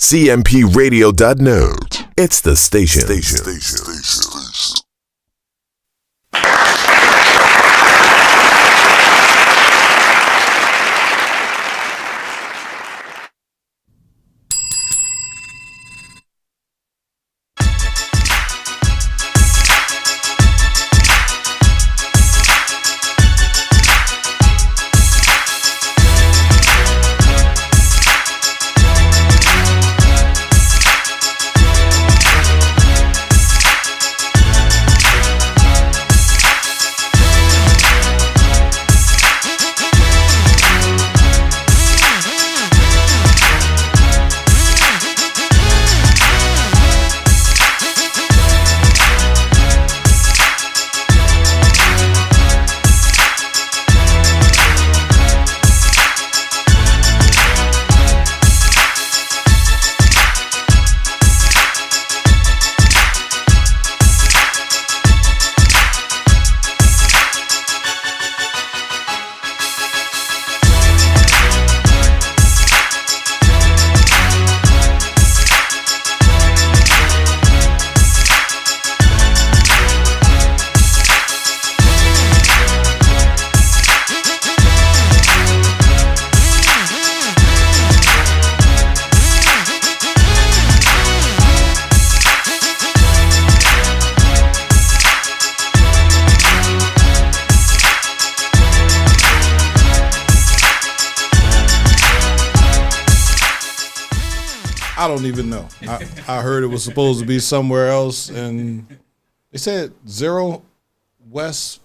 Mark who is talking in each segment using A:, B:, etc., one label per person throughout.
A: CMPRadio.net. It's the station.
B: I don't even know. I heard it was supposed to be somewhere else, and they said 0 West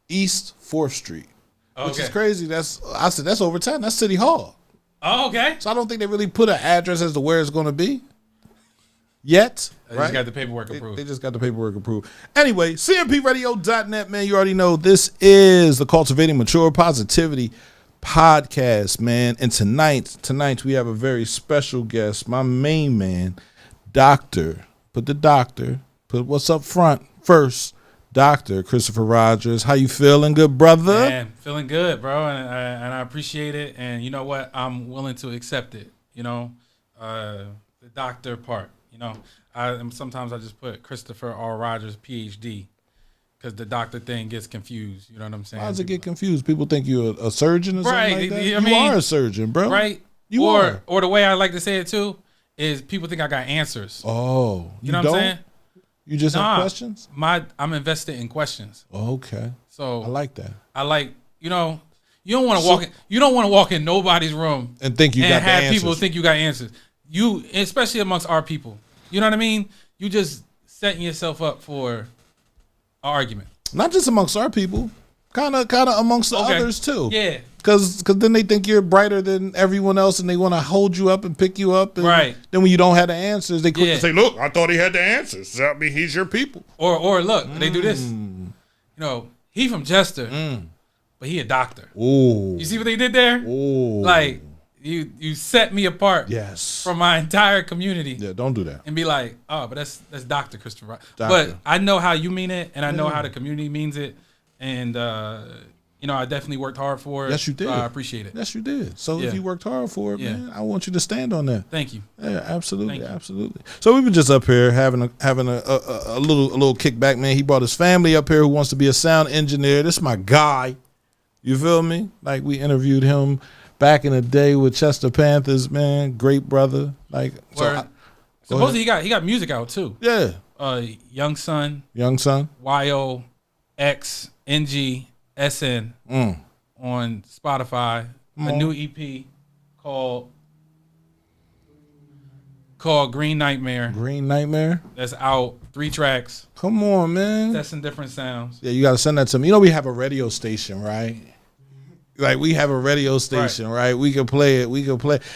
B: East 4th Street, which is crazy. I said that's over 10. That's City Hall.
C: Oh, okay.
B: So I don't think they really put an address as to where it's going to be yet.
C: They just got the paperwork approved.
B: They just got the paperwork approved. Anyway, CMPRadio.net, man. You already know this is the Cultivating Mature Positivity podcast, man. And tonight we have a very special guest, my main man, Put what's up front first, Dr. Christopher Rogers. How you feeling, good brother?
C: Man, feeling good, bro, and I appreciate it. And you know what? I'm willing to accept it. You know, the doctor part. You know, sometimes I just put Christopher R. Rogers, PhD. Because the doctor thing gets confused. You know what I'm saying?
B: Why does it get confused? People think you're a surgeon or something like that?
C: You
B: are a surgeon, bro.
C: Right?
B: You are.
C: Or the way I like to say it, too, is people think I got answers.
B: Oh.
C: You know what I'm saying?
B: You just have questions?
C: I'm invested in questions.
B: Oh, okay.
C: So
B: I like that.
C: You know, you don't want to walk in nobody's room
B: and think you got the answers. And
C: have people think you got answers. You, especially amongst our people. You know what I mean? You just setting yourself up for argument.
B: Not just amongst our people, kind of amongst the others too.
C: Yeah.
B: Because then they think you're brighter than everyone else, and they want to hold you up and pick you up. And
C: right.
B: Then when you don't have the answers, they quick to say, "Look, I thought he had the answers. That means he's your people."
C: Or look, they do this. You know, he from Chester, but he a doctor.
B: Ooh.
C: You see what they did there?
B: Ooh.
C: Like you set me apart.
B: Yes.
C: From my entire community.
B: Yeah, don't do that.
C: And be like, oh, but that's Dr. Christopher. But I know how you mean it, and I know how the community means it, and you know, I definitely worked hard for it.
B: Yes, you did.
C: I appreciate it.
B: Yes, you did. So if you worked hard for it, man, I want you to stand on that.
C: Thank you.
B: Yeah, absolutely, absolutely. So we were just up here having a little kickback, man. He brought his family up here who wants to be a sound engineer. This is my guy. You feel me? Like we interviewed him back in the day with Chester Panthers, man. Great brother. Like
C: supposedly he got music out too.
B: Yeah.
C: Young Son. YOXNGSN on Spotify. A new EP called Green Nightmare.
B: Green Nightmare?
C: That's out. 3 tracks.
B: Come on, man.
C: Testing different sounds.
B: Yeah, you got to send that to me. You know we have a radio station, right? Like we have a radio station, right? We can play it.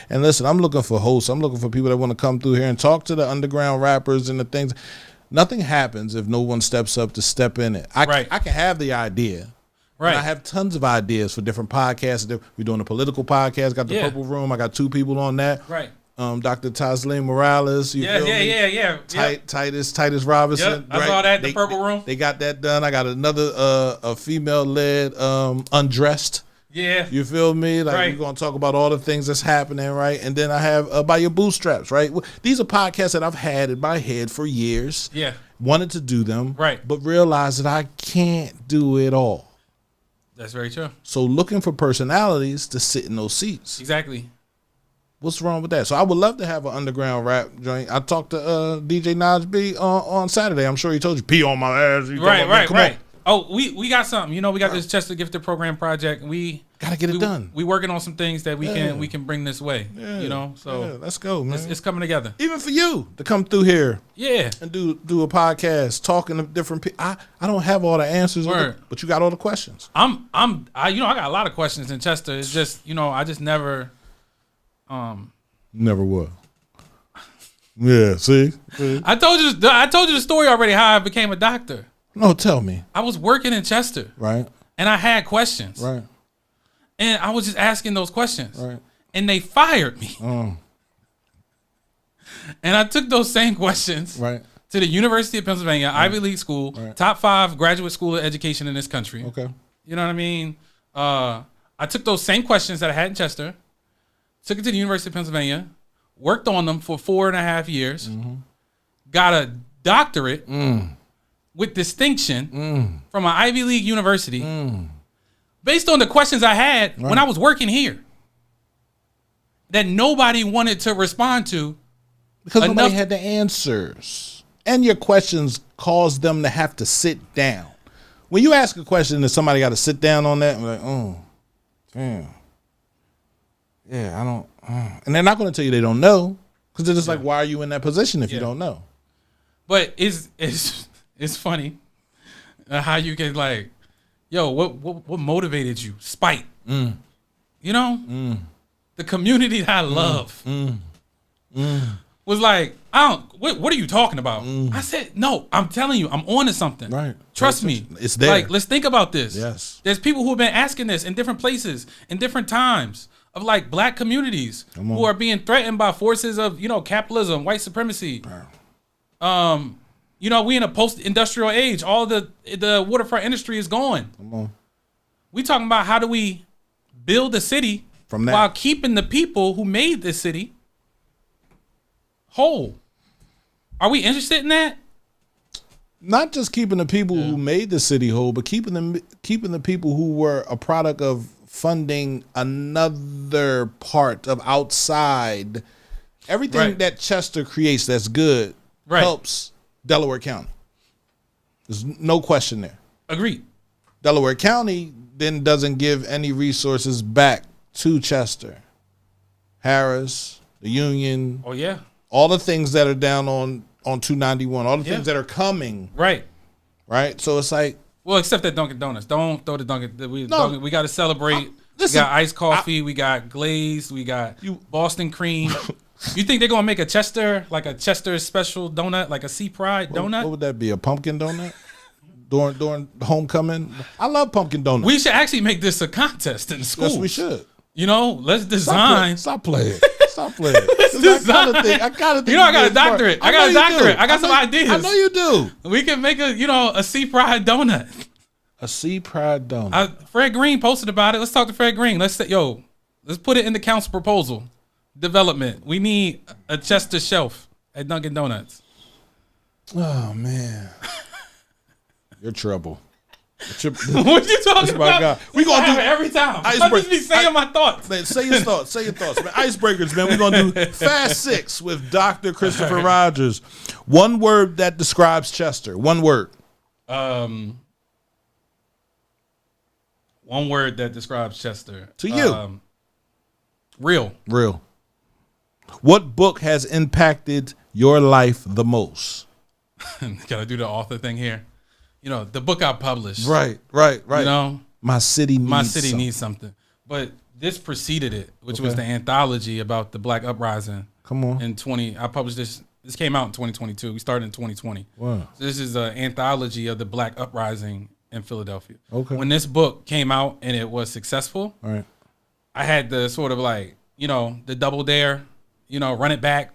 B: And listen, I'm looking for hosts. I'm looking for people that want to come through here and talk to the underground rappers and the things. Nothing happens if no one steps up to step in it. I can have the idea. Right. And I have tons of ideas for different podcasts. We're doing a political podcast. Got the Purple Room. I got 2 people on that.
C: Right.
B: Dr. Taslim Morales.
C: Yeah.
B: Titus Robinson.
C: Yep, I saw that. The Purple Room.
B: They got that done. I got another a female led Undressed.
C: Yeah.
B: You feel me? Like
C: Right.
B: we're gonna talk about all the things that's happening, right? And then I have By Your Bootstraps, right? These are podcasts that I've had in my head for years.
C: Yeah.
B: Wanted to do them,
C: Right.
B: but realized that I can't do it all.
C: That's very true.
B: So looking for personalities to sit in those seats.
C: Exactly.
B: What's wrong with that? So I would love to have an underground rap joint. I talked to DJ Naj B on Saturday. I'm sure he told you, pee on my ass.
C: Right. Oh, we got something. You know, we got this Chester Gifted Program project. We
B: gotta get it done.
C: We working on some things that we can bring this way.
B: Yeah.
C: You know, so
B: let's go, man.
C: it's coming together.
B: Even for you to come through here,
C: Yeah,
B: and do a podcast talking to different people. I don't have all the answers, but you got all the questions.
C: I got a lot of questions in Chester. It's just, I just never.
B: Never will. Yeah, see?
C: I told you the story already. How I became a doctor.
B: No, tell me.
C: I was working in Chester,
B: right?
C: And I had questions,
B: right?
C: And I was just asking those questions,
B: right?
C: And they fired me. And I took those same questions,
B: right,
C: to the University of Pennsylvania, Ivy League school, top 5 graduate school of education in this country.
B: Okay,
C: you know what I mean? I took those same questions that I had in Chester, took it to the University of Pennsylvania, worked on them for 4.5 years, got a doctorate with distinction from an Ivy League university based on the questions I had when I was working here that nobody wanted to respond to.
B: Because nobody had the answers. And your questions caused them to have to sit down. When you ask a question and somebody got to sit down on that, I'm like, oh, damn. Yeah, I don't. And they're not going to tell you they don't know, because they're just like, why are you in that position if you don't know? But
C: it's funny how you can like, yo, what motivated you? Spite. You know, the community that I love was like, what are you talking about? I said, no, I'm telling you, I'm on to something. Right. Trust me.
B: It's there.
C: Like, let's think about this.
B: Yes.
C: There's people who have been asking this in different places, in different times, of like black communities who are being threatened by forces of, capitalism, white supremacy. We in a post-industrial age. All the waterfront industry is gone. We talking about how do we build a city from that, while keeping the people who made this city whole. Are we interested in that?
B: Not just keeping the people who made the city whole, but keeping the people who were a product of funding another part of outside. Everything that Chester creates that's good helps Delaware County. There's no question there.
C: Agreed.
B: Delaware County then doesn't give any resources back to Chester. Harris, the Union.
C: Oh, yeah.
B: All the things that are down on 291. All the things that are coming.
C: Right.
B: So it's like.
C: Well, except that Dunkin' Donuts. Don't throw the Dunkin'. We got to celebrate. We got iced coffee. We got glazed. We got Boston cream. You think they're going to make a Chester special donut, like a Sea Pride donut?
B: What would that be, a pumpkin donut? During homecoming? I love pumpkin donuts.
C: We should actually make this a contest in school.
B: Yes, we should.
C: Let's design.
B: Stop playing. Let's design. I gotta think.
C: I got a doctorate. I got some ideas.
B: I know you do.
C: We can make a Sea Pride donut.
B: A Sea Pride donut.
C: Fred Green posted about it. Let's talk to Fred Green. Let's put it in the council proposal. Development. We need a Chester shelf at Dunkin' Donuts.
B: Oh man, you're trouble.
C: What you talking about? God. We gonna do it every time. I'm just be saying my thoughts.
B: Man, say your thoughts. Man. Icebreakers, man. We're gonna do Fast 6 with Dr. Christopher Rogers. One word that describes Chester. One word.
C: One word that describes Chester.
B: To you.
C: Real.
B: What book has impacted your life the most?
C: Can I do the author thing here? The book I published.
B: Right. My City
C: Needs Something. But this preceded it, which was the anthology about the Black Uprising.
B: Come on.
C: I published this. This came out in 2022. We started in 2020.
B: Wow.
C: So this is an anthology of the Black Uprising in Philadelphia.
B: Okay.
C: When this book came out and it was successful,
B: all right,
C: I had the sort of like, the double dare, run it back.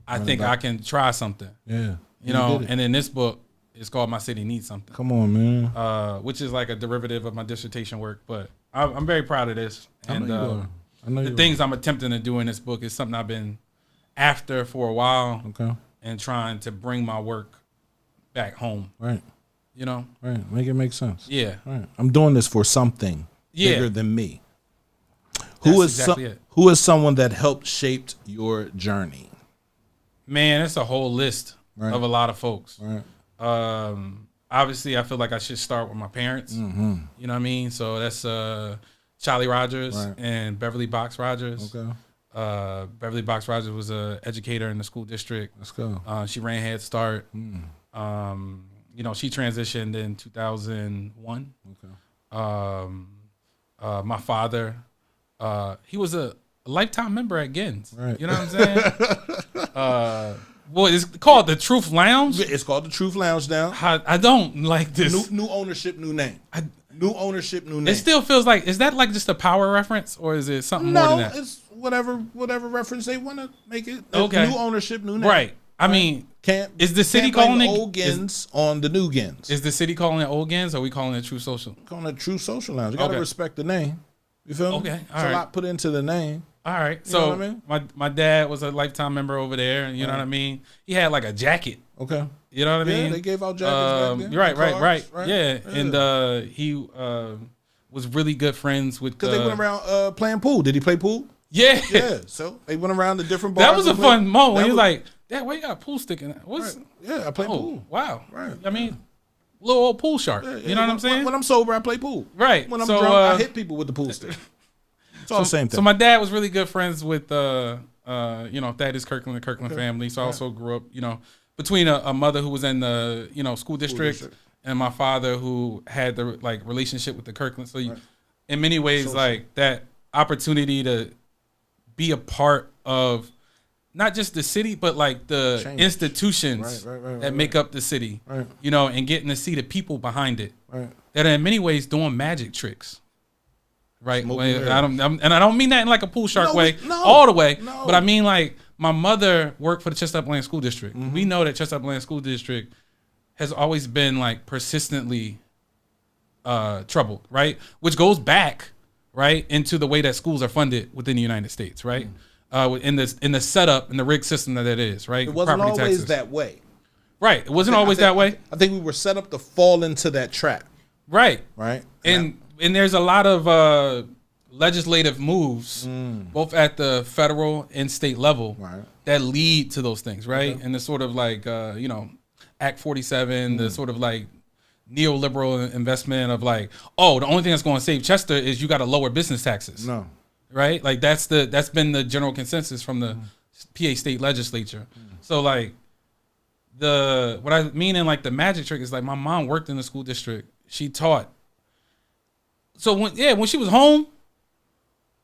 B: I think
C: I can try something.
B: Yeah.
C: And in this book, It's called My City Needs Something.
B: Come on, man.
C: Which is like a derivative of my dissertation work. But I'm very proud of this. And the things I'm attempting to do in this book is something I've been after for a while.
B: Okay.
C: And trying to bring my work back home.
B: Right.
C: You know?
B: Right. Make it make sense.
C: Yeah.
B: Right. I'm doing this for something bigger than me. Who is someone that helped shape your journey?
C: Man, it's a whole list of a lot of folks.
B: Right.
C: Obviously, I feel like I should start with my parents.
B: Mm-hmm.
C: You know what I mean? So that's Charlie Rogers
B: Right.
C: and Beverly Box Rogers.
B: Okay.
C: Beverly Box Rogers was an educator in the school district.
B: Let's go.
C: She ran Head Start.
B: Mm.
C: You know, she transitioned in 2001.
B: Okay.
C: My father, he was a lifetime member at Gins.
B: Right.
C: You know what I'm saying? Well, it's called the Truth Lounge.
B: It's called the Truth Lounge now.
C: I don't like this.
B: New ownership, new name. New ownership, new name.
C: It still feels like, is that like just a power reference or is it something more than that?
B: No, it's whatever reference they want to make it.
C: Okay.
B: New ownership, new name.
C: Right. I mean, is the city calling it
B: old Gins on the new Gins?
C: Is the city calling it old Gins or are we calling it True Social?
B: Calling it True Social Lounge. You got to respect the name. You feel me?
C: Okay.
B: It's a lot put into the name.
C: All right.
B: You know what I mean?
C: my dad was a lifetime member over there, and you know what I mean? He had like a jacket.
B: Okay.
C: You know what I mean?
B: Yeah, they gave out jackets back then.
C: Right. Yeah. And he was really good friends with...
B: Because they went around playing pool. Did he play pool?
C: Yeah.
B: Yeah. So they went around the different bars.
C: That was a fun moment when he was like, Dad, why you got pool sticking?
B: Right. Yeah, I play pool.
C: Wow.
B: Right.
C: I mean, little old pool shark.
B: Yeah,
C: you know what I'm saying?
B: When I'm sober, I play pool.
C: Right.
B: When I'm drunk, I hit people with the pool stick. It's all the same thing.
C: So my dad was really good friends with, Thaddeus Kirkland, the Kirkland family. So I also grew up, between a mother who was in the, school district and my father who had the relationship with the Kirkland. So in many ways, that opportunity to be a part of not just the city, but the
B: change.
C: Institutions that make up the city, and getting to see the people behind it that are in many ways doing magic tricks. Right. I don't mean that in like a pool shark way all the way. No. But I mean my mother worked for the Chestnut Bland School District. Mm-hmm. We know that Chestnut Bland School District has always been persistently troubled, right? Which goes back, right, into the way that schools are funded within the United States, right? Mm-hmm. In the setup and the rigged system that it is, right?
B: It wasn't always that way.
C: Right. It wasn't always that way.
B: I think we were set up to fall into that trap.
C: Right.
B: Right.
C: And there's a lot of legislative moves, both at the federal and state level, that lead to those things, right? Okay. And the sort of Act 47, the sort of neoliberal investment of the only thing that's going to save Chester is you got to lower business taxes. No. Right? That's been the general consensus from the PA state legislature. So what I mean in the magic trick is my mom worked in the school district. She taught. So when she was home,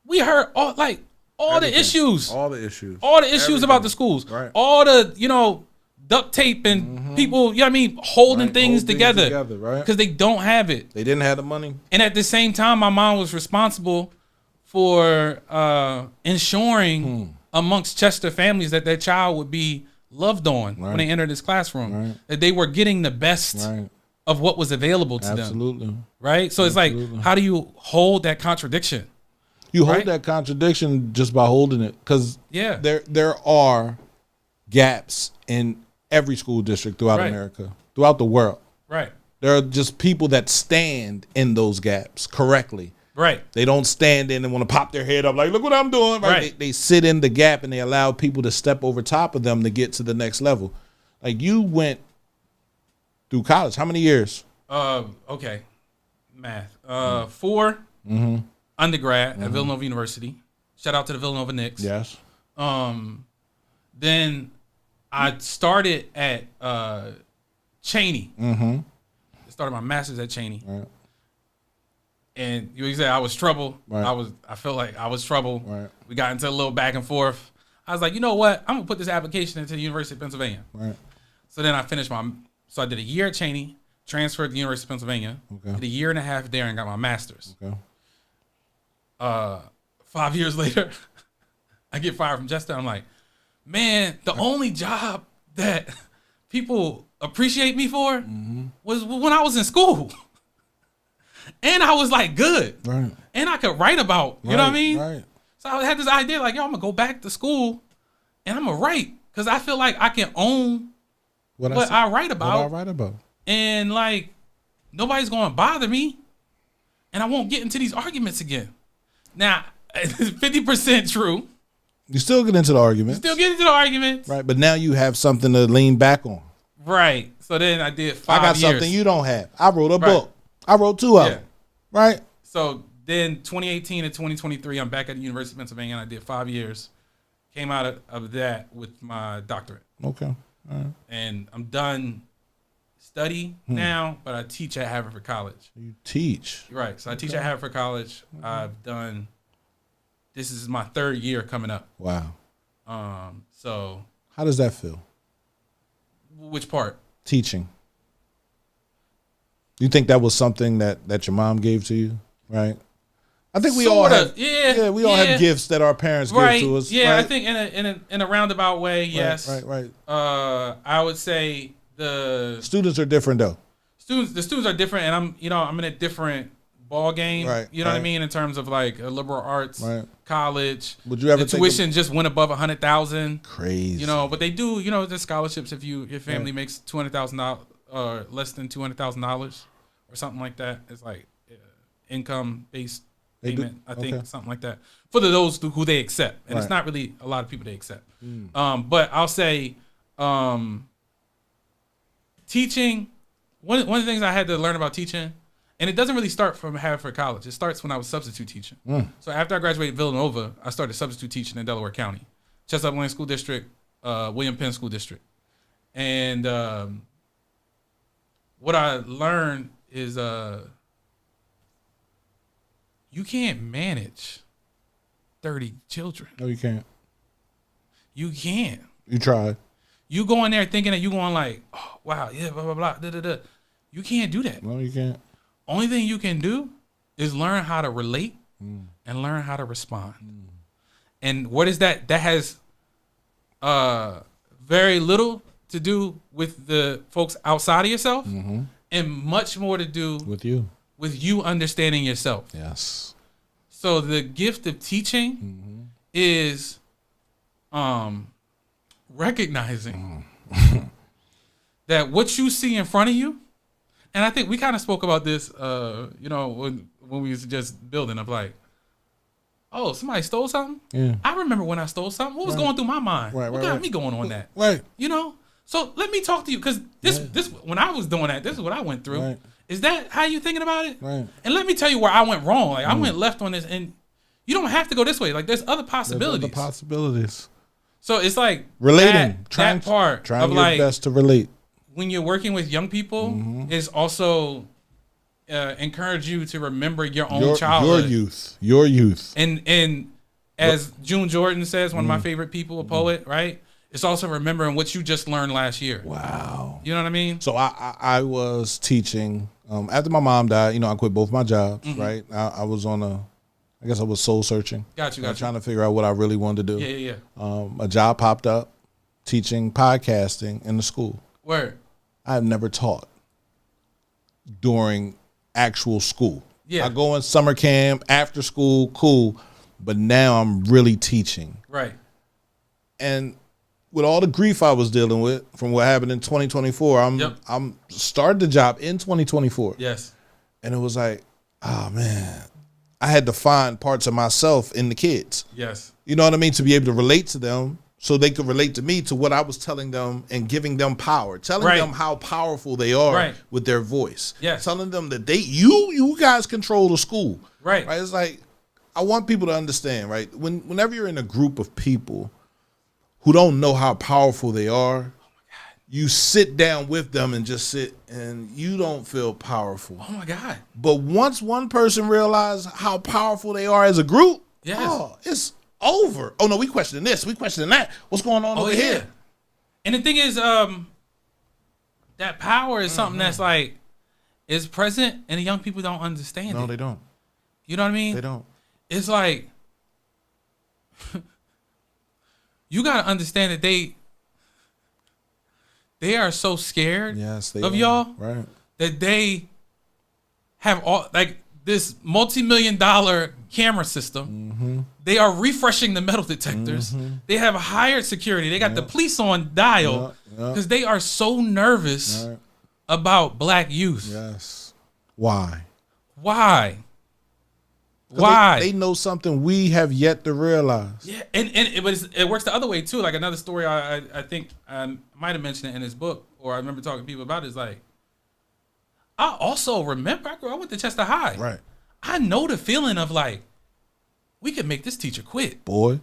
C: we heard all the issues about the schools, right? All the duct tape and people, holding things together, right? Because they don't have it.
B: They didn't have the money.
C: And at the same time, my mom was responsible for ensuring amongst Chester families that their child would be loved on when they entered this classroom, that they were getting the best. Of what was available to them.
B: Absolutely.
C: Right? So it's how do you hold that contradiction?
B: You hold that contradiction just by holding it. Because there are gaps in every school district throughout America, throughout the world.
C: Right.
B: There are just people that stand in those gaps correctly.
C: Right.
B: They don't stand in and want to pop their head up look what I'm doing. Right. They sit in the gap and they allow people to step over top of them to get to the next level. You went through college. How many years?
C: Okay. Math. 4 undergrad at Villanova University. Shout out to the Villanova Knicks.
B: Yes.
C: Then I started at Cheney. I started my master's at Cheney. Right. And you said I was trouble. Right. I felt like I was trouble. Right. We got into a little back and forth. I was like, you know what? I'm gonna put this application into the University of Pennsylvania. Right. So then I finished So I did a year at Cheney, transferred to the University of Pennsylvania, did a year and a half there and got my master's. Okay. 5 years later, I get fired from Chester. I'm like, man, the only job that people appreciate me for was when I was in school. And I was like good.
B: Right.
C: And I could write about, you know what I mean?
B: Right.
C: So I had this idea like, yo, I'm going to go back to school and I'm going to write. Because I feel like I can own what I write about. And like, nobody's going to bother me. And I won't get into these arguments again. Now, 50% true.
B: You still get into the arguments.
C: Right.
B: But now you have something to lean back on.
C: Right. So then I did 5 years.
B: I got something you don't have. I wrote a book. I wrote 2 of them. Right.
C: So then 2018 and 2023, I'm back at the University of Pennsylvania and I did 5 years. Came out of that with my doctorate.
B: Okay. All right.
C: And I'm done study now, but I teach at Haverford College.
B: You teach?
C: Right. So I teach at Haverford College. This is my 3rd year coming up.
B: Wow.
C: So.
B: How does that feel?
C: Which part?
B: Teaching. You think that was something that your mom gave to you, right? I think we all have gifts that our parents give to us.
C: Yeah,
B: right?
C: I think in a roundabout way, yes.
B: Right.
C: I would say the
B: students are different though.
C: The students are different, and I'm in a different ball game.
B: Right.
C: You know what I mean in terms of like a liberal arts college.
B: Would you ever
C: the tuition just went above $100,000?
B: Crazy.
C: But they do. There's scholarships if your family makes $200,000 or less than $200,000 or something like that. It's like income based payment. I think something like that for those who they accept, and it's not really a lot of people they accept. But I'll say teaching. One of the things I had to learn about teaching, and it doesn't really start from Haverford College. It starts when I was substitute teaching. So after I graduated Villanova, I started substitute teaching in Delaware County, Chestnut Lane School District, William Penn School District, and what I learned is you can't manage 30 children.
B: No, you can't.
C: You can't.
B: You tried.
C: You go in there thinking that you're going like, oh, wow, yeah, blah, blah, blah, da, da, da. You can't do that.
B: No, you can't.
C: Only thing you can do is learn how to relate and learn how to respond. And what is that? That has very little to do with the folks outside of yourself and much more to do
B: with you
C: understanding yourself.
B: Yes.
C: So the gift of teaching is recognizing that what you see in front of you, and I think we kind of spoke about this, when we was just building up, like, oh, somebody stole something?
B: Yeah.
C: I remember when I stole something. What was going through my mind? What got me going on that?
B: Right.
C: So let me talk to you, because this when I was doing that, this is what I went through.
B: Right.
C: Is that how you thinking about it?
B: Right.
C: And let me tell you where I went wrong. Like I went left on this, and you don't have to go this way. Like there's other possibilities. So it's like
B: relating,
C: trying your
B: best to relate.
C: When you're working with young people, is also encourage you to remember your own childhood,
B: your youth,
C: and as June Jordan says, one of my favorite people, a poet, right? It's also remembering what you just learned last year.
B: Wow,
C: you know what I mean?
B: So I was teaching after my mom died. I quit both my jobs. Right, I was I guess I was soul searching. Got you. Trying to figure out what I really wanted to do.
C: Yeah.
B: A job popped up, teaching podcasting in the school.
C: Word.
B: I have never taught during actual school. Yeah. I go in summer camp, after school, cool. But now I'm really teaching.
C: Right.
B: And with all the grief I was dealing with from what happened in 2024, I'm started the job in 2024.
C: Yes.
B: And it was like, oh man, I had to find parts of myself in the kids.
C: Yes.
B: You know what I mean? To be able to relate to them so they could relate to me, to what I was telling them and giving them power, telling them how powerful they are with their voice.
C: Yes.
B: Telling them that you guys control the school.
C: Right.
B: It's like, I want people to understand, right? Whenever you're in a group of people who don't know how powerful they are, you sit down with them and just sit, and you don't feel powerful.
C: Oh my God.
B: But once one person realizes how powerful they are as a group, it's over. Oh no, we questioning this, we questioning that. What's going on over here?
C: And the thing is, that power is something that's like is present, and the young people don't understand it.
B: No, they don't.
C: You know what I mean?
B: They don't.
C: It's like you gotta understand that they are so scared
B: Yes, they
C: of
B: are.
C: y'all
B: Right.
C: that they have all like this multi-million-dollar camera system. They are refreshing the metal detectors. They have hired security. They got the police on dial because they are so nervous about black youth.
B: Yes. Why?
C: Why? Why?
B: They know something we have yet to realize.
C: Yeah, and it works the other way too. Like another story I think I might have mentioned it in his book, or I remember talking to people about it, is like, I also remember I went to Chester High.
B: Right.
C: I know the feeling of like, we can make this teacher quit.
B: Boy.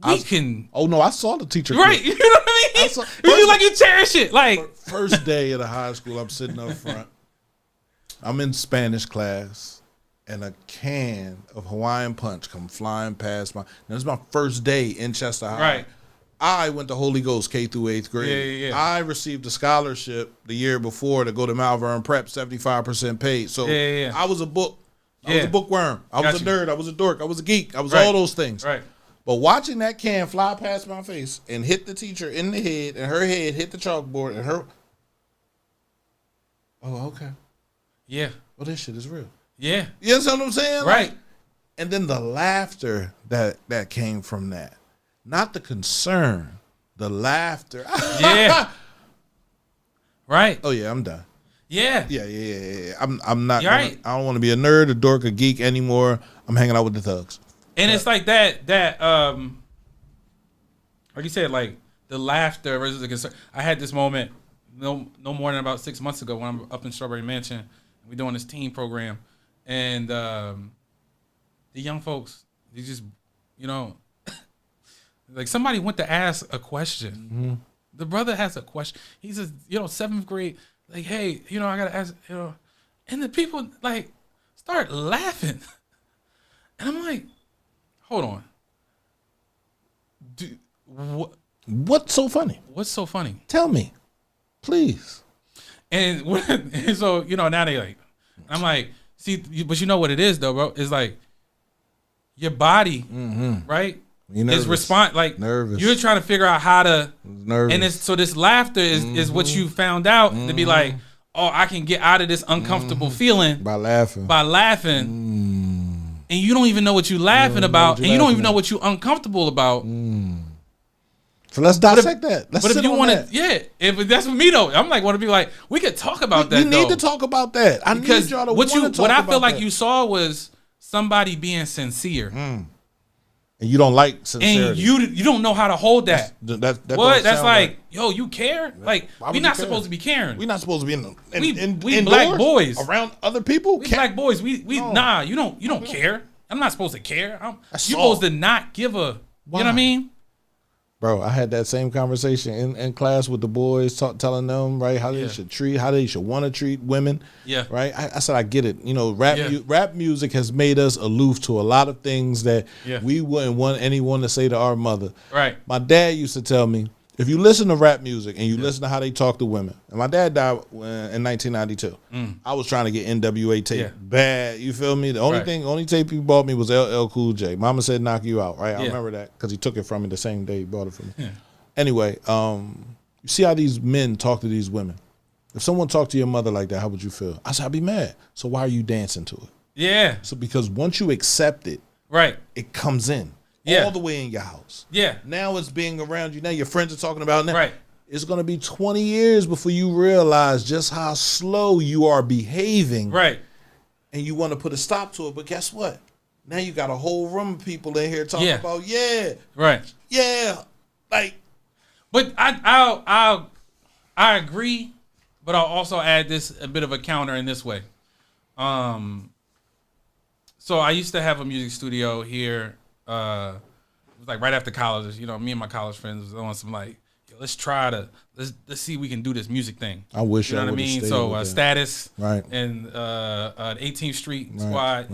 C: We can.
B: Oh, no, I saw the teacher.
C: Right.
B: Quit.
C: You know what I mean? You cherish it. Like,
B: First day of the high school, I'm sitting up front. I'm in Spanish class, and a can of Hawaiian Punch come flying past my. Now, this is my first day in Chester High.
C: right.
B: I went to Holy Ghost K through 8th grade.
C: Yeah.
B: I received a scholarship the year before to go to Malvern Prep, 75% paid. So
C: Yeah.
B: I was a bookworm. I was a nerd. I was a dork. I was a geek. I was
C: Right.
B: all those things.
C: Right.
B: But watching that can fly past my face and hit the teacher in the head, and her head hit the chalkboard, and her. Oh, okay.
C: Yeah.
B: Well, this shit is real.
C: Yeah.
B: You understand what I'm saying?
C: Right.
B: Like, and then the laughter that came from that. Not the concern, the laughter.
C: Yeah. Right.
B: Oh yeah, I'm done.
C: Yeah.
B: Yeah. I'm not.
C: You're right.
B: I don't want to be a nerd, a dork, a geek anymore. I'm hanging out with the thugs.
C: And it's like that like you said, like the laughter versus the concern. I had this moment no more than about 6 months ago when I'm up in Strawberry Mansion. We're doing this teen program, and the young folks, they just, like somebody went to ask a question.
B: Mm-hmm.
C: The brother has a question. He says, 7th grade, like, hey, I gotta ask, and the people like start laughing, and I'm like, hold on,
B: What's so funny?
C: what's so funny?
B: Tell me, please.
C: And so now they like, I'm like, see, but you know what it is though, bro? It's like your body, right? Is respond like
B: nervous.
C: You're trying to figure out how to,
B: Nervous.
C: and so this laughter is what you found out to be like, oh, I can get out of this uncomfortable feeling
B: By laughing.
C: And you don't even know what you're laughing about, and you don't even know what you're uncomfortable about.
B: So let's dissect that. Let's
C: But
B: sit
C: if you
B: on
C: want
B: that.
C: to, if that's with me though, I'm like, want to be like, we could talk about that.
B: We need
C: though.
B: to talk about that. I
C: Because
B: need y'all to
C: what
B: wanna talk
C: I feel
B: about
C: like
B: that.
C: you saw was somebody being sincere,
B: And you don't like sincerity.
C: and you don't know how to hold that.
B: That
C: What?
B: don't
C: That's
B: sound
C: like,
B: right.
C: yo, you care? Like,
B: Why
C: we
B: would
C: not
B: you care?
C: supposed to be caring.
B: We're not supposed to be
C: We
B: indoors,
C: black boys.
B: around other people.
C: We black boys. We
B: No.
C: nah. You don't care. I'm not supposed to care. You're
B: That's
C: supposed
B: all.
C: to not give a. You know
B: Why?
C: what I mean?
B: Bro, I had that same conversation in class with the boys, telling them right how they should want to treat women.
C: Yeah.
B: Right. I said I get it. Rap
C: Yeah.
B: rap music has made us aloof to a lot of things that
C: Yeah.
B: we wouldn't want anyone to say to our mother.
C: Right.
B: My dad used to tell me, if you listen to rap music and you listen to how they talk to women, and my dad died in 1992. I was trying to get NWA tape
C: Yeah.
B: bad. You feel me? The only tape he bought me was LL Cool J. Mama said, "Knock you out." Right? I
C: Yeah.
B: remember that because he took it from me the same day he bought it from me.
C: Yeah.
B: Anyway, you see how these men talk to these women. If someone talked to your mother like that, how would you feel? I said, I'd be mad. So why are you dancing to it?
C: Yeah.
B: So because once you accept it,
C: Right.
B: it comes in.
C: Yeah.
B: All the way in your house.
C: Yeah.
B: Now it's being around you. Now your friends are talking about it. Now
C: Right.
B: it's going to be 20 years before you realize just how slow you are behaving.
C: Right.
B: And you want to put a stop to it. But guess what? Now you got a whole room of people in here talking about,
C: Right.
B: like.
C: But I agree, but I'll also add a bit of a counter in this way. So I used to have a music studio here. It was like right after college. Me and my college friends was on some like, let's see if we can do this music thing.
B: I wish
C: you know
B: I
C: what I
B: would've
C: mean.
B: stayed
C: So
B: with that.
C: Status,
B: Right.
C: and 18th Street
B: Right,
C: Squad.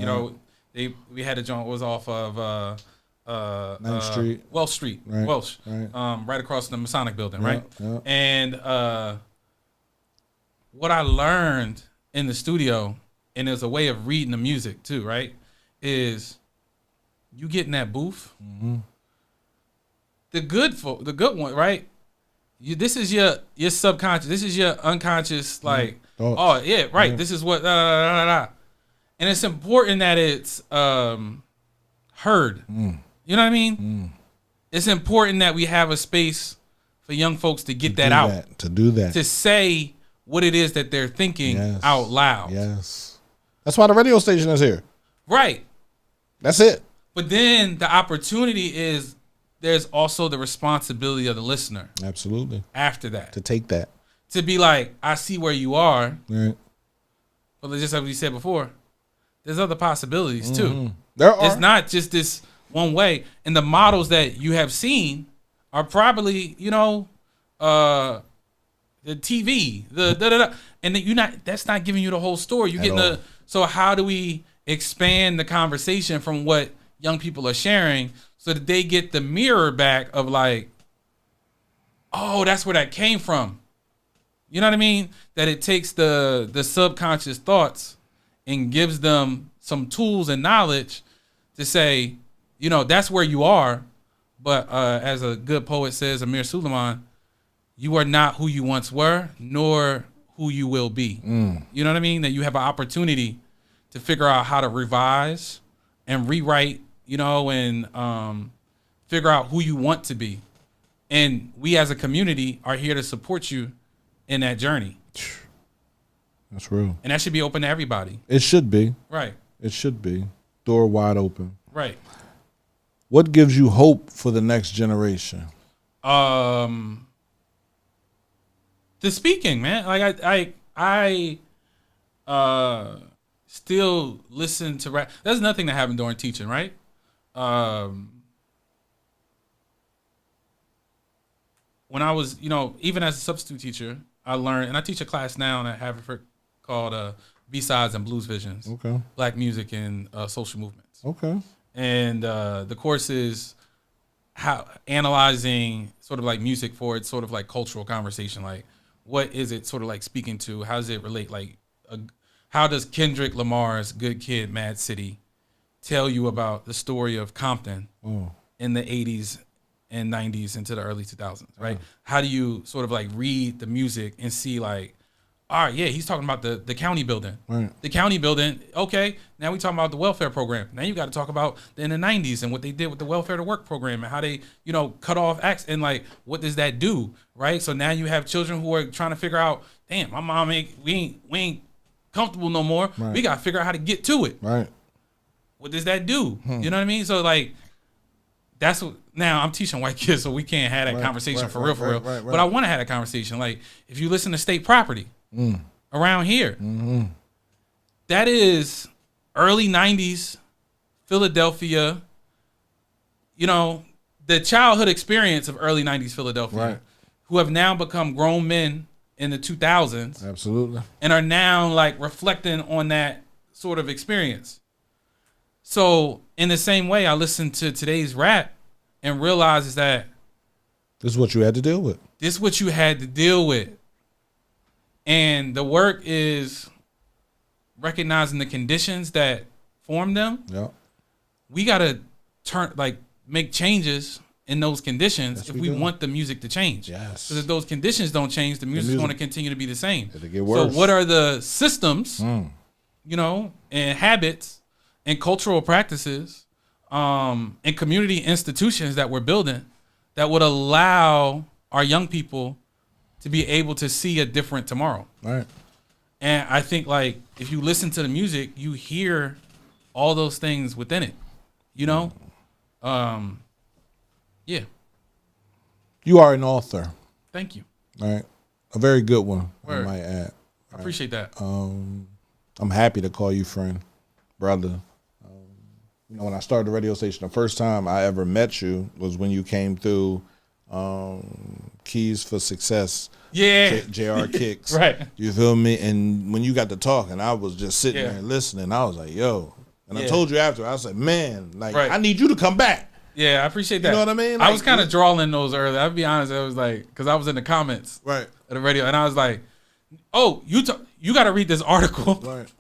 B: right.
C: We had a joint was off of
B: 9th Street.
C: Welsh Street,
B: Right,
C: Welsh,
B: right.
C: right across from the Masonic Building,
B: Yeah,
C: right?
B: yeah.
C: And what I learned in the studio, and there's a way of reading the music too, right? Is you get in that booth, the good one, right? this is your subconscious. This is your unconscious, like,
B: Thoughts.
C: oh yeah, right. This is what, and it's important that it's heard. You know what I mean? It's important that we have a space for young folks to get that out,
B: to do that,
C: to say what it is that they're thinking out loud.
B: Yes, that's why the radio station is here.
C: Right.
B: That's it.
C: But then the opportunity is there's also the responsibility of the listener.
B: Absolutely.
C: After that,
B: to take that,
C: to be like, I see where you are.
B: Right.
C: But just like we said before, there's other possibilities too.
B: There are.
C: It's not just this one way. And the models that you have seen are probably, the TV, and then that's not giving you the whole story. You're getting so how do we expand the conversation from what young people are sharing so that they get the mirror back of like, oh, that's where that came from. You know what I mean? That it takes the subconscious thoughts and gives them some tools and knowledge to say, that's where you are. But as a good poet says, Amir Suleiman, you are not who you once were, nor who you will be. You know what I mean? That you have an opportunity to figure out how to revise and rewrite, and figure out who you want to be. And we as a community are here to support you in that journey.
B: That's real.
C: And that should be open to everybody.
B: It should be.
C: Right.
B: It should be. Door wide open.
C: Right.
B: What gives you hope for the next generation?
C: The speaking, man. Like I still listen to rap. That's nothing that happened during teaching, right? When I was, even as a substitute teacher, I learned, and I teach a class now at Haverford called B-Sides and Blues Visions.
B: Okay. Black
C: Music and Social Movements.
B: Okay.
C: And the course is how analyzing sort of like music for its sort of like cultural conversation. Like, what is it sort of like speaking to? How does it relate? Like, how does Kendrick Lamar's Good Kid, Mad City tell you about the story of Compton in the 80s and 90s into the early 2000s, right? How do you sort of like read the music and see like, all right, yeah, he's talking about the county building. Right. The county building, okay, now we talking about the welfare program. Now you got to talk about in the 90s and what they did with the welfare to work program and how they, cut off acts and like, what does that do, right? So now you have children who are trying to figure out, damn, my mom we ain't comfortable no more. Right. We got to figure out how to get to it.
B: Right.
C: What does that do? You know what I mean? So like, that's what, now I'm teaching white kids, so we can't have that conversation for real. But I want to have that conversation. Like, if you listen to state property around here, that is early 90s Philadelphia, the childhood experience of early 90s Philadelphia, who have now become grown men in the 2000s.
B: Absolutely. And
C: are now like reflecting on that sort of experience. So in the same way, I listen to today's rap and realize that
B: this is what you had to deal with.
C: This is what you had to deal with. And the work is recognizing the conditions that form them. Yeah. We got to make changes in those conditions if we want the music to change. Yes. Because if those conditions don't change, the music is going to continue to be the same.
B: It'll get worse.
C: So what are the systems, and habits and cultural practices and community institutions that we're building that would allow our young people to be able to see a different tomorrow. Right. And I think like if you listen to the music, you hear all those things within it. Yeah.
B: You are an author.
C: Thank you.
B: All right. A very good one,
C: Word.
B: I might add.
C: I appreciate that.
B: I'm happy to call you friend, brother. When I started the radio station, the first time I ever met you was when you came through Keys for Success.
C: Yeah.
B: JR Kicks.
C: Right.
B: You feel me? And when you got to talking, I was just sitting there and listening. I was like, yo. And I told you after, I was like, man, like, I need you to come back.
C: Yeah, I appreciate that.
B: You know what I mean?
C: I was kind of drawing those early. I'll be honest. I was like, because I was in the comments of the radio, and I was like, oh, you got to read this article. Right.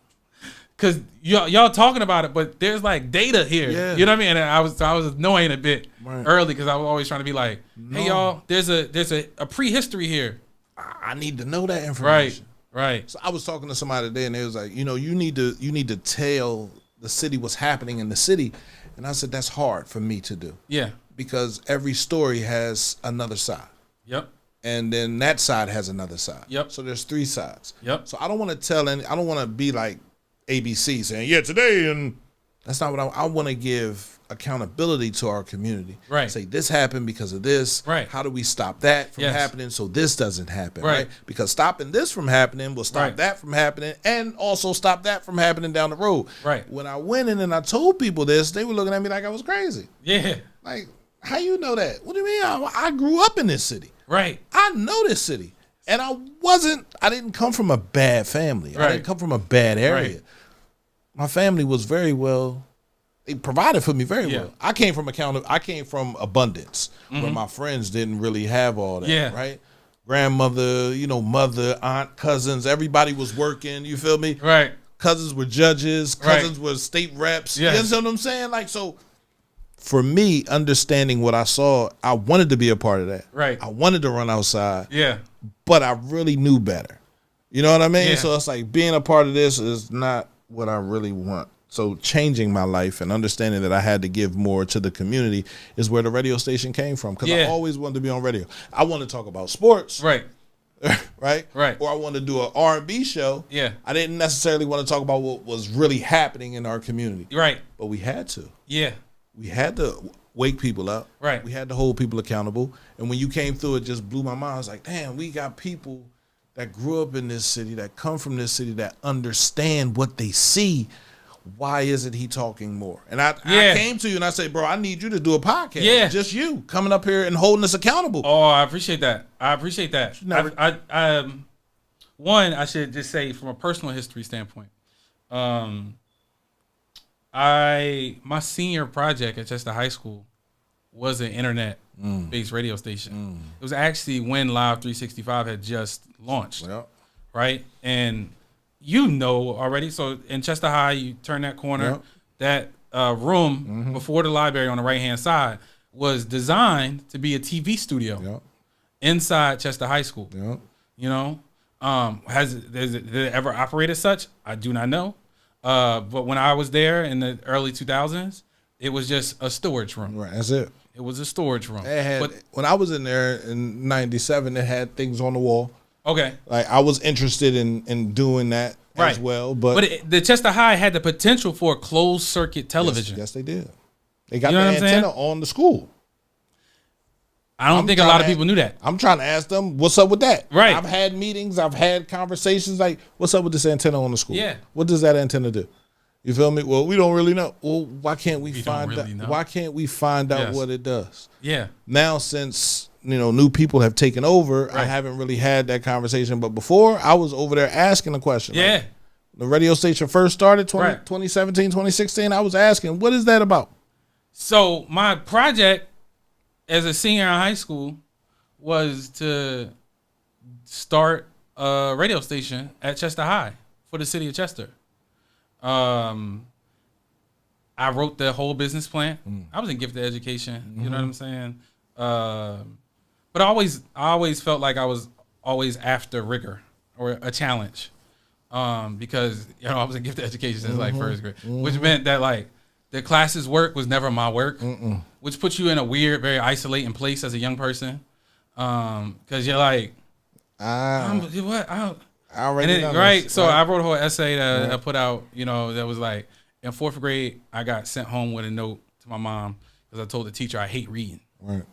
C: because y'all talking about it, but there's like data here.
B: Yeah.
C: You know what I mean? And I was annoying a bit
B: Right.
C: early because I was always trying to be like, hey y'all, there's a prehistory here.
B: I need to know that information.
C: Right.
B: So I was talking to somebody today, and they was like, you need to tell the city what's happening in the city, and I said that's hard for me to do.
C: Yeah.
B: Because every story has another side.
C: Yep.
B: And then that side has another side.
C: Yep.
B: So there's 3 sides.
C: Yep.
B: So I don't want to tell any. I don't want to be like ABC saying, yeah, today, and that's not what I want to give accountability to our community.
C: Right.
B: Say this happened because of this.
C: Right.
B: How do we stop that from
C: Yes.
B: happening so this doesn't happen?
C: Right.
B: Because stopping this from happening will stop
C: Right.
B: that from happening, and also stop that from happening down the road.
C: Right.
B: When I went in and I told people this, they were looking at me like I was crazy.
C: Yeah.
B: Like, how you know that? What do you mean? I grew up in this city.
C: Right.
B: I know this city. And I didn't come from a bad family. I
C: Right.
B: didn't come from a bad area.
C: Right.
B: My family was very well, they provided for me very
C: Yeah.
B: well. I came from abundance where my friends didn't really have all that.
C: Yeah.
B: Right? Grandmother, mother, aunt, cousins, everybody was working, you feel me?
C: Right.
B: Cousins were judges,
C: Right.
B: cousins were state reps.
C: Yes.
B: You understand what I'm saying? Like, so for me, understanding what I saw, I wanted to be a part of that.
C: Right.
B: I wanted to run outside,
C: Yeah.
B: but I really knew better. You know what I mean?
C: Yeah.
B: So it's like being a part of this is not what I really want. So changing my life and understanding that I had to give more to the community is where the radio station came from. Because I
C: Yeah.
B: always wanted to be on radio. I want to talk about sports,
C: Right.
B: right?
C: Right.
B: Or I wanted to do an R&B show.
C: Yeah.
B: I didn't necessarily want to talk about what was really happening in our community.
C: Right.
B: But we had to.
C: Yeah.
B: We had to wake people up.
C: Right.
B: We had to hold people accountable. And when you came through, it just blew my mind. I was like, damn, we got people that grew up in this city, that come from this city, that understand what they see. Why isn't he talking more? And I came to you and I said, bro, I need you to do a podcast.
C: Yeah.
B: Just you coming up here and holding us accountable.
C: Oh, I appreciate that.
B: Never-
C: One, I should just say from a personal history standpoint, my senior project at Chester High School was an internet-based radio station. It was actually when Live 365 had just launched,
B: Well,
C: right? And you know already, so in Chester High, you turn that corner, that room before the library on the right-hand side was designed to be a TV studio inside Chester High School. You know, did it ever operate as such? I do not know. But when I was there in the early 2000s, it was just a storage room.
B: right, that's it.
C: It was a storage room.
B: It had,
C: But
B: when I was in there in 97, it had things on the wall.
C: okay,
B: Like I was interested in doing that as
C: Right.
B: well.
C: but the Chester High had the potential for closed circuit television.
B: Yes, they did. They got
C: You know
B: the
C: what I'm saying?
B: antenna on the school.
C: I don't think a lot of people knew that.
B: I'm trying to ask them, what's up with that?
C: Right.
B: I've had meetings, I've had conversations like, what's up with this antenna on the school?
C: Yeah.
B: What does that antenna do? You feel me? Well, we don't really know. Well, why can't we
C: don't
B: find
C: really
B: out?
C: know.
B: Why can't we find out
C: Yes.
B: what it does?
C: Yeah.
B: Now, since new people have taken over, I
C: Right.
B: haven't really had that conversation. But before, I was over there asking the question.
C: Yeah.
B: Like, the radio station first started,
C: Right.
B: 2017, 2016, I was asking, what is that about?
C: So my project as a senior in high school was to start a radio station at Chester High for the city of Chester. I wrote the whole business plan. I was in gifted education. You know what I'm saying? But I always felt like I was always after rigor or a challenge. Because I was in gifted education since like first grade, which meant that like the classes work was never my work, which puts you in a weird, very isolating place as a young person. Because you're like, what?
B: I already
C: And then,
B: know
C: right?
B: this.
C: So I wrote a whole essay that I put out, that was like, in fourth grade, I got sent home with a note to my mom because I told the teacher I hate reading.
B: Right.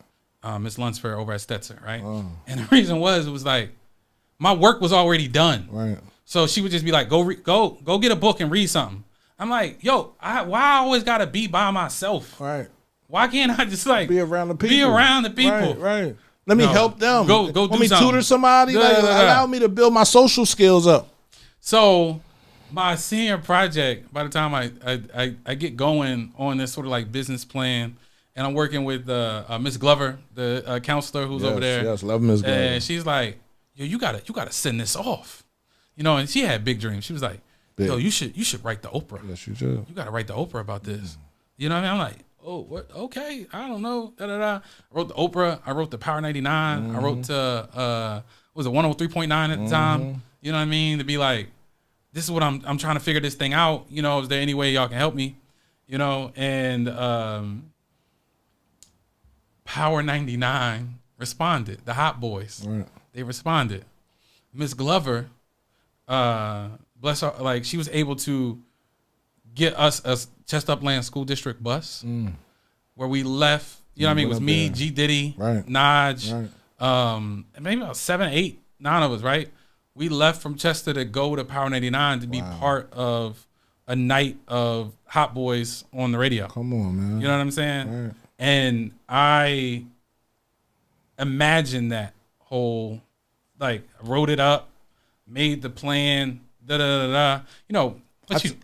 C: Miss Lunsford over at Stetson, right? And the reason was like, my work was already done.
B: Right.
C: So she would just be like, go get a book and read something. I'm like, yo, why I always gotta be by myself?
B: Right.
C: Why can't I just like
B: Be around the people.
C: Be around the people.
B: Right. Let me
C: No.
B: help them.
C: Go
B: Let
C: do
B: me
C: something.
B: tutor somebody.
C: Da,
B: Like,
C: da, da, da.
B: allow me to build my social skills up.
C: So my senior project, by the time I get going on this sort of like business plan, and I'm working with Miss Glover, the counselor who's over there.
B: Yes, love Ms. Glover.
C: And she's like, yo, you gotta send this off. And she had big dreams. She was like, yo, you should write the Oprah.
B: Yes, you should.
C: You got to write the Oprah about this. You know what I mean? I'm like, oh, what? Okay, I don't know. Da, da, da. I wrote the Oprah. I wrote the Power 99. I wrote to what was it 103.9 at the time? You know what I mean? To be like, this is what I'm trying to figure this thing out. You know, is there any way y'all can help me? You know, and Power 99 responded. The Hot Boys, they responded. Miss Glover, bless her, like she was able to get us a Chest Upland School District bus where we left. You know what I mean? It was me, G Diddy, Naj, maybe about 7, 8, 9 of us. Right? We left from Chester to go to Power 99 to be part of a night of Hot Boys on the radio.
B: Come on, man.
C: You know what I'm saying? And I imagined that whole, like, wrote it up, made the plan, da da da da. You know,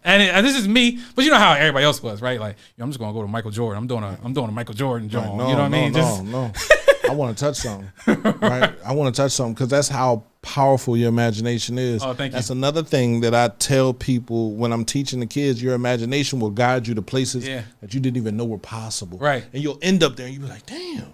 C: and this is me, but you know how everybody else was, right? Like, I'm just gonna go to Michael Jordan. I'm doing a Michael Jordan joint.
B: No,
C: you know what I mean?
B: No. I want to touch something, right? I want to touch something because that's how powerful your imagination is.
C: Oh, thank you.
B: That's another thing that I tell people when I'm teaching the kids. Your imagination will guide you to places that you didn't even know were possible.
C: Right.
B: And you'll end up there and you'll be like, damn,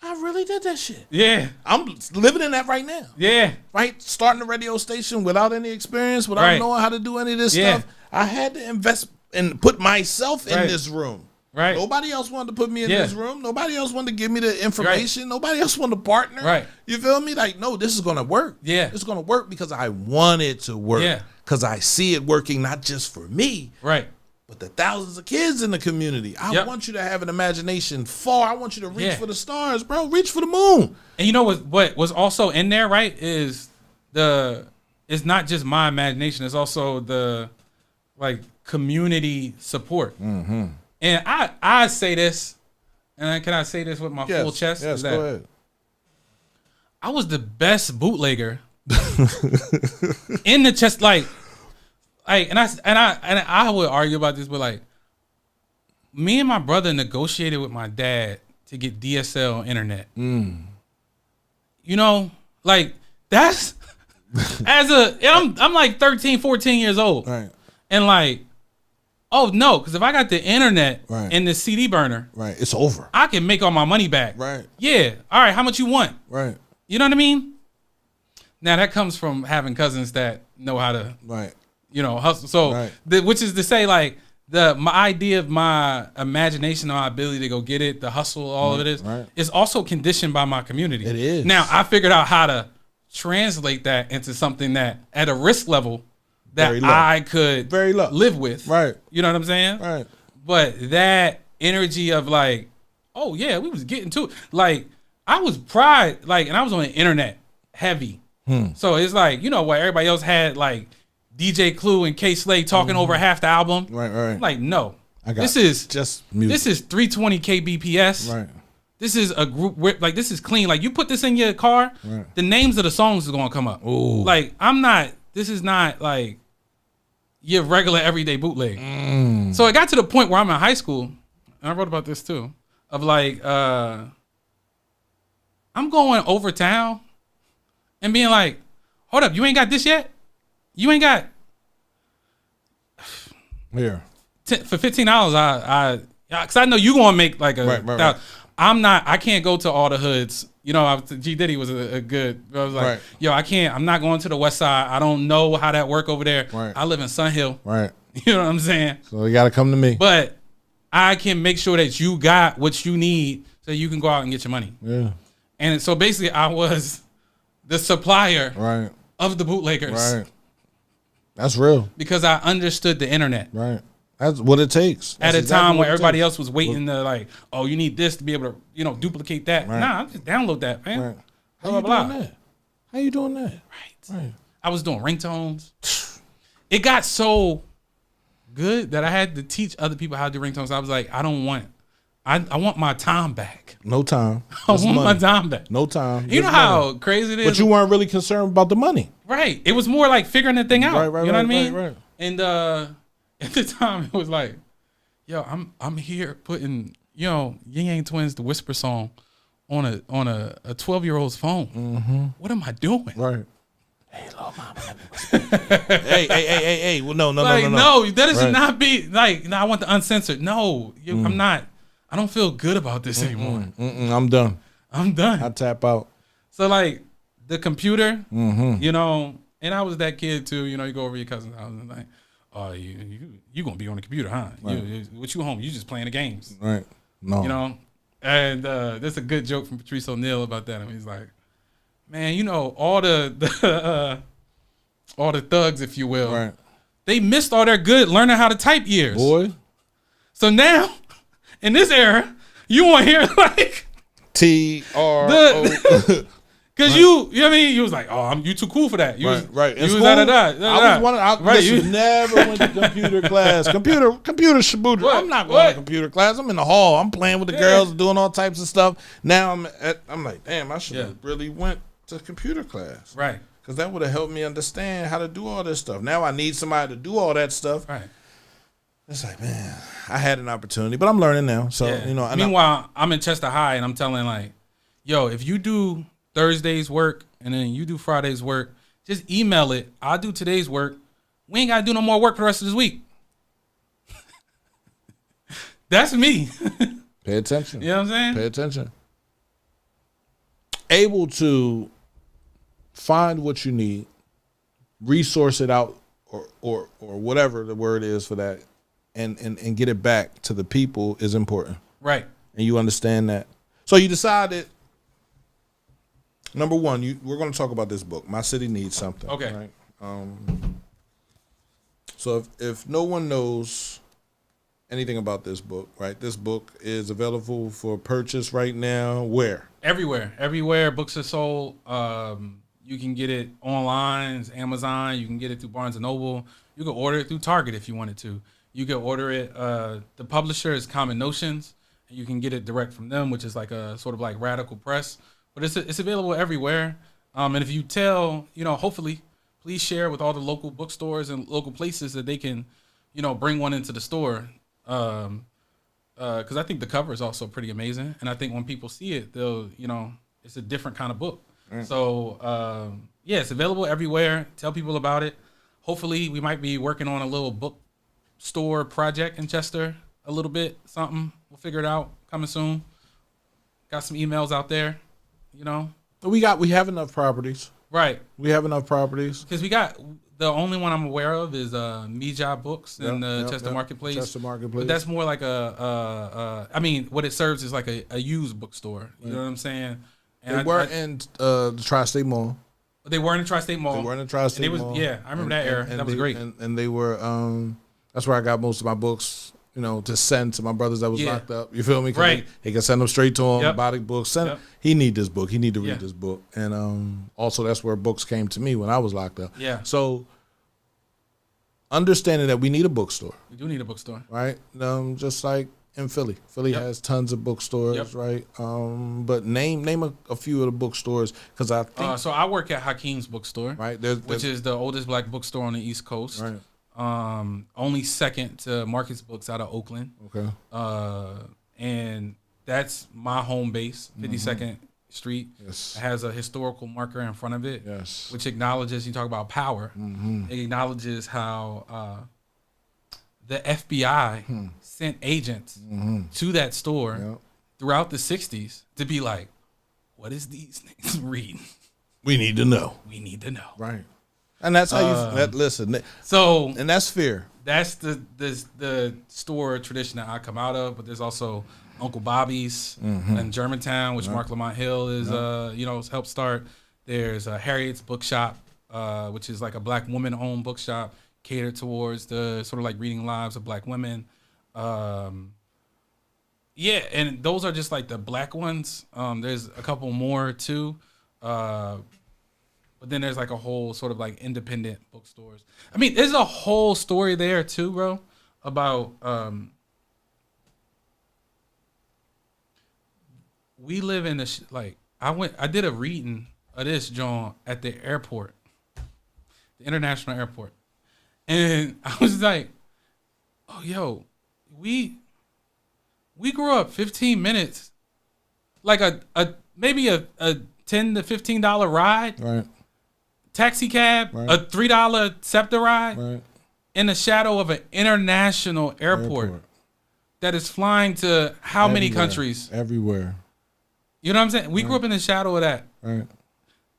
B: I really did that shit.
C: Yeah.
B: I'm living in that right now.
C: Yeah.
B: Right? Starting a radio station without any experience, without knowing how to do any of this stuff. I had to invest and put myself in this room.
C: Right.
B: Nobody else wanted to put me in this room. Nobody else wanted to give me the information. Right. Nobody else wanted to partner.
C: Right.
B: You feel me? Like, no, this is going to work.
C: Yeah.
B: It's going to work because I want it to work.
C: Yeah.
B: Because I see it working not just for me.
C: Right.
B: But the thousands of kids in the community. I want you to have an imagination far. I want you to reach for the stars, bro. Reach for the moon.
C: And you know what was also in there, right, is it's not just my imagination. It's also the, like, community support. Mm-hmm. And I say this, and can I say this with my full chest?
B: Yes, go ahead.
C: I was the best bootlegger in the chest, like, and I would argue about this, but like, me and my brother negotiated with my dad to get DSL internet. You know, like that's I'm like 13, 14 years old,
B: right? And
C: like, oh no, because if I got the internet and the CD burner,
B: it's over.
C: I can make all my money back.
B: Right.
C: Yeah. All right. How much you want?
B: Right.
C: You know what I mean? Now that comes from having cousins that know how to, you know, hustle. So, which is to say, like, my idea of my imagination, my ability to go get it, the hustle, all of it is also conditioned by my community.
B: It is.
C: Now I figured out how to translate that into something that at a risk level that I could live with.
B: Right.
C: You know what I'm saying?
B: Right.
C: But that energy of like, oh yeah, we was getting to it. Like, I was pride, like, and I was on the internet heavy. So it's like, you know what, everybody else had like DJ Clue and K Slade talking over half the album. Right. I'm like, no. This is just music. This is 320 kbps. Right. This is a group where, like, this is clean. Like, you put this in your car, the names of the songs is gonna come up. Ooh. Like, this is not like your regular everyday bootleg. So it got to the point where I'm in high school, and I wrote about this too, of like, I'm going over town and being like, hold up, you ain't got this yet? You ain't got
B: here
C: for $15. Because I know you gonna make like a. I can't go to all the hoods. You know, G Diddy was a good. I was like, yo, I can't. I'm not going to the West Side. I don't know how that work over there. I live in Sun Hill. Right. You know what I'm saying?
B: So you got to come to me.
C: But I can make sure that you got what you need so you can go out and get your money.
B: Yeah.
C: And so basically, I was the supplier of the bootleggers.
B: Right. That's real.
C: Because I understood the internet.
B: Right. That's what it takes.
C: At a time where everybody else was waiting to like, oh, you need this to be able to, you know, duplicate that. Nah, just download that, man.
B: Right. How you doing that? How you doing that?
C: Right. I was doing ringtones. It got so good that I had to teach other people how to do ringtones. I was like, I want my time back.
B: No time.
C: I want my time back.
B: No time.
C: You know how crazy it is?
B: But you weren't really concerned about the money.
C: Right. It was more like figuring the thing out.
B: Right,
C: you know what I mean?
B: Right.
C: And at the time, it was like, yo, I'm here putting, you know, Yin Yang Twins, the Whisper song, on a 12-year-old's phone. Mm-hmm. What am I doing?
B: Right. Hey, little mama, let me whisper. hey. Well, no.
C: No, that should
B: Right.
C: not be like. No, I want the uncensored. No, I'm not. I don't feel good about this anymore.
B: I'm done.
C: I'm done.
B: I tap out.
C: So like the computer, you know, and I was that kid too. You know, you go over to your cousin's house and like, oh, you gonna be on the computer, huh?
B: Right.
C: What you home? You just playing the games,
B: Right. No.
C: you know. And there's a good joke from Patrice O'Neal about that. I mean, he's like, man, you know, all the all the thugs, if you will,
B: Right.
C: they missed all their good learning how to type years.
B: Boy.
C: So now, in this era, you want to hear like
B: TRO.
C: Because you know what I mean? You was like, oh, you too cool for that. You
B: Right.
C: You was da-da-da.
B: I was one.
C: Right,
B: Listen,
C: you-
B: never went to computer class. Computer shaboodra.
C: What?
B: I'm not going
C: What?
B: to computer class. I'm in the hall. I'm playing with the girls, doing all types of stuff. Now I'm like, damn, I should have really went to computer class.
C: Right.
B: Because that would have helped me understand how to do all this stuff. Now I need somebody to do all that stuff.
C: Right.
B: It's like, man, I had an opportunity, but I'm learning now. So, you know. and
C: Meanwhile, I'm in Chester High and I'm telling like, yo, if you do Thursday's work and then you do Friday's work, just email it. I'll do today's work. We ain't got to do no more work for the rest of this week. That's me.
B: Pay attention.
C: You know what I'm saying?
B: Pay attention. Able to find what you need, resource it out, or whatever the word is for that, and get it back to the people is important.
C: Right.
B: And you understand that. So you decided, number one, we're going to talk about this book. My City Needs Something.
C: Okay.
B: Right? So if no one knows anything about this book, right? This book is available for purchase right now. Where?
C: Everywhere books are sold. You can get it online, it's Amazon. You can get it through Barnes & Noble. You can order it through Target if you wanted to. You can order it. The publisher is Common Notions. And you can get it direct from them, which is like a sort of like Radical Press. But it's available everywhere. And if you tell, you know, hopefully, please share with all the local bookstores and local places that they can, you know, bring one into the store. Because I think the cover is also pretty amazing. And I think when people see it, they'll, you know, it's a different kind of book. So, yeah, it's available everywhere. Tell people about it. Hopefully, we might be working on a little bookstore project in Chester a little bit, something. We'll figure it out. Coming soon. Got some emails out there, you know.
B: We have enough properties.
C: Right.
B: We have enough properties.
C: Because we got, the only one I'm aware of is Mija Books in the Chester Marketplace.
B: Chester Marketplace.
C: But that's more like I mean, what it serves is like a used bookstore. You know what I'm saying? And
B: they were in the Tri-State Mall.
C: They were in the Tri-State Mall.
B: They were in the Tri-State Mall.
C: Yeah, I remember that era. That was great.
B: And they were, that's where I got most of my books, you know, to send to my brothers that was locked up. You feel me?
C: Right.
B: He can send them straight to him, buy the books. He need this book. He need to read this book. And also that's where books came to me when I was locked up.
C: Yeah.
B: So understanding that we need a bookstore.
C: We do need a bookstore.
B: Right? Just like in Philly. Philly has tons of bookstores, right? But name a few of the bookstores, because I think
C: so I work at Hakeem's bookstore,
B: right,
C: which is the oldest black bookstore on the East Coast.
B: Right.
C: Only second to Marcus Books out of Oakland.
B: Okay.
C: And that's my home base, 52nd Street.
B: Yes.
C: It has a historical marker in front of it,
B: Yes.
C: which acknowledges, you talk about power, it acknowledges how the FBI sent agents to that store throughout the 60s to be like, what is these things reading?
B: We need to know.
C: We need to know.
B: Right. And that's how listen.
C: So,
B: and that's fear.
C: That's the store tradition that I come out of, but there's also Uncle Bobby's in Germantown, which Mark Lamont Hill is helped start. There's Harriet's Bookshop, which is like a black woman-owned bookshop catered towards the sort of like reading lives of black women. And those are just like the black ones. There's a couple more too. But then there's like a whole sort of like independent bookstores. I mean, there's a whole story there too, bro, about we live in this I did a reading of this John at the airport, the international airport, and I was like, oh yo, we grew up 15 minutes, like maybe a $10 to $15 ride.
B: Right.
C: taxi cab, a $3 SEPTA ride in the shadow of an international airport that is flying to how many countries?
B: Everywhere.
C: You know what I'm saying? We grew up in the shadow of that.
B: Right.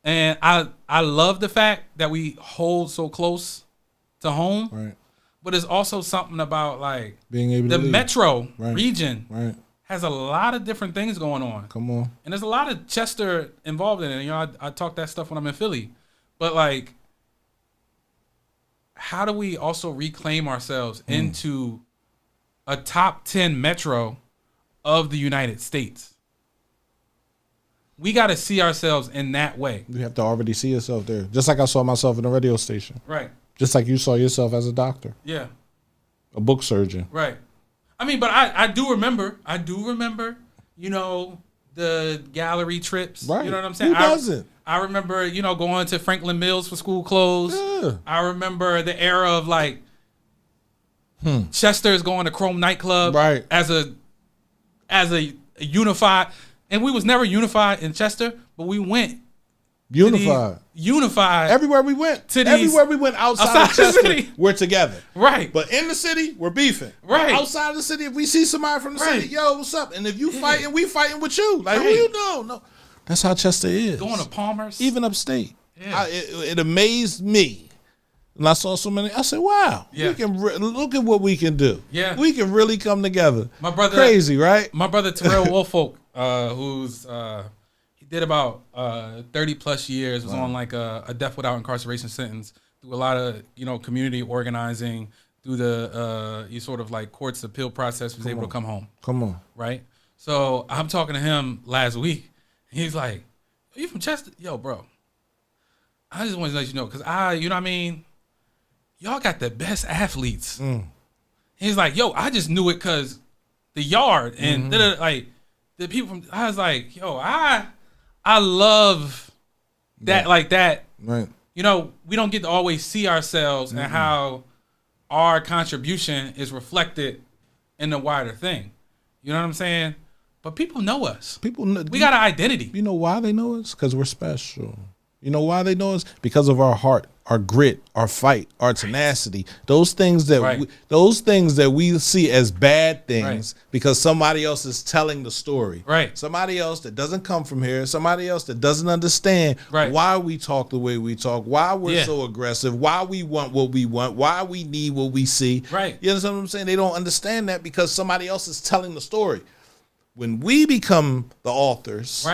C: And I love the fact that we hold so close to home.
B: Right.
C: But it's also something about like
B: being able
C: the
B: to leave.
C: metro region
B: Right.
C: has a lot of different things going on.
B: Come on.
C: And there's a lot of Chester involved in it. You know, I talk that stuff when I'm in Philly. But like, how do we also reclaim ourselves into a top 10 metro of the United States? We got to see ourselves in that way.
B: You have to already see yourself there. Just like I saw myself in a radio station.
C: Right.
B: Just like you saw yourself as a doctor.
C: Yeah.
B: A book surgeon.
C: Right. I mean, but I do remember, you know, the gallery trips.
B: Right.
C: You know what I'm saying?
B: Who doesn't?
C: I remember, you know, going to Franklin Mills for school clothes.
B: Yeah.
C: I remember the era of like Chester's going to Chrome nightclub as a unified, and we was never unified in Chester, but we went unified
B: everywhere we went. Everywhere we went outside of Chester, we're together.
C: Right.
B: But in the city, we're beefing.
C: Right.
B: Outside of the city, if we see somebody from the city, yo, what's up? And if you fighting, we fighting with you. Like, who you know? No. That's how Chester is.
C: Going to Palmer's.
B: Even upstate.
C: Yeah.
B: It amazed me. And I saw so many. I said, wow.
C: Yeah.
B: We can look at what we can do.
C: Yeah.
B: We can really come together.
C: My brother.
B: Crazy, right?
C: My brother Terrell Woolfolk, who's he did about 30 plus years, was on like a death without incarceration sentence, through a lot of, you know, community organizing, through the you sort of like courts appeal process, was able to come home.
B: Come on.
C: Right? So I'm talking to him last week. He's like, "Are you from Chester?" Yo, bro. I just wanted to let you know, because you know what I mean? Y'all got the best athletes. He's like, yo, I just knew it because the yard and like the people from, I was like, yo, I love that, like that.
B: Right.
C: You know, we don't get to always see ourselves and how our contribution is reflected in the wider thing. You know what I'm saying? But people know us. We got an identity.
B: You know why they know us? Because we're special. You know why they know us? Because of our heart, our grit, our fight, our tenacity. Those things that we see as bad things because somebody else is telling the story.
C: Right.
B: Somebody else that doesn't come from here, somebody else that doesn't understand why we talk the way we talk, why we're so aggressive, why we want what we want, why we need what we see.
C: Right.
B: You understand what I'm saying? They don't understand that because somebody else is telling the story. When we become the authors,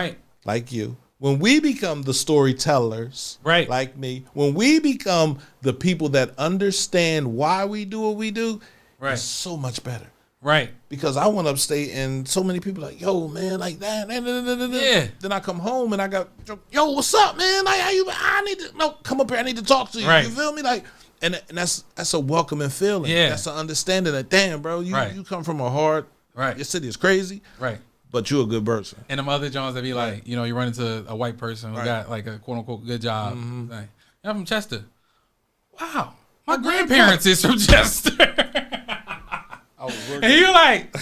B: like you, when we become the storytellers, like me, when we become the people that understand why we do what we do, it's so much better.
C: Right.
B: Because I went upstate and so many people like, yo, man, like that. Yeah. Then I come home and I got, yo, what's up, man? Like, I need to, come up here. I need to talk to you. You feel me? Like, and that's a welcoming feeling.
C: Yeah.
B: That's an understanding that, damn, bro, you come from a hard, your city is crazy.
C: Right.
B: But you're a good person.
C: And them other Jones that be like, you know, you run into a white person who got like a quote unquote good job. Like, I'm from Chester. Wow. My grandparents is from Chester. And you're like,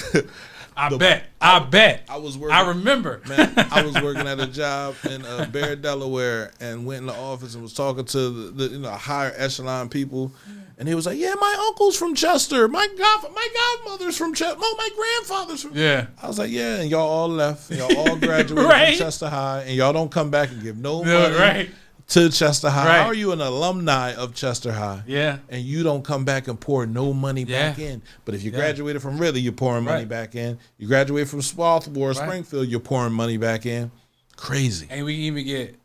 C: I bet.
B: I was working.
C: I remember.
B: Man, I was working at a job in Bear, Delaware, and went in the office and was talking to the higher echelon people. And he was like, yeah, my uncle's from Chester. My godmother's from Chester. My grandfather's from
C: Yeah.
B: I was like, yeah, and y'all all left. And y'all all graduated from Chester High. And y'all don't come back and give no money to Chester High. How are you an alumni of Chester High?
C: Yeah.
B: And you don't come back and pour no money back in. But if you graduated from Ridley, you're pouring money back in. You graduate from Swarthmore or Springfield, you're pouring money back in. Crazy.
C: And we can even get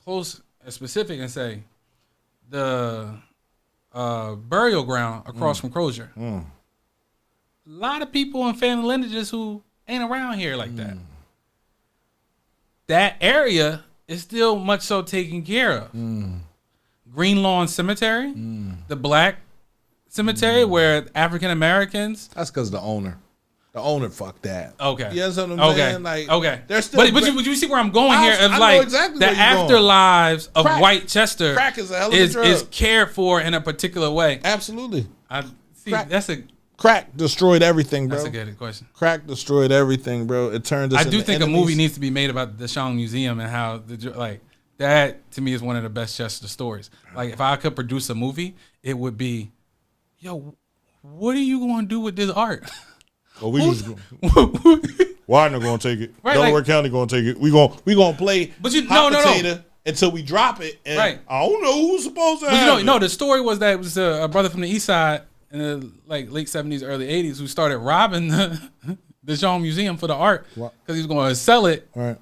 C: close and specific and say the burial ground across from Crozier. A lot of people in family lineages who ain't around here like that. That area is still much so taken care of. Green Lawn Cemetery, the black cemetery where African Americans.
B: That's because the owner fucked that.
C: Okay.
B: You know what I'm saying? Like, they're still.
C: But you see where I'm going here? Of
B: I
C: like
B: know exactly
C: the
B: where you're
C: afterlives of
B: Crack.
C: white Chester.
B: Crack is a hell of a drug.
C: Is cared for in a particular way.
B: Absolutely.
C: I see.
B: Crack.
C: Crack
B: destroyed everything, bro.
C: That's a good question.
B: Crack destroyed everything, bro. It turned us
C: I do
B: into
C: think
B: enemies.
C: a movie needs to be made about the Shang Museum and how That to me is one of the best Chester stories. Like if I could produce a movie, it would be, yo, what are you going to do with this art?
B: Oh, we just Widener gonna take it.
C: Right,
B: Delaware County gonna take it. We gonna play
C: But you
B: hot
C: no.
B: potato until we drop it. And
C: Right.
B: I don't know who's supposed to
C: But
B: have it.
C: no, the story was that it was a brother from the East Side in the like late 70s, early 80s who started robbing the Jean Museum for the art because he was going to sell it.
B: Right.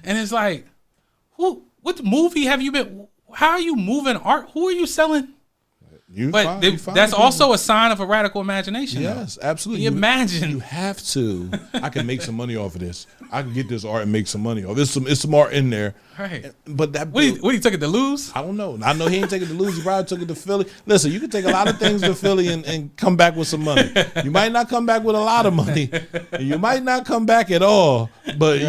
C: And it's like, what movie have you been? How are you moving art? Who are you selling? But that's also a sign of a radical imagination.
B: Yes,
C: though.
B: absolutely.
C: You imagine.
B: You have to. I can make some money off of this. I can get this art and make some money off. It's some art in there.
C: Right.
B: But that
C: What he took it to lose?
B: I don't know. I know he ain't taking it to lose. He probably took it to Philly. Listen, you can take a lot of things to Philly and come back with some money. You might not come back with a lot of money. And you might not come back at all. But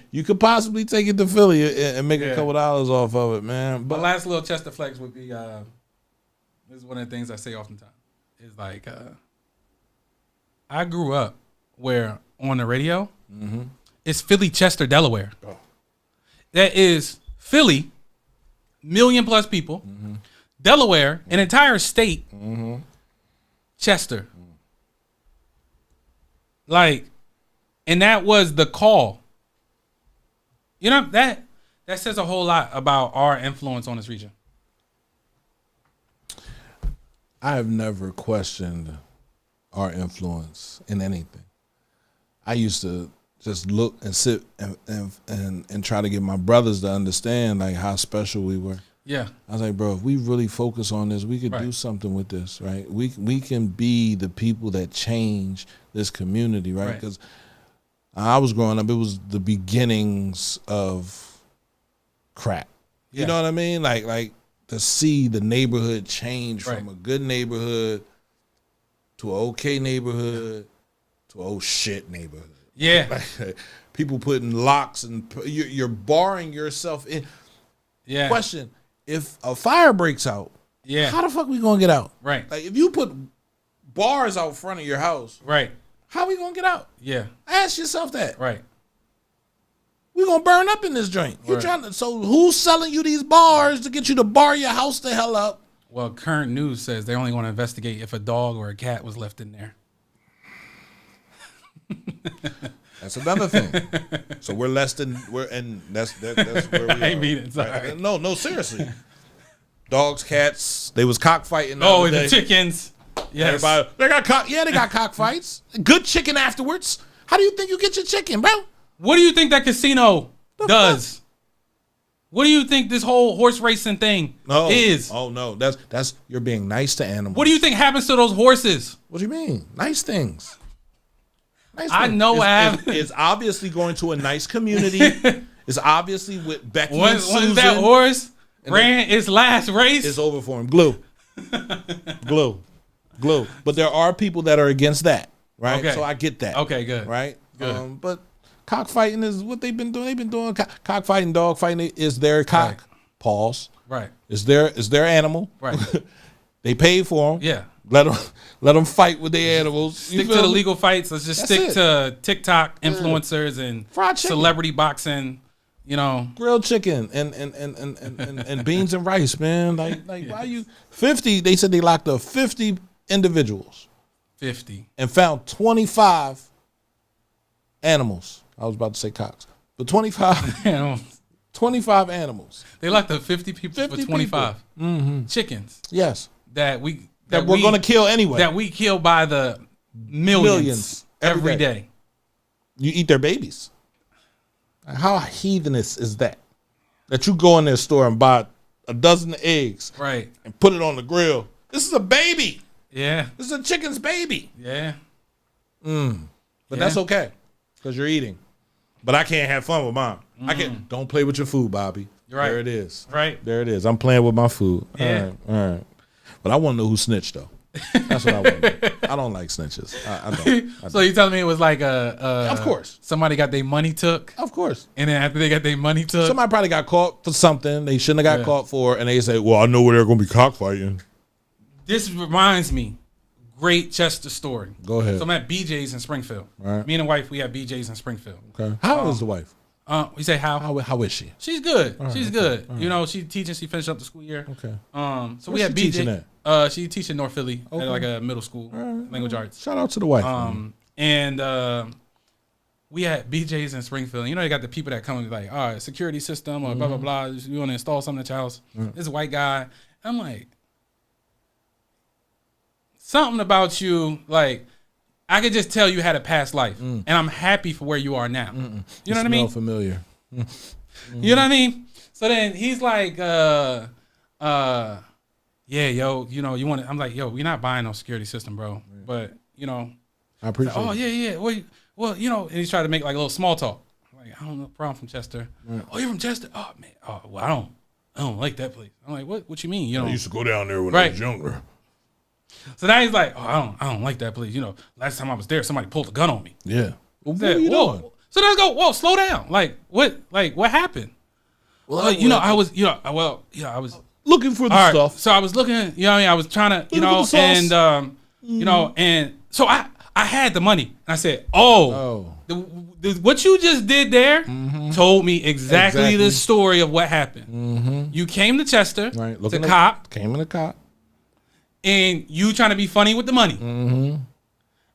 B: you could possibly take it to Philly and make a couple dollars off of it, man. But
C: my last little Chester flex would be this is one of the things I say oftentimes. Is like I grew up where on the radio it's Philly, Chester, Delaware. Oh. That is Philly, 1 million plus people. Delaware, an entire state. Chester. Like, and that was the call. You know, that says a whole lot about our influence on this region.
B: I have never questioned our influence in anything. I used to just look and sit and try to get my brothers to understand like how special we were.
C: Yeah.
B: I was like, bro, if we really focus on this, we could do something with this, right? We can be the people that change this community, right? Because I was growing up, it was the beginnings of crack. You know what I mean? Like to see the neighborhood change from a good neighborhood to an okay neighborhood to an oh shit neighborhood.
C: Yeah.
B: Like, people putting locks and you're barring yourself in. Yeah. Question, if a fire breaks out, how the fuck we gonna get out?
C: Right.
B: Like if you put bars out front of your house, how we gonna get out?
C: Yeah.
B: Ask yourself that.
C: Right.
B: We gonna burn up in this joint. You're trying to. So who's selling you these bars to get you to bar your house the hell up?
C: Well, current news says they're only going to investigate if a dog or a cat was left in there.
B: That's another thing. So we're less than that's where we are.
C: I mean it. Sorry.
B: No, seriously. Dogs, cats. They was cockfighting.
C: Oh, the chickens. Yes.
B: Everybody, they got cockfights. Good chicken afterwards. How do you think you get your chicken, bro?
C: What do you think that casino does? What do you think this whole horse racing thing is?
B: Oh no, that's you're being nice to animals.
C: What do you think happens to those horses?
B: What do you mean? Nice things.
C: I know
B: it's obviously going to a nice community. It's obviously with Becky and Susan.
C: Once that horse ran its last race,
B: it's over for him. Glue. But there are people that are against that, right?
C: Okay.
B: So I get that.
C: Okay, good.
B: Right?
C: Good.
B: But cockfighting is what they've been doing. They've been doing cockfighting, dog fighting is their cock. Pause.
C: Right.
B: Is their animal.
C: Right.
B: They paid for them.
C: Yeah.
B: Let them fight with their animals.
C: Stick to the legal fights. Let's just stick to TikTok influencers and celebrity boxing. You know,
B: grilled chicken and beans and rice, man. Like why you 50? They said they locked up 50 individuals.
C: 50
B: and found 25 animals. I was about to say cocks, but 25 animals. 25 animals.
C: They locked up 50 people for 25 chickens.
B: Yes,
C: that we're
B: going to kill anyway.
C: That we kill by the millions every day.
B: You eat their babies. How heathenous is that? That you go in their store and buy a dozen eggs,
C: right,
B: and put it on the grill. This is a baby.
C: Yeah,
B: this is a chicken's baby.
C: Yeah,
B: but that's okay because you're eating. But I can't have fun with mine. I can't. Don't play with your food, Bobby.
C: Right.
B: There it is.
C: Right
B: there it is. I'm playing with my food.
C: Yeah.
B: All right. But I want to know who snitched though. That's what I want to know. I don't like snitches. I don't.
C: So you telling me it was like
B: of course.
C: Somebody got their money took?
B: Of course.
C: And then after they got their money took?
B: Somebody probably got caught for something they shouldn't have got caught for, and they say, well, I know where they're going to be cockfighting.
C: This reminds me, great Chester story.
B: Go ahead.
C: So I'm at BJ's in Springfield.
B: Right.
C: Me and the wife, we have BJ's in Springfield.
B: Okay. How old is the wife?
C: You say how?
B: How is she?
C: She's good.
B: All
C: She's
B: right,
C: good.
B: okay.
C: You know, she teaching. She finished up the school year.
B: Okay.
C: So
B: Where's
C: we had
B: she teaching
C: BJ. She teaching North Philly
B: Okay.
C: at like a middle school, language arts.
B: Shout out to the wife.
C: And we had BJ's in Springfield. You know, they got the people that come and be like, all right, security system or blah, blah, blah. You want to install something at your house. This white guy. I'm like, something about you, like, I could just tell you had a past life. And I'm happy for where you are now. You know what I mean?
B: Familiar.
C: You know what I mean? So then he's like, yeah, yo, you know, you want to, I'm like, yo, we're not buying no security system, bro. But, you know,
B: I appreciate
C: like, oh,
B: it.
C: yeah. Well, you know, and he's trying to make like a little small talk. I'm like, I don't know, bro, I'm from Chester.
B: Right.
C: Oh, you're from Chester? Oh, man. Oh, well, I don't like that place. I'm like, what you mean? You know,
B: I used to go down there when I was younger.
C: So now he's like, oh, I don't like that place. You know, last time I was there, somebody pulled a gun on me.
B: Yeah. Well, what
C: Said,
B: are you
C: whoa.
B: doing?
C: So then I go, whoa, slow down. Like what happened? Well, you know, I was
B: looking for the
C: all right,
B: stuff.
C: So I was looking, you know what I mean? I was trying to, you know, and you know, and so I had the money. And I said, what you just did there told me exactly the story of what happened. You came to Chester,
B: Right.
C: the cop,
B: Came in the cop.
C: and you trying to be funny with the money.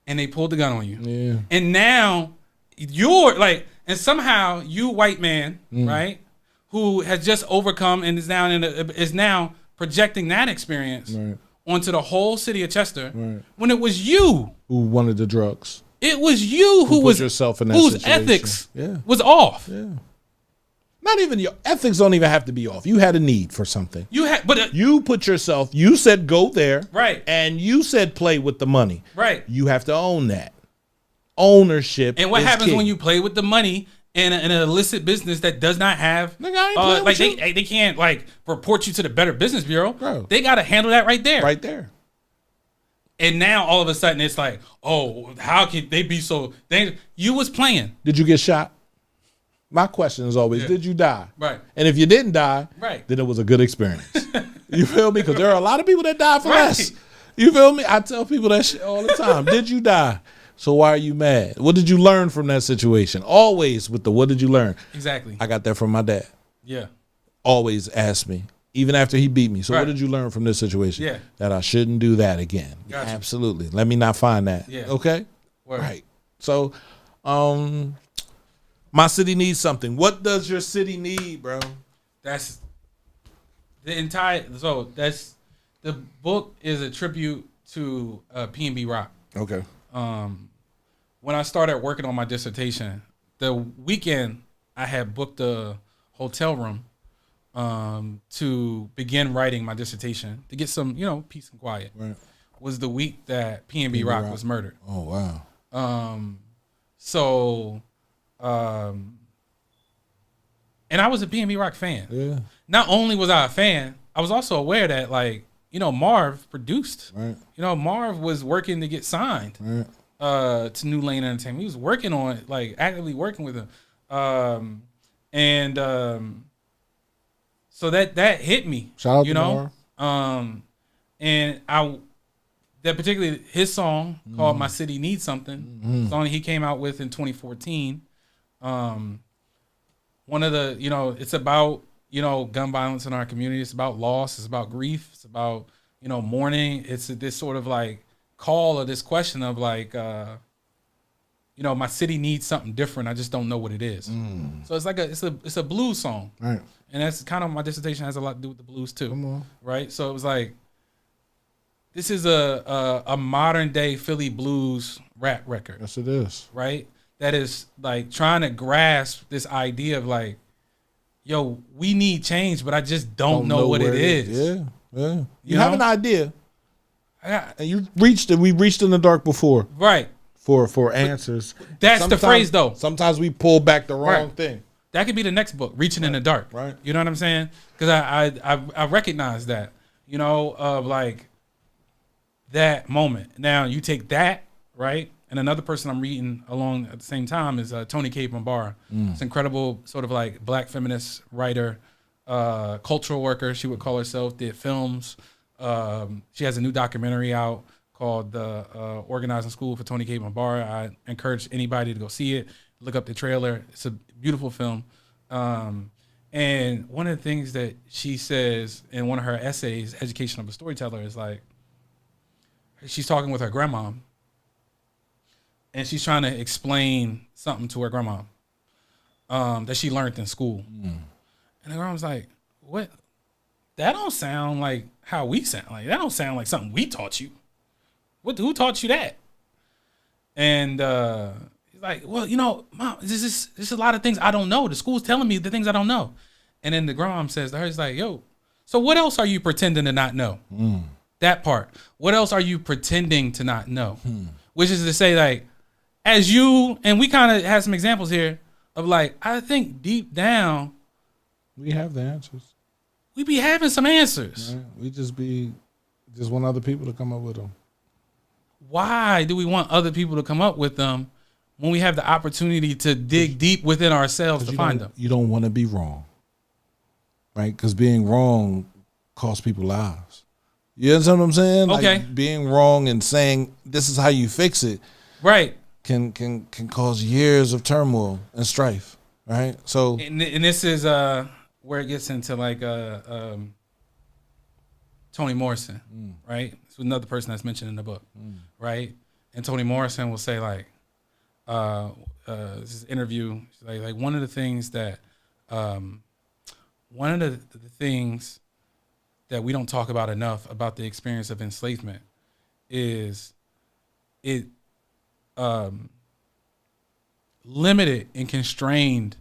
C: And they pulled the gun on you.
B: Yeah.
C: And now you're like, and somehow you white man, right, who has just overcome and is now projecting that experience onto the whole city of Chester, when it was you
B: who wanted the drugs.
C: It was you who
B: put
C: was
B: yourself in that
C: whose
B: situation.
C: ethics
B: Yeah.
C: was off.
B: Yeah. Not even your ethics don't even have to be off. You had a need for something.
C: You had, but
B: You put yourself, you said go there.
C: Right.
B: And you said play with the money.
C: Right.
B: You have to own that. Ownership.
C: And what
B: is
C: happens
B: key.
C: when you play with the money in an illicit business that does not have,
B: Nigga, I ain't playing
C: like
B: with you.
C: they can't like report you to the Better Business Bureau.
B: Bro.
C: They got to handle that right there.
B: Right there.
C: And now all of a sudden it's like, oh, how can they be so dangerous? You was playing.
B: Did you get shot? My question is always, did you die?
C: Right.
B: And if you didn't die,
C: Right.
B: then it was a good experience. You feel me? Because there are a lot of people that die for
C: Right.
B: less. You feel me? I tell people that shit all the time. Did you die? So why are you mad? What did you learn from that situation? Always with the what did you learn?
C: Exactly.
B: I got that from my dad.
C: Yeah.
B: Always asked me, even after he beat me. So
C: Right.
B: what did you learn from this situation?
C: Yeah.
B: That I shouldn't do that again.
C: Gotcha.
B: Absolutely. Let me not find that.
C: Yeah.
B: Okay?
C: Word.
B: Right. So my city needs something. What does your city need, bro?
C: That's the entire. So that's the book is a tribute to P&B Rock.
B: Okay.
C: When I started working on my dissertation, the weekend I had booked a hotel room to begin writing my dissertation to get some, peace and quiet.
B: Right.
C: Was the week that P&B Rock was murdered.
B: Oh wow.
C: And I was a P&B Rock fan.
B: Yeah.
C: Not only was I a fan, I was also aware that Marv produced.
B: Right.
C: Marv was working to get signed to New Lane Entertainment. He was working on it, like actively working with him. So that hit me.
B: Shout out to Marv.
C: And that particularly his song called "My City Needs Something," song he came out with in 2014. One of the, it's about gun violence in our community. It's about loss. It's about grief. It's about mourning. It's this sort of like call or this question of like, my city needs something different. I just don't know what it is. So it's like it's a blues song,
B: Right.
C: and that's kind of my dissertation has a lot to do with the blues too.
B: Come on.
C: Right. So it was like, this is a modern day Philly blues rap record.
B: Yes, it is.
C: Right. That is like trying to grasp this idea of like, yo, we need change, but I just don't know what it is.
B: Yeah, yeah. You
C: know?
B: have an idea, and we reached in the dark before.
C: Right.
B: For answers.
C: That's the phrase, though.
B: Sometimes we pull back the wrong thing.
C: That could be the next book, Reaching in the Dark.
B: Right.
C: You know what I'm saying? Because I recognize that, of like that moment. Now you take that, right? And another person I'm reading along at the same time is Toni Cade Bambara. It's an incredible sort of like black feminist writer, cultural worker, she would call herself, did films. She has a new documentary out called the Organizing School for Toni Cade Bambara. I encourage anybody to go see it. look up the trailer. It's a beautiful film. And one of the things that she says in one of her essays, Education of a Storyteller, is like, she's talking with her grandma, and she's trying to explain something to her grandma that she learned in school. And the grandma's like, what? That don't sound like how we sound. Like, that don't sound like something we taught you. Who taught you that? And he's like, well, Mom, this is a lot of things I don't know. The school's telling me the things I don't know. And then the grandma says to her, he's like, yo, so what else are you pretending to not know? That part. What else are you pretending to not know? Which is to say, like, as you, and we kind of had some examples here of like, I think deep down,
B: we have the answers.
C: We be having some answers.
B: Right? We just want other people to come up with them.
C: Why do we want other people to come up with them when we have the opportunity to dig deep within ourselves to find them?
B: You don't want to be wrong, right? Because being wrong costs people lives. You understand what I'm saying?
C: Okay.
B: Like being wrong and saying this is how you fix it,
C: right,
B: can cause years of turmoil and strife, right? So,
C: and this is where it gets into like Toni Morrison, right? It's another person that's mentioned in the book, right? And Toni Morrison will say like, this is interview, like one of the things that, one of the things that we don't talk about enough about the experience of enslavement is it limited and constrained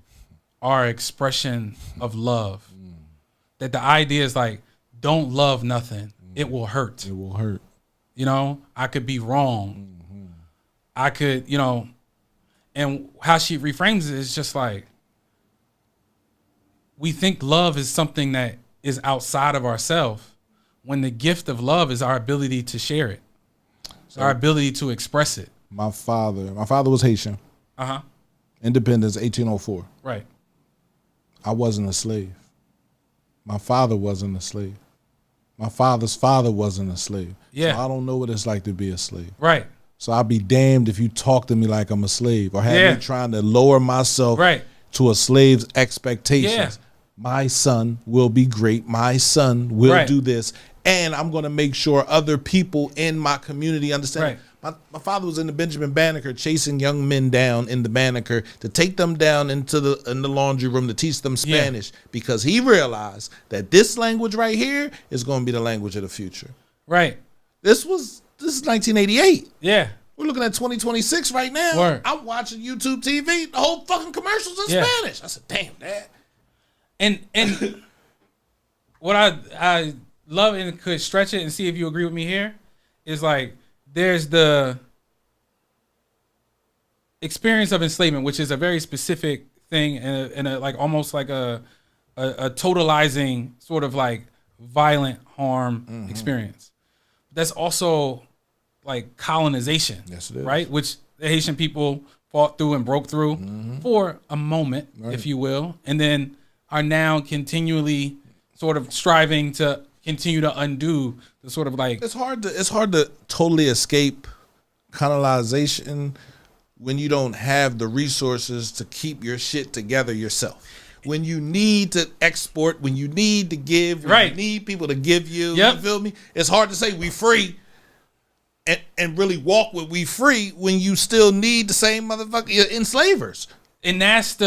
C: our expression of love. That the idea is like, don't love nothing. It will hurt.
B: It will hurt.
C: I could be wrong. I could, and how she reframes it is just like, we think love is something that is outside of ourselves when the gift of love is our ability to share it. So, our ability to express it.
B: My father was Haitian. Independence, 1804.
C: Right.
B: I wasn't a slave. My father wasn't a slave. My father's father wasn't a slave.
C: Yeah.
B: So I don't know what it's like to be a slave.
C: Right.
B: So I'll be damned if you talk to me like I'm a slave or have me trying to lower myself to a slave's expectations.
C: Yeah.
B: My son will be great. My son will do this. And I'm going to make sure other people in my community understand. My father was in the Benjamin Banneker chasing young men down in the Banneker to take them down in the laundry room to teach them Spanish because he realized that this language right here is going to be the language of the future.
C: Right.
B: This is 1988.
C: Yeah.
B: We're looking at 2026 right now.
C: Word.
B: I'm watching YouTube TV. The whole fucking commercial's in Spanish. I said, damn, Dad.
C: And what I love and could stretch it and see if you agree with me here is like, there's the experience of enslavement, which is a very specific thing and a like almost like a totalizing sort of like violent harm experience. That's also like colonization,
B: yes, it is.
C: Right? Which the Haitian people fought through and broke through for a moment, if you will, and then are now continually sort of striving to continue to undo the sort of like...
B: It's hard to totally escape colonization when you don't have the resources to keep your shit together yourself. When you need to export, when you need to give, when you need people to give you, you feel me? It's hard to say we free and really walk with we free when you still need the same motherfucking enslavers.
C: And that's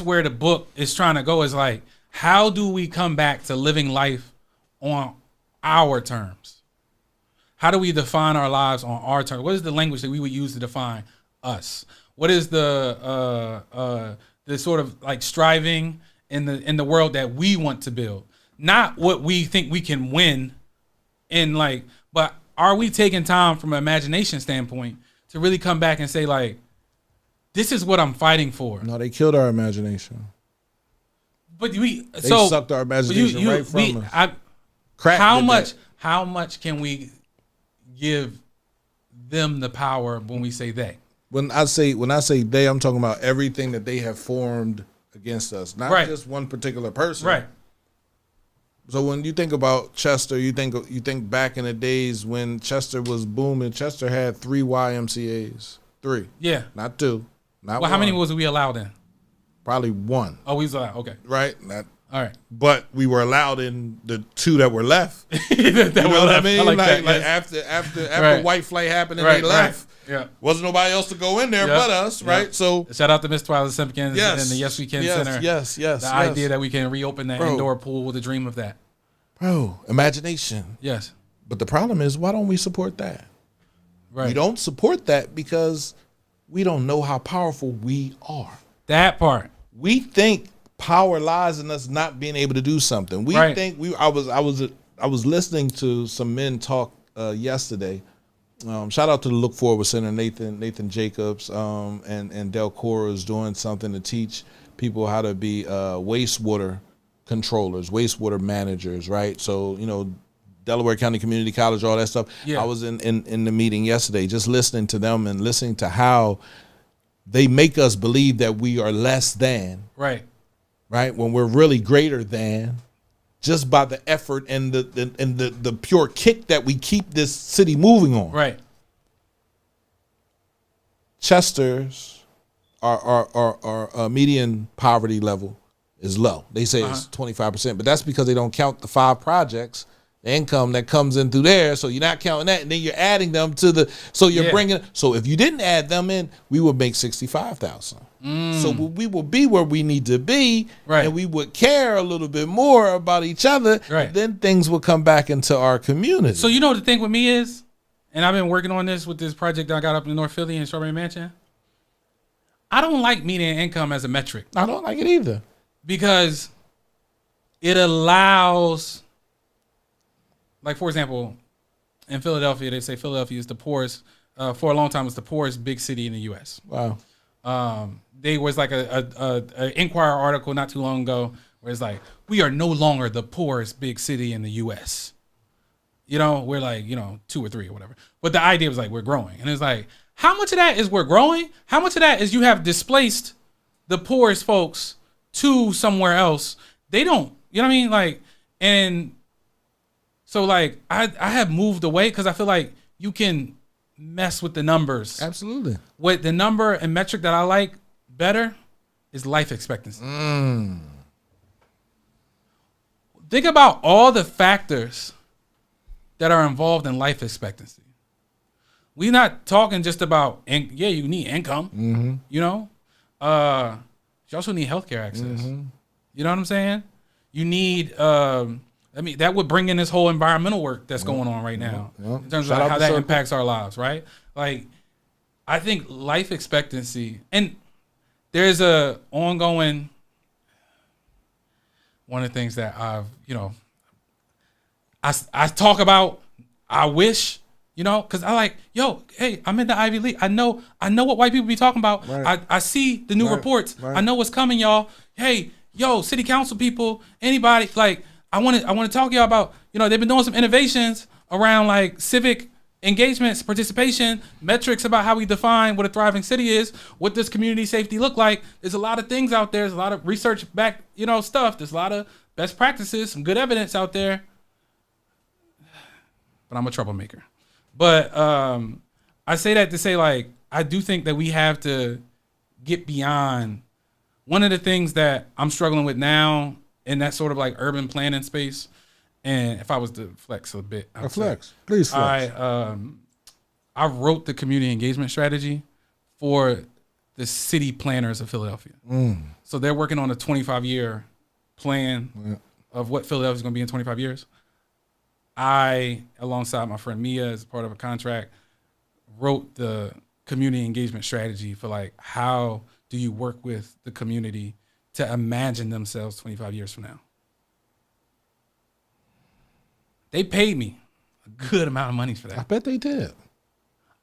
C: where the book is trying to go, is like, how do we come back to living life on our terms? How do we define our lives on our terms? What is the language that we would use to define us? What is the sort of like striving in the world that we want to build? Not what we think we can win in, like, but are we taking time from an imagination standpoint to really come back and say, like, this is what I'm fighting for?
B: No, they killed our imagination.
C: But
B: they sucked our imagination right from us.
C: How much can we give them the power when we say they?
B: When I say they, I'm talking about everything that they have formed against us, not just one particular person.
C: Right.
B: So when you think about Chester, you think back in the days when Chester was booming. Chester had 3 YMCAs, 3.
C: Yeah.
B: Not 2, Not
C: Well, how many
B: one.
C: was we allowed in?
B: Probably one.
C: Oh, we was allowed. Okay.
B: Right?
C: All right.
B: But we were allowed in the two that were left.
C: that
B: You know what I mean?
C: like that,
B: like
C: yes.
B: after
C: Right.
B: white flight happened and
C: Right,
B: they left.
C: right. Yeah.
B: Wasn't nobody else to go in there
C: Yep.
B: but us, right?
C: Yep.
B: So
C: Shout out to Miss Twyla Simpkins
B: yes,
C: and the Yes We Can
B: yes,
C: Center.
B: yes, yes.
C: The idea that we can reopen that
B: Bro.
C: indoor pool with a dream of that.
B: bro, imagination.
C: Yes.
B: But the problem is, why don't we support that?
C: Right.
B: We don't support that because we don't know how powerful we are.
C: That part.
B: We think power lies in us not being able to do something. We
C: Right.
B: think I was listening to some men talk yesterday. Shout out to the Look Forward Center, Nathan Jacobs, and Del Cora is doing something to teach people how to be wastewater controllers, wastewater managers, right? So, Delaware County Community College, all that stuff.
C: Yeah.
B: I was in the meeting yesterday just listening to them and listening to how they make us believe that we are less than,
C: Right.
B: right? When we're really greater than, just by the effort and the pure kick that we keep this city moving on.
C: Right.
B: Chester's our median poverty level is low. They say it's 25%, but that's because they don't count the 5 projects, the income that comes in through there. So you're not counting that, and then you're adding them to the. So you're bringing. So if you didn't add them in, we would make 65,000. So we will be where we need to be,
C: Right.
B: and we would care a little bit more about each other.
C: Right.
B: Then things will come back into our community.
C: So you know what the thing with me is, and I've been working on this with this project that I got up in North Philly in Strawberry Mansion. I don't like median income as a metric
B: I don't like it either.
C: because it allows, like for example, in Philadelphia, they say Philadelphia is the poorest. For a long time, it's the poorest big city in the U.S.
B: Wow.
C: There was like a Inquirer article not too long ago where it's like, we are no longer the poorest big city in the U.S. We're like, 2 or 3 or whatever. But the idea was like, we're growing. And it's like, how much of that is we're growing? How much of that is you have displaced the poorest folks to somewhere else? They don't, you know what I mean? Like, and so like, I have moved away because I feel like you can mess with the numbers.
B: Absolutely.
C: What the number and metric that I like better is life expectancy. Think about all the factors that are involved in life expectancy. We're not talking just about, you need income, you also need healthcare access. You know what I'm saying? You need, that would bring in this whole environmental work that's going on right now in terms of how that impacts our lives, right? Like, I think life expectancy, and there's a ongoing, one of the things that I talk about, I wish, because I like, hey, I'm in the Ivy League. I know what white people be talking about.
B: Right.
C: I see the new reports.
B: Right.
C: I know what's coming, y'all. Hey, city council people, anybody, like, I want to talk to y'all about, they've been doing some innovations around like civic engagements, participation, metrics about how we define what a thriving city is. What does community safety look like? There's a lot of things out there. There's a lot of research back, stuff. There's a lot of best practices, some good evidence out there. But I'm a troublemaker. But I say that to say, like, I do think that we have to get beyond. One of the things that I'm struggling with now in that sort of like urban planning space, and if I was to flex a bit,
B: Please flex.
C: I wrote the community engagement strategy for the city planners of Philadelphia. So they're working on a 25-year plan of what Philadelphia is going to be in 25 years. I, alongside my friend Mia, as part of a contract, wrote the community engagement strategy for like, how do you work with the community to imagine themselves 25 years from now? They paid me a good amount of money for that.
B: I bet they did.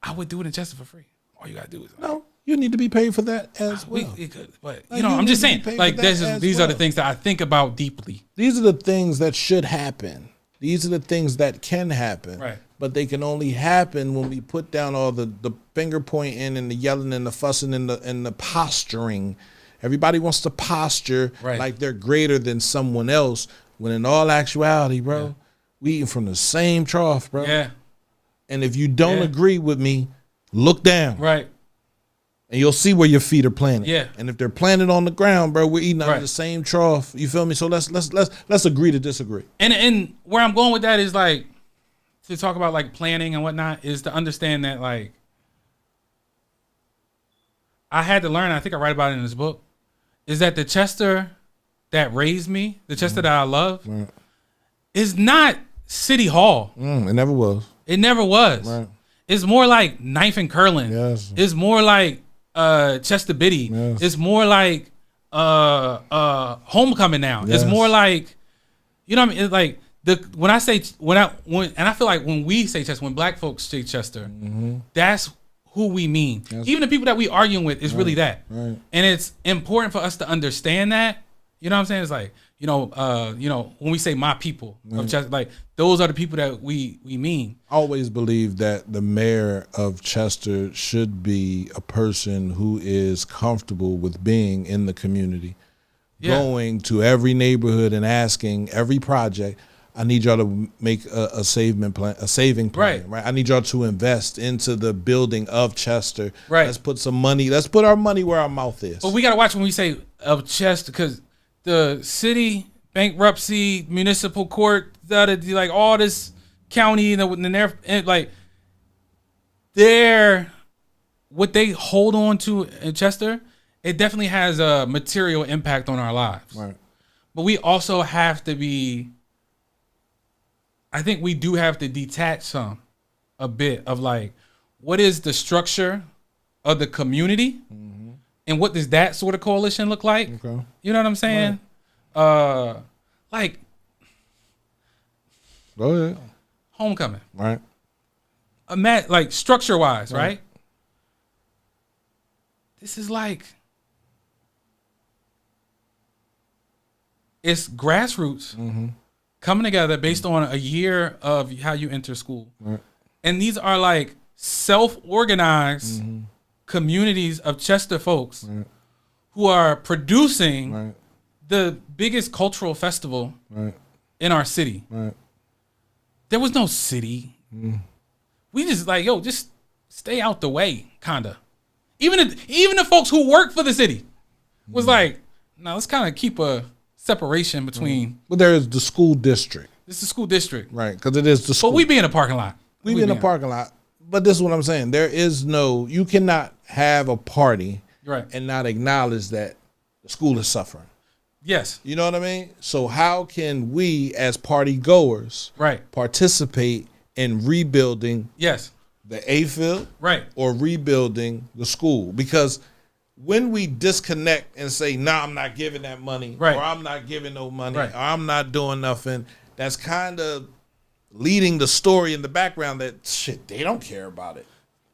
C: I would do it in Chester for free. All you gotta do is
B: No, you need to be paid for that as well.
C: But
B: Like,
C: I'm just saying,
B: need to be paid
C: like,
B: for that
C: these
B: as
C: are the
B: well.
C: things that I think about deeply.
B: These are the things that should happen. These are the things that can happen.
C: Right.
B: But they can only happen when we put down all the finger pointing and the yelling and the fussing and the posturing. Everybody wants to posture like they're greater than someone else, when in all actuality, bro, we eating from the same trough, bro.
C: Yeah.
B: And if you don't agree with me, look down.
C: Right.
B: And you'll see where your feet are planted.
C: Yeah.
B: And if they're planted on the ground, bro, we're eating out
C: Right.
B: of the same trough. You feel me? So let's agree to disagree.
C: And where I'm going with that is like to talk about like planning and whatnot is to understand that like I had to learn, I think I write about it in this book, is that the Chester that raised me, the Chester that I love,
B: Right.
C: is not City Hall.
B: It never was.
C: It never was.
B: Right.
C: It's more like Knife and Curling.
B: Yes.
C: It's more like Chester Biddy.
B: Yes.
C: It's more like Homecoming now.
B: Yes.
C: It's more like, you know what I mean? It's like when I feel like when we say Chester, when black folks say Chester, that's who we mean.
B: Yes.
C: Even the people that we arguing with is really that.
B: Right.
C: And it's important for us to understand that. You know what I'm saying? It's like, when we say my people of Chester, like those are the people that we mean.
B: I always believe that the mayor of Chester should be a person who is comfortable with being in the community, going to every neighborhood and asking every project, I need y'all to make a saving plan, right? I need y'all to invest into the building of Chester.
C: Right.
B: Let's put some money. Let's put our money where our mouth is.
C: But we gotta watch when we say of Chester, because the city bankruptcy, municipal court, like all this county, and they're what they hold on to in Chester. It definitely has a material impact on our lives.
B: Right.
C: But we also have to be. I think we do have to detach a bit of like, what is the structure of the community, and what does that sort of coalition look like?
B: Okay.
C: You know what I'm saying? Like,
B: Go ahead.
C: Homecoming.
B: Right.
C: Like structure wise, right? This is like, it's grassroots coming together based on a year of how you enter school.
B: Right.
C: And these are like self-organized communities of Chester folks who are producing the biggest cultural festival in our city.
B: Right.
C: There was no city. We just like, just stay out the way, kinda. Even the folks who work for the city was like, no, let's kind of keep a separation between.
B: But there is the school district.
C: This is the school district,
B: Right, because it is the school.
C: but we be in a parking lot.
B: We be in a parking lot. But this is what I'm saying. There is you cannot have a party
C: Right.
B: and not acknowledge that the school is suffering.
C: Yes.
B: You know what I mean? So how can we as party goers
C: Right.
B: participate in rebuilding
C: Yes.
B: the A field
C: Right.
B: or rebuilding the school? Because when we disconnect and say, nah, I'm not giving that money,
C: Right.
B: or I'm not giving no money,
C: Right.
B: or I'm not doing nothing, that's kind of leading the story in the background that, shit, they don't care about it.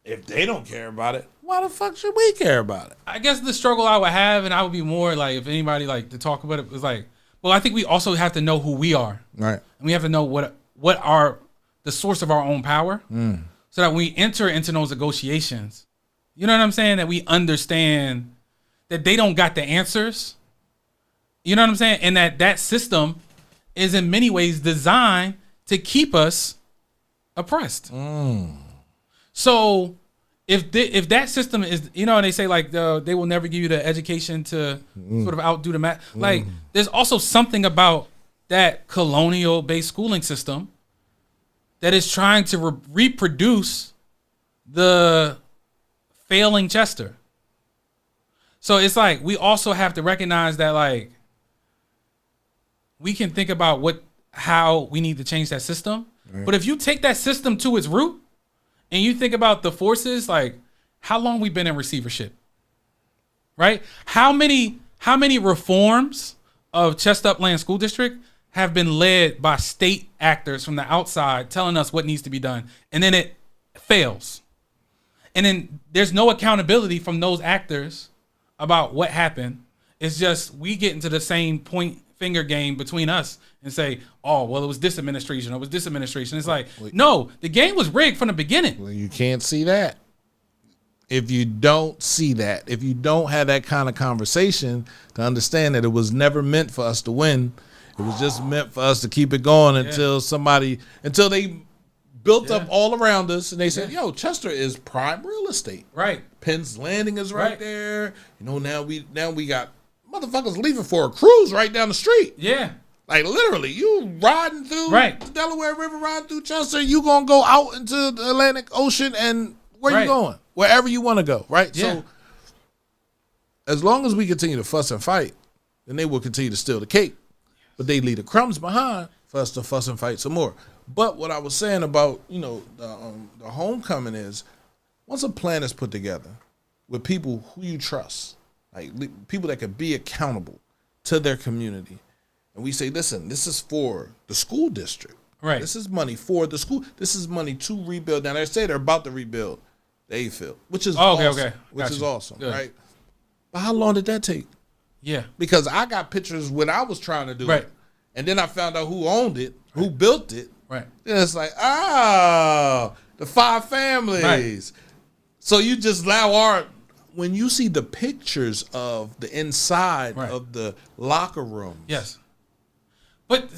B: If they don't care about it, why the fuck should we care about it?
C: I guess the struggle I would have, and I would be more like, if anybody like to talk about it, was like, well, I think we also have to know who we are.
B: Right.
C: And we have to know what are the source of our own power, so that when we enter into those negotiations, you know what I'm saying, that we understand that they don't got the answers. You know what I'm saying? And that system is in many ways designed to keep us oppressed. So if that system is, and they say like they will never give you the education to sort of outdo the math. Like there's also something about that colonial based schooling system that is trying to reproduce the failing Chester. So it's like we also have to recognize that like we can think about how we need to change that system. Right. But if you take that system to its root and you think about the forces, like how long we've been in receivership, right? How many reforms of Chester Upland School District have been led by state actors from the outside telling us what needs to be done, and then it fails. And then there's no accountability from those actors about what happened. It's just we get into the same point finger game between us and say, oh, well, it was this administration, or it was this administration. It's like, no, the game was rigged from the beginning.
B: Well, you can't see that. If you don't see that, if you don't have that kind of conversation to understand that it was never meant for us to win, it was just meant for us to keep it going until they built up all around us, and they said, "Yo, Chester is prime real estate.
C: Right.
B: Penn's Landing is right there. You know, now we got motherfuckers leaving for a cruise right down the street.
C: Yeah.
B: Like literally, you riding through the Delaware River, riding through Chester, you gonna go out into the Atlantic Ocean, and where you going? Wherever you want to go, right?
C: Yeah.
B: So as long as we continue to fuss and fight, then they will continue to steal the cake. But they leave the crumbs behind for us to fuss and fight some more. But what I was saying about, you know, the homecoming is, once a plan is put together with people who you trust, like people that can be accountable to their community, and we say, listen, this is for the school district.
C: Right.
B: This is money for the school. This is money to rebuild. Now, they say they're about to rebuild the A field, which is awesome. Which is awesome, right? But how long did that take? Yeah. Because I got pictures when I was trying to do it. And then I found out who owned it, who built it. Right. Then it's like, the 5 families. Right. So you just now are, when you see the pictures of the inside of the locker rooms. Yes.
C: But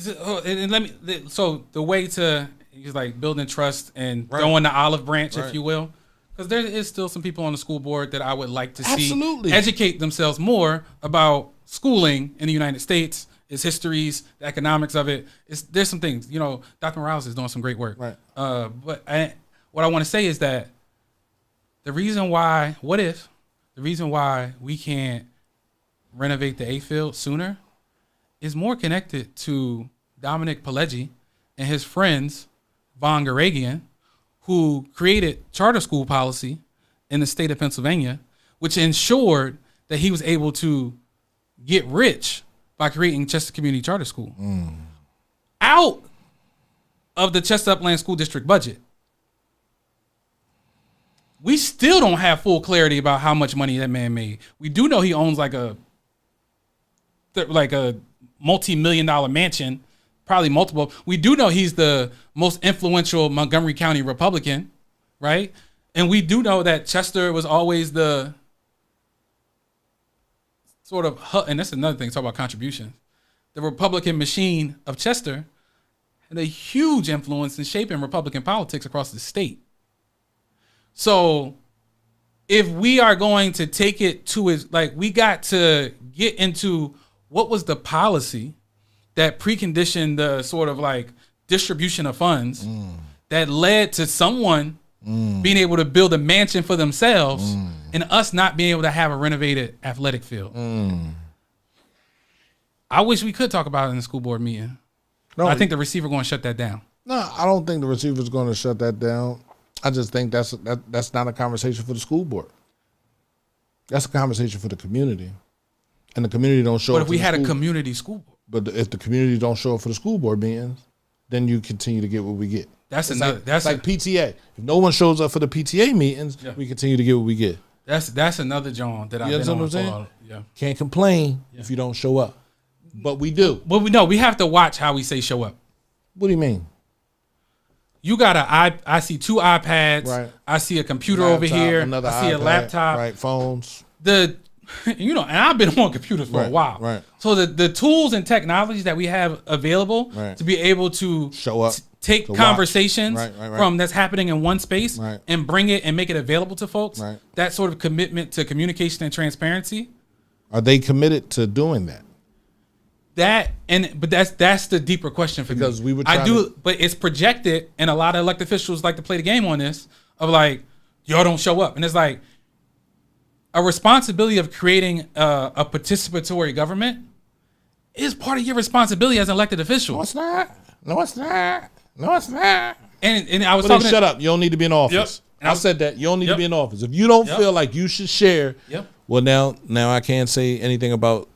C: and so the way to is like building trust and throwing the olive branch, if you will, because there is still some people on the school board that I would like to see educate themselves more about schooling in the United States, its histories, the economics of it. There's some things, you know, Dr. Morales is doing some great work. Right. What I want to say is that the reason why we can't renovate the A field sooner is more connected to Dominic Pileggi and his friends, Von Garagian, who created charter school policy in the state of Pennsylvania, which ensured that he was able to get rich by creating Chester Community Charter School out of the Chester Upland School District budget. We still don't have full clarity about how much money that man made. We do know he owns like a multi-million-dollar mansion, probably multiple. We do know he's the most influential Montgomery County Republican, right? And we do know that Chester was always the sort of, and that's another thing, talk about contributions. The Republican machine of Chester had a huge influence in shaping Republican politics across the state. So if we are going to take it to its, like, we got to get into what was the policy that preconditioned the sort of like distribution of funds that led to someone being able to build a mansion for themselves and us not being able to have a renovated athletic field. I wish we could talk about it in the school board meeting. No, I think the receiver going to shut that down.
B: No, I don't think the receiver's going to shut that down. I just think that's not a conversation for the school board. That's a conversation for the community. And the community don't show up.
C: But if we had a community school board.
B: But if the community don't show up for the school board meetings, then you continue to get what we get.
C: That's
B: like PTA. If no one shows up for the PTA meetings, we continue to get what we get.
C: That's another John that I've been on. What I'm saying? Yeah.
B: Can't complain if you don't show up. But we do.
C: But we have to watch how we say show up.
B: What do you mean?
C: You got I see 2 iPads. Right. I see a computer over here. I see a laptop.
B: Right. Phones.
C: And I've been on computers for a while. Right. So the tools and technologies that we have available to be able to
B: show up,
C: take conversations from that's happening in one space and bring it and make it available to folks. Right. That sort of commitment to communication and transparency.
B: Are they committed to doing that?
C: But that's the deeper question for me.
B: Because we were
C: but it's projected, and a lot of elected officials like to play the game on this of like, y'all don't show up. And it's like, a responsibility of creating a participatory government is part of your responsibility as an elected official.
B: No, it's not. No, it's not. No, it's not.
C: And I was talking.
B: Shut up. You don't need to be in office. Yep. I said that. You don't need to be in office. If you don't feel like you should share, well, now I can't say anything about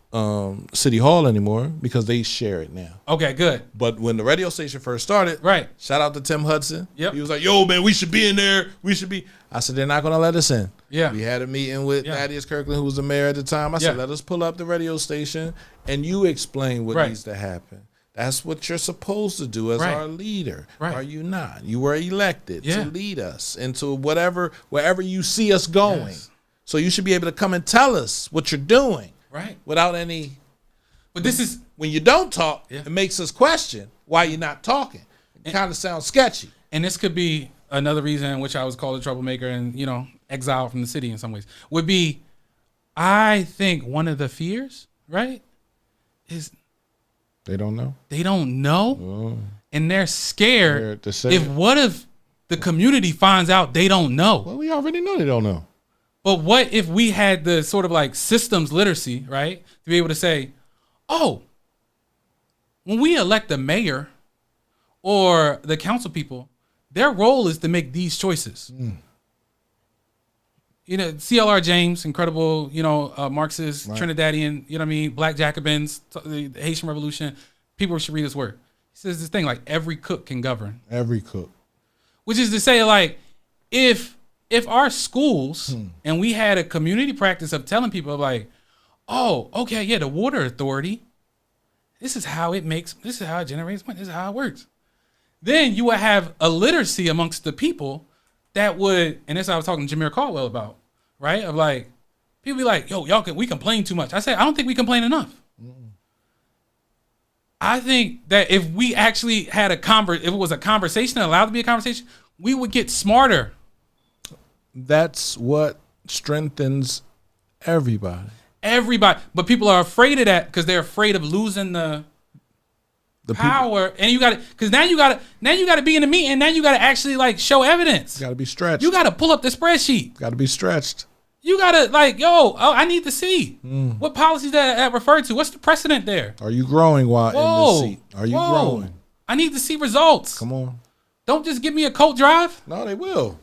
B: City Hall anymore because they share it now.
C: Okay, good.
B: But when the radio station first started, shout out to Tim Hudson.
C: Yep.
B: He was like, yo, man, we should be in there. We should be. I said, they're not going to let us in.
C: Yeah.
B: We had a meeting with Thaddeus Kirkland, who was the mayor at the time. I said, let us pull up the radio station and you explain what needs to happen. That's what you're supposed to do as our leader. Right. Are you not? You were elected to lead us into wherever you see us going. Yes. So you should be able to come and tell us what you're doing.
C: Right.
B: Without any.
C: But this is.
B: When you don't talk, it makes us question why you're not talking. It kind of sounds sketchy.
C: and this could be another reason in which I was called a troublemaker and, you know, exiled from the city in some ways, would be, I think one of the fears, right, is
B: they don't know.
C: They don't know, and they're scared.
B: To say
C: What if the community finds out they don't know?
B: Well, we already know they don't know.
C: But what if we had the sort of like systems literacy, right, to be able to say, oh, when we elect the mayor or the council people, their role is to make these choices. You know, C.L.R. James, incredible, you know, Marxist, right. Trinidadian, you know what I mean, Black Jacobins, the Haitian Revolution. People should read his work. He says this thing like every cook can govern.
B: Every cook.
C: Which is to say, like, if our schools and we had a community practice of telling people like, oh, okay, yeah, the water authority, this is how it generates money, this is how it works. Then you would have a literacy amongst the people that would, and this I was talking to Jameer Caldwell about, right? Of like, people be like, yo, we complain too much. I say, I don't think we complain enough. I think that if we actually had if it was a conversation, allowed to be a conversation, we would get smarter. That's
B: what strengthens everybody.
C: But people are afraid of that because they're afraid of losing the power. And you got to, because now you got to be in the meeting. Now you got to actually like show evidence.
B: Got to be stretched.
C: You got to pull up the spreadsheet.
B: Got to be stretched.
C: You got to like, I need to see what policies that refer to. What's the precedent there?
B: Are you growing while in the seat? Are you growing?
C: I need to see results.
B: Come on.
C: Don't just give me a cold drive.
B: No, they will.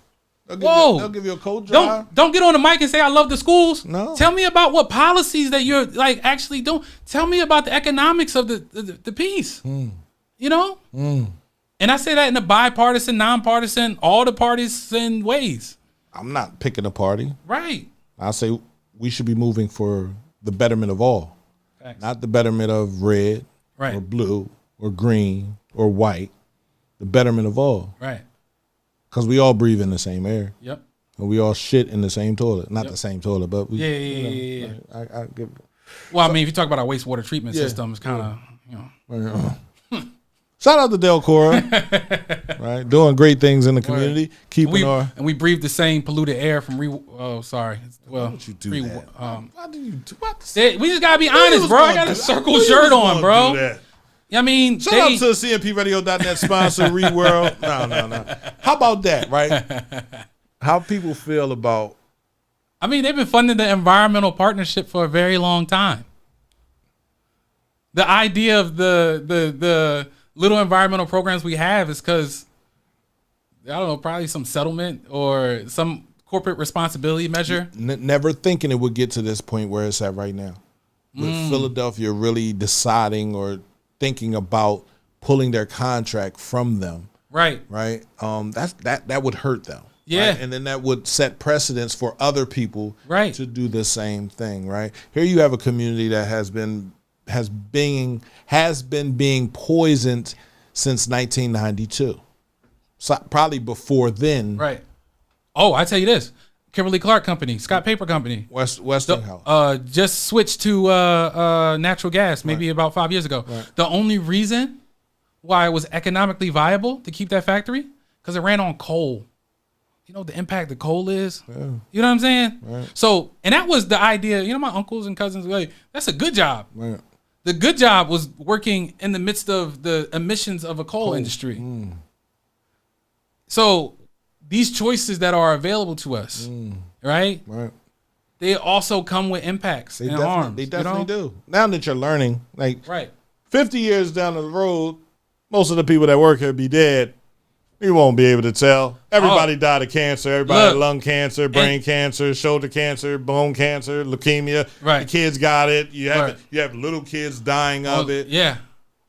B: They'll give you a cold drive.
C: Don't get on the mic and say I love the schools.
B: No.
C: Tell me about what policies that you're like actually doing. Tell me about the economics of the piece. You know? And I say that in a bipartisan, nonpartisan, all the partisan ways.
B: I'm not picking a party.
C: Right.
B: I say we should be moving for the betterment of all. Thanks. Not the betterment of red or blue or green or white. The betterment of all.
C: Right.
B: Because we all breathe in the same air.
C: Yep.
B: And we all shit in the same toilet. Not the same toilet, but we.
C: Yeah.
B: I give.
C: Well, I mean, if you talk about our wastewater treatment system, it's kind of, you know.
B: Shout out to Delcora, right? Doing great things in the community.
C: And we breathe the same polluted air from sorry. Well,
B: why would you do that? Why do you do what?
C: We just gotta be honest, bro. I got a circle shirt on, bro. I mean,
B: shout out to CNPRadio.net sponsor, ReWorld. No. How about that, right? How people feel about.
C: I mean, they've been funding the environmental partnership for a very long time. The idea of the little environmental programs we have is because, I don't know, probably some settlement or some corporate responsibility measure.
B: Never thinking it would get to this point where it's at right now. With Philadelphia really deciding or thinking about pulling their contract from them. Right. That would hurt them.
C: Yeah.
B: Right? And then that would set precedents for other people to do the same thing, right? Here you have a community that has been being poisoned since 1992. So probably before then.
C: Right. Oh, I tell you this. Kimberly Clark Company, Scott Paper Company.
B: Westinghouse.
C: Just switched to natural gas maybe about 5 years ago. Right. The only reason why it was economically viable to keep that factory, because it ran on coal. You know what the impact of coal is? Yeah. You know what I'm saying? Right. So, and that was the idea. You know, my uncles and cousins were like, that's a good job. Right. The good job was working in the midst of the emissions of a coal industry. So these choices that are available to us, right? They also come with impacts and harms.
B: They definitely do. Now that you're learning, like 50 years down the road, most of the people that work here be dead. You won't be able to tell. Everybody died of cancer. Everybody had lung cancer, brain cancer, shoulder cancer, bone cancer, leukemia. Right. The kids got it. You have little kids dying of it.
C: Yeah.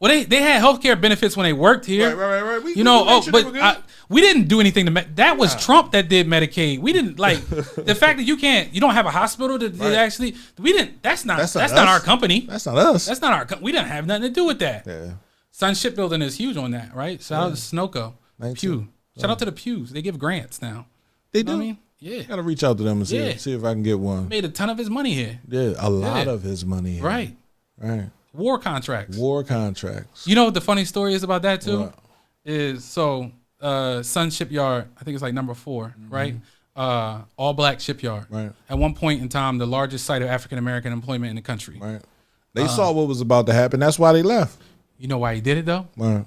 C: Well, they had healthcare benefits when they worked here.
B: Right.
C: We didn't do anything to that was Trump that did Medicaid. We didn't like the fact that you don't have a hospital to actually. We didn't. That's not our company.
B: That's not us.
C: That's not our. We didn't have nothing to do with that.
B: Yeah.
C: Sun Shipbuilding is huge on that, right? Shout out to Sunoco. Pew. Shout out to the Pews. They give grants now.
B: They do.
C: You know what I mean? Yeah.
B: Gotta reach out to them and see if I can get one.
C: Made a ton of his money here.
B: Yeah, a lot of his money here.
C: Right. War contracts.
B: War contracts.
C: You know what the funny story is about that too? What? Is so Sun Shipyard, I think it's like number 4, right? All black shipyard.
B: Right.
C: At one point in time, the largest site of African American employment in the country.
B: Right. They saw what was about to happen. That's why they left.
C: You know why he did it though?
B: Right.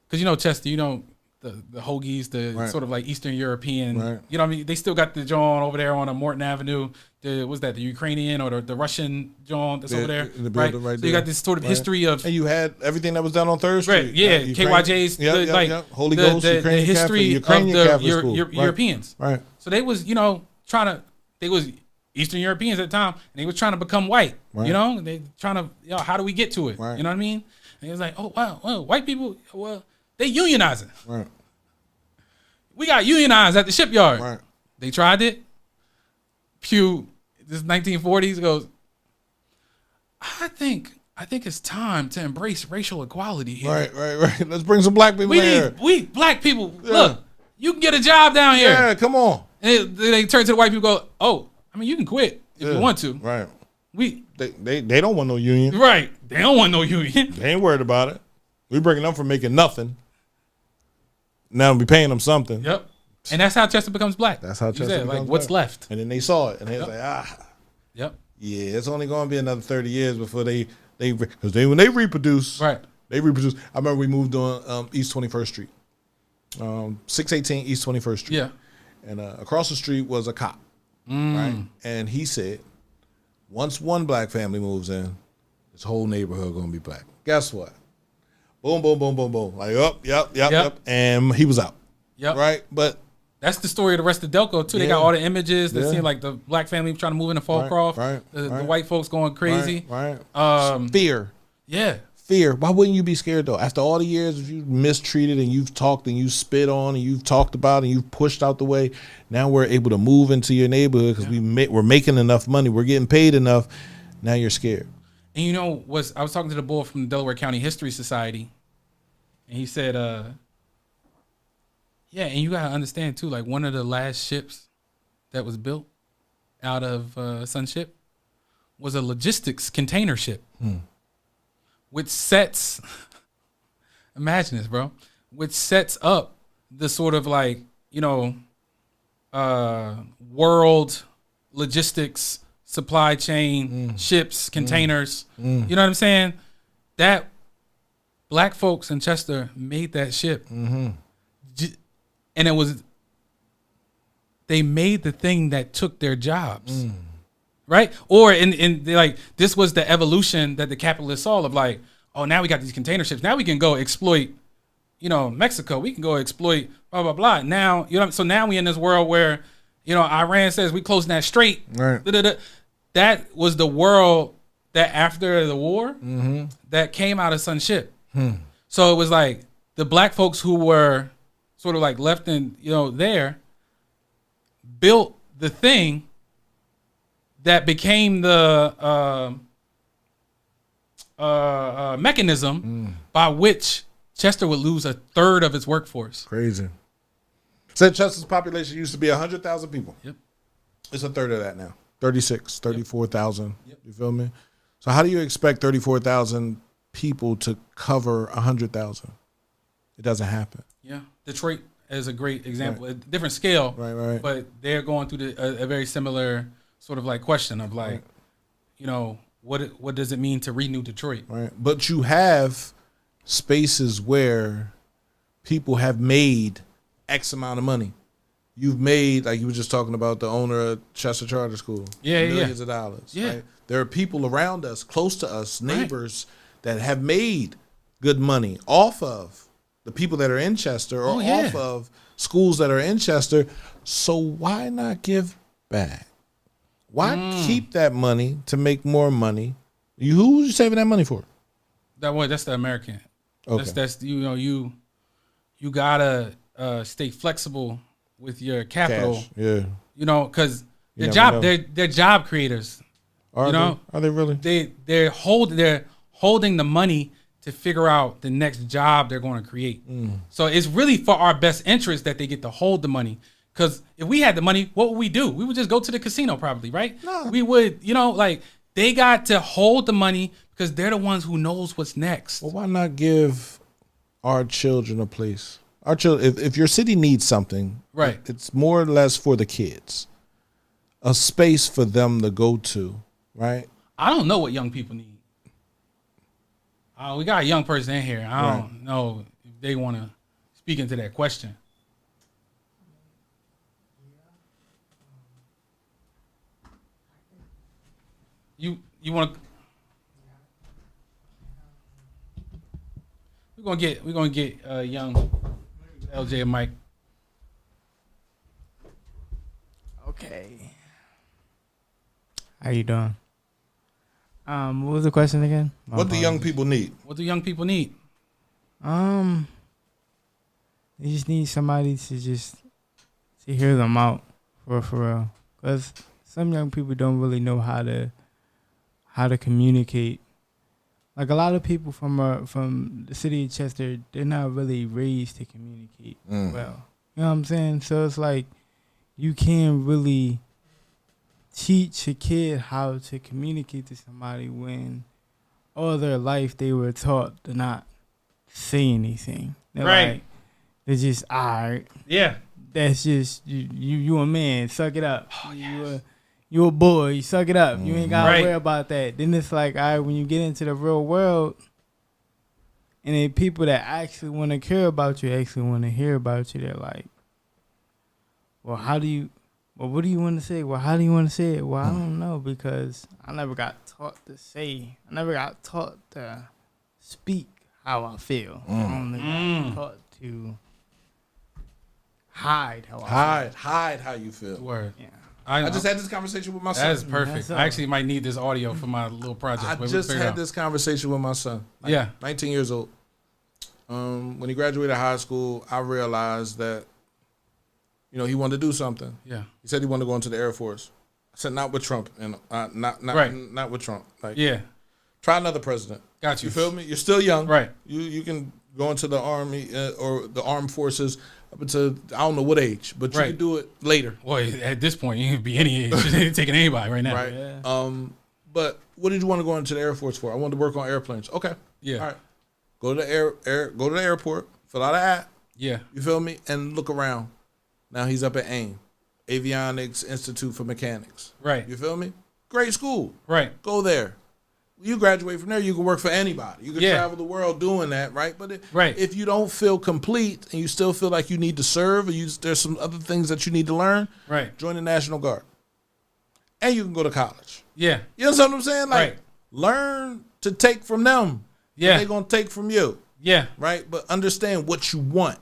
C: Because Chester, the Hoagies, the sort of like Eastern European,
B: Right.
C: you know what I mean? They still got the John over there on Morton Avenue. Was that the Ukrainian or the Russian John that's over there?
B: The
C: right?
B: building right
C: so you got this sort of history of.
B: And you had everything that was done on 3rd Street.
C: Right, yeah, KYJ's,
B: Holy Ghost,
C: the
B: Ukrainian
C: history
B: Catholic,
C: of
B: Catholic school.
C: Europeans.
B: Right.
C: So they was, they was Eastern Europeans at the time, and they was trying to become white.
B: Right.
C: They trying to, how do we get to it?
B: Right.
C: You know what I mean? And it was like, oh wow, well, white people, well, they unionizing.
B: Right.
C: We got unionized at the shipyard.
B: Right.
C: They tried it. Pew, this 1940s goes, I think it's time to embrace racial equality here.
B: Right. Let's bring some black people here.
C: We black people, look, you can get a job down here.
B: Yeah, come on.
C: And they turn to the white people and go, oh, I mean, you can quit if you want to.
B: Right.
C: We
B: They don't want no union.
C: Right. They don't want no union.
B: They ain't worried about it. We breaking them for making nothing. Now we paying them something.
C: Yep. And that's how Chester becomes black.
B: That's how Chester becomes
C: like what's
B: black.
C: left.
B: And then they saw it and they was like,
C: Yep.
B: yeah, it's only going to be another 30 years before because when they reproduce,
C: Right.
B: They reproduce. I remember we moved on East 21st Street, 618 East 21st Street.
C: Yeah.
B: And across the street was a cop, right? And he said, once one black family moves in, this whole neighborhood going to be black. Guess what? Boom, boom, boom, boom, boom. Like, yep. And he was out.
C: Yep.
B: Right? But
C: that's the story of the rest of Delco, too. They got all the images that seem like the black family trying to move into Fallcroft. The white folks going crazy.
B: Right.
C: Fear. Yeah.
B: Fear. Why wouldn't you be scared, though? After all the years you've mistreated and you've talked and you've spit on and you've talked about and you've pushed out the way, now we're able to move into your neighborhood because we're making enough money. We're getting paid enough. Now you're scared.
C: And I was talking to the boy from the Delaware County History Society, and he said, yeah, and you got to understand, too, like one of the last ships that was built out of Sunship was a logistics container ship, which sets, imagine this, bro, which sets up the sort of like, world logistics supply chain, ships, containers. You know what I'm saying? That black folks in Chester made that ship. And they made the thing that took their jobs. Right? Or in like, this was the evolution that the capitalists saw of like, oh, now we got these container ships. Now we can go exploit, Mexico. We can go exploit blah, blah, blah. Now, so now we in this world where, Iran says we closing that strait.
B: Right.
C: That was the world that after the war that came out of Sunship. So it was like the black folks who were sort of like left in, there built the thing that became the mechanism by which Chester would lose a third of its workforce.
B: Crazy. Said Chester's population used to be 100,000 people.
C: Yep.
B: It's a third of that now. 36, 34,000. Yep. You feel me? So how do you expect 34,000 people to cover 100,000? It doesn't happen.
C: Yeah. Detroit is a great example. A different scale.
B: Right.
C: But they're going through a very similar sort of like question of like, what does it mean to renew Detroit?
B: Right. But you have spaces where people have made X amount of money. You've made, like you were just talking about the owner of Chester Charter School. Millions of dollars.
C: Yeah.
B: Right? There are people around us, close to us, neighbors that have made good money off of the people that are in Chester or off of schools that are in Chester. So why not give back? Why keep that money to make more money? Who are you saving that money for?
C: That's the American.
B: Okay.
C: That's you gotta stay flexible with your capital.
B: Cash. Yeah.
C: Because they're job creators.
B: Are they really?
C: They're holding the money to figure out the next job they're going to create. So it's really for our best interest that they get to hold the money. Because if we had the money, what would we do? We would just go to the casino probably, right?
B: No.
C: We would, like they got to hold the money because they're the ones who knows what's next.
B: Well, why not give our children a place Our children, if your city needs something,
C: Right.
B: it's more or less for the kids. A space for them to go to, right?
C: I don't know what young people need. We got a young person in here. I don't know if they want to speak into that question. You want to? We're gonna get young LJ a mic.
D: Okay. How you doing? What was the question again?
B: What do young people need?
C: What do young people need?
D: They just need somebody to hear them out for real. Cause some young people don't really know how to communicate. Like a lot of people from the city of Chester, they're not really raised to communicate well. You know what I'm saying? So it's like you can't really teach a kid how to communicate to somebody when all their life they were taught to not say anything. They're
C: Right.
D: They're just, all right.
C: Yeah.
D: That's just, you a man, suck it up. Oh, yes. You a boy, you suck it up. You ain't got to worry about that. Then it's like, all right, when you get into the real world, and then people that actually want to care about you, actually want to hear about you, they're like, well, what do you want to say? Well, how do you want to say it? Well, I don't know, because I never got taught to say. I never got taught to speak how I feel. I only got taught to hide how I feel.
B: Hide how you feel.
C: Word.
D: Yeah.
B: I just had this conversation with my son.
C: That is perfect. I actually might need this audio for my little project.
B: I just had this conversation with my son. 19 years old. When he graduated high school, I realized that, he wanted to do something.
C: Yeah.
B: He said he wanted to go into the Air Force. I said, not with Trump, and not with Trump. Like, try another president.
C: Got you.
B: You feel me? You're still young.
C: Right.
B: You can go into the Army or the Armed Forces up until I don't know what age, but you can do it later.
C: Well, at this point, you can be any age. You're taking anybody right now.
B: Right.
D: Yeah.
B: But what did you want to go into the Air Force for? I wanted to work on airplanes. Okay.
C: Yeah.
B: All right. Go to the go to the airport, fill out an app.
C: Yeah.
B: You feel me? And look around. Now he's up at AIM, Avionics Institute for Mechanics.
C: Right.
B: You feel me? Great school.
C: Right.
B: Go there. You graduate from there, you can work for anybody. You can travel the world doing that, right? But if you don't feel complete and you still feel like you need to serve, or there's some other things that you need to learn, join the National Guard. And you can go to college.
C: Yeah.
B: You know what I'm saying? Like, learn to take from them.
C: Yeah.
B: They're going to take from you.
C: Yeah.
B: Right? But understand what you want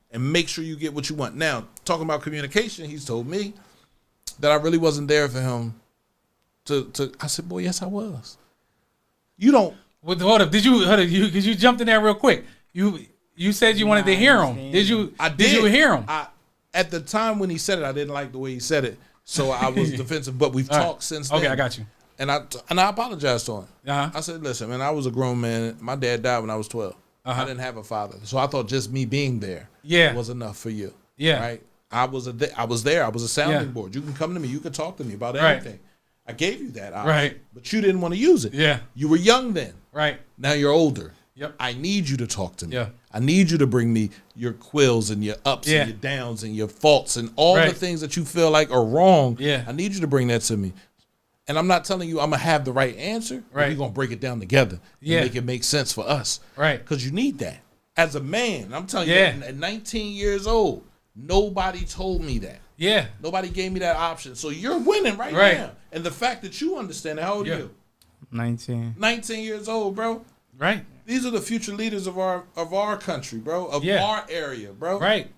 B: and make sure you get what you want. Now, talking about communication, he's told me that I really wasn't there for him to I said, boy, yes, I was. You don't.
C: Hold up. Because you jumped in there real quick. You said you wanted to hear him. Did you? Did you hear him?
B: At the time when he said it, I didn't like the way he said it, so I was defensive. But we've talked since then.
C: Okay, I got you.
B: And I apologized to him. I said, listen, man, I was a grown man. My dad died when I was 12. I didn't have a father, so I thought just me being there was enough for you. Yeah. Right. I was there. I was a sounding board. You can come to me. You can talk to me about anything. I gave you that option,
C: right? But
B: you didn't want to use it. Yeah. You were young then.
C: Right.
B: Now you're older.
C: Yep.
B: I need you to talk to me.
C: Yeah.
B: I need you to bring me your quills and your ups and your downs and your faults and all the things that you feel like are wrong. Yeah. I need you to bring that to me. And I'm not telling you I'm going to have the right answer. Right. We're going to break it down together and make it make sense for us. Right. Because you need that. As a man, I'm telling you, at 19 years old, nobody told me that. Yeah. Nobody gave me that option. So you're winning right now. And the fact that you understand it, how old are you?
D: 19.
B: 19 years old, bro. Right. These are the future leaders of our country, bro. Of our area, bro. Right.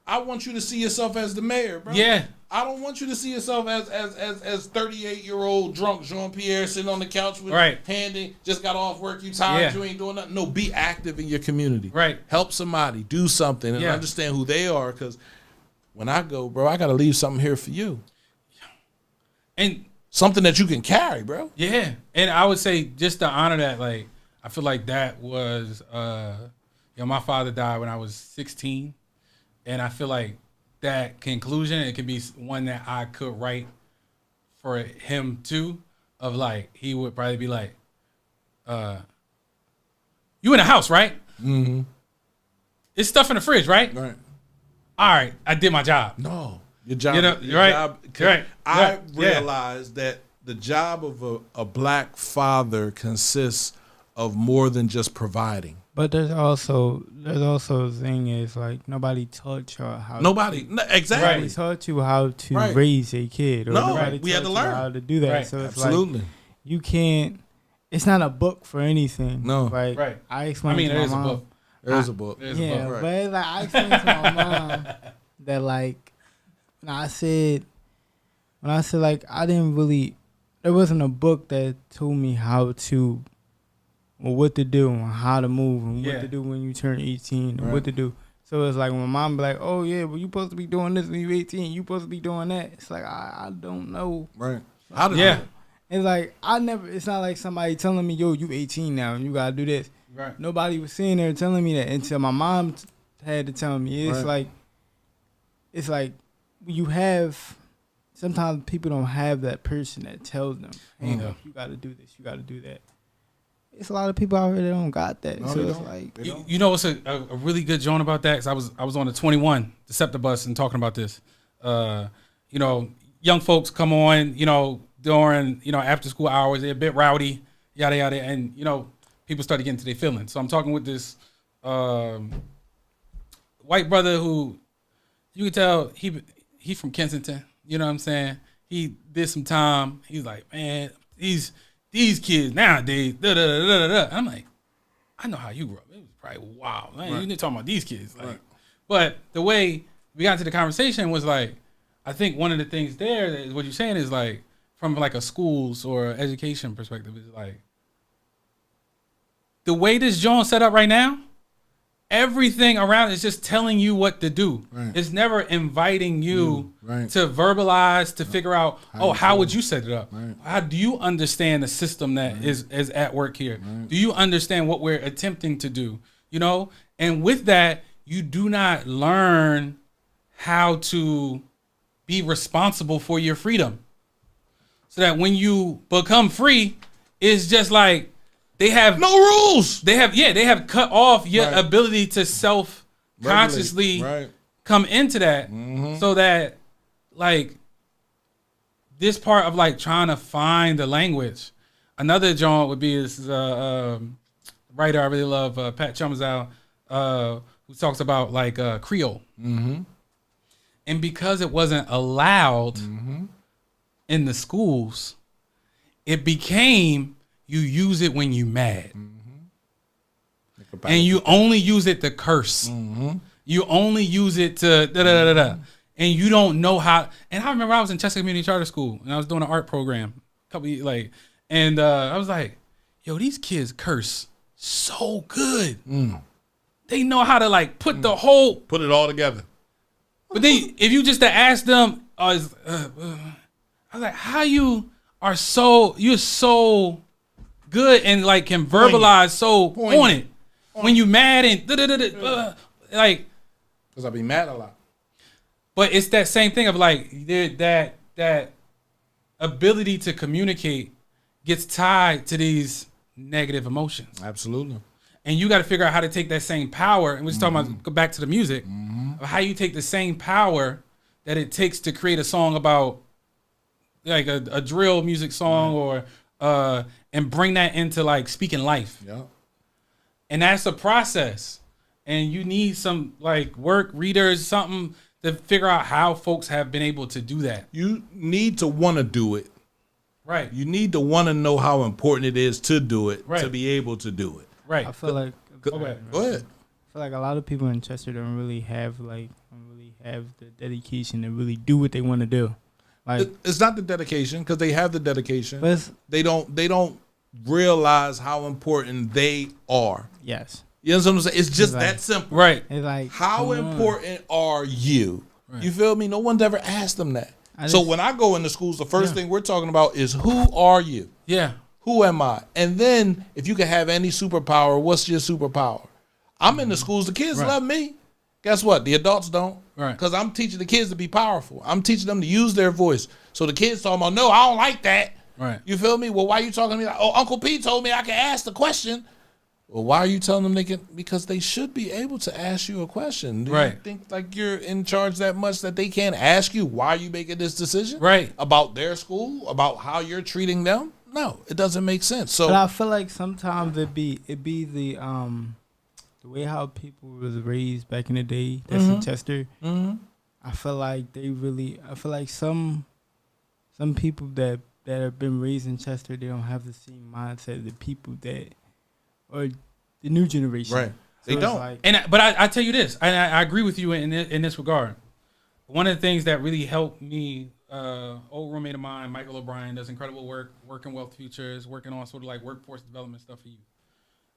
B: I want you to see yourself as the mayor, bro. Yeah. I don't want you to see yourself as 38-year-old drunk Jean-Pierre sitting on the couch with handing, just got off work, you tired, you ain't doing nothing. No, be active in your community. Right. Help somebody, do something, and understand who they are, because when I go, bro, I got to leave something here for you. And something that you can carry, bro. Yeah. And I would say just to honor that, like, I feel like that was, my father died when I was 16. And I feel like that conclusion, it could be one that I could write for him too, of like, he would probably be like, you in the house, right? Mm-hmm.
C: it's stuff in the fridge, right?
B: Right.
C: All right, I did my job.
B: No, your job.
C: You know,
B: your
C: right?
B: job-
C: Right.
B: I
C: Yeah.
B: realized that the job of a black father consists of more than just providing.
D: But there's also a thing is like nobody taught you how.
B: Exactly.
D: Nobody taught you how to
B: Right.
D: raise a kid. Or
B: No,
D: nobody
B: we had
D: taught
B: to
D: you
B: learn.
D: how to do that.
C: Right.
D: So it's
B: Absolutely.
D: like you can't. It's not a book for anything.
B: No.
D: Like
C: Right.
D: I
C: I
D: explained
C: mean,
D: to
C: there
D: my
C: is a
D: mom.
C: book.
B: There's a book.
C: There's a
D: Yeah,
C: book.
B: Right.
D: but it's like I explained to my mom that like when I said like I didn't really there wasn't a book that told me how to or what to do and how to move and
C: Yeah.
D: what to do when you turn 18 and
B: Right.
D: what to do. So it's like when my mom be like, "Oh yeah, well you supposed to be doing this when you 18. You supposed to be doing that." It's like I don't know.
B: Right. How did
C: Yeah.
D: It's like I never. It's not like somebody telling me, "Yo, you 18 now and you gotta do this."
C: Right.
D: Nobody was sitting there telling me that until my mom had to tell me.
B: Right.
D: It's like you have. Sometimes people don't have that person that tells them, "Hey, look, you got to do this, you got to do that." It's a lot of people out here that don't got that.
B: No,
D: so
B: they
D: it's
B: don't.
D: like,
B: They
C: You,
B: don't.
C: you know what's a really good joint about that? Because I was on the 21 Deceptibus and talking about this. You know, young folks come on, you know, during, you know, after school hours, they're a bit rowdy, yada yada, and you know, people start to get into their feelings. So I'm talking with this white brother who you can tell he from Kensington. You know what I'm saying? He did some time. He's like, man, these kids nowadays, da da da da da. I'm like, I know how you grew up. It was probably wow. Man,
B: Right.
C: you didn't talk about these kids. Like,
B: Right.
C: But the way we got into the conversation was like, I think one of the things there is what you're saying is like, from like a schools or education perspective, is like, the way this joint set up right now, everything around is just telling you what to do.
B: Right.
C: It's never inviting you
B: Right.
C: to verbalize, to figure out,
B: How you
C: how
B: feel.
C: would you set it up?
B: Right.
C: How do you understand the system that is at work here? Do you understand what we're attempting to do? You know? And with that, you do not learn how to be responsible for your freedom. So that when you become free, it's just like they have
B: No rules.
C: they have cut off your
B: Right.
C: ability to self-consciously
B: Right.
C: come into that, so that like this part of like trying to find the language. Another joint would be this writer I really love, Pat Chumzow, who talks about like Creole, and because it wasn't allowed in the schools, it became you use it when you mad. And you only use it to curse. You only use it to da da da da. And you don't know how. And I remember I was in Chester Community Charter School and I was doing an art program, and I was like, "Yo, these kids curse so good. They know how to like put the whole."
B: Put it all together.
C: But then if you just to ask them, I was like, "How you're so good and like can verbalize so on it when you mad and like."
B: Because I be mad a lot.
C: But it's that same thing of like that ability to communicate gets tied to these negative emotions,
B: Absolutely.
C: and you got to figure out how to take that same power. And we're just talking about, go back to the music, of how you take the same power that it takes to create a song about like a drill music song or and bring that into like speaking life.
B: Yeah.
C: And that's a process. And you need some like work readers, something to figure out how folks have been able to do that.
B: You need to want to do it.
C: Right.
B: You need to want to know how important it is to do it,
C: Right.
B: to be able to do it.
C: Right.
D: I feel like
B: Go ahead. Go ahead.
D: I feel like a lot of people in Chester don't really have the dedication to really do what they want to do. Like,
B: It's not the dedication because they have the dedication.
D: but it's,
B: They don't realize how important they are.
D: yes,
B: You know what I'm saying? It's just
D: Right.
B: that simple.
C: Right.
D: it's like
B: How
D: come on.
B: important are you?
C: Right.
B: You feel me? No one's ever asked them that.
D: I
B: So
D: just-
B: when I go into schools, the first
C: Yeah.
B: thing we're talking about is who are you?
C: Yeah.
B: Who am I? And then if you can have any superpower, what's your superpower? I'm in the schools. The kids
C: Right.
B: love me. Guess what? The adults don't.
C: Right.
B: Because I'm teaching the kids to be powerful. I'm teaching them to use their voice. So the kids talking about, no, I don't like that.
C: Right.
B: You feel me? Well, why you talking to me like, oh, Uncle P told me I can ask the question. Well, why are you telling them they can? Because they should be able to ask you a question. Do you think like you're in charge that much that they can't ask you why are you making this decision?
C: Right.
B: About their school, about how you're treating them? No, it doesn't make sense. So
D: But I feel like sometimes it be the way how people was raised back in the day. That's in Chester. I feel like some people that have been raised in Chester, they don't have the same mindset of the people that or the new generation.
B: Right.
D: So
B: They don't.
D: Like,
C: But I tell you this, and I agree with you in this regard. One of the things that really helped me, old roommate of mine, Michael O'Brien, does incredible work, working Wealth Futures, working on sort of like workforce development stuff for you.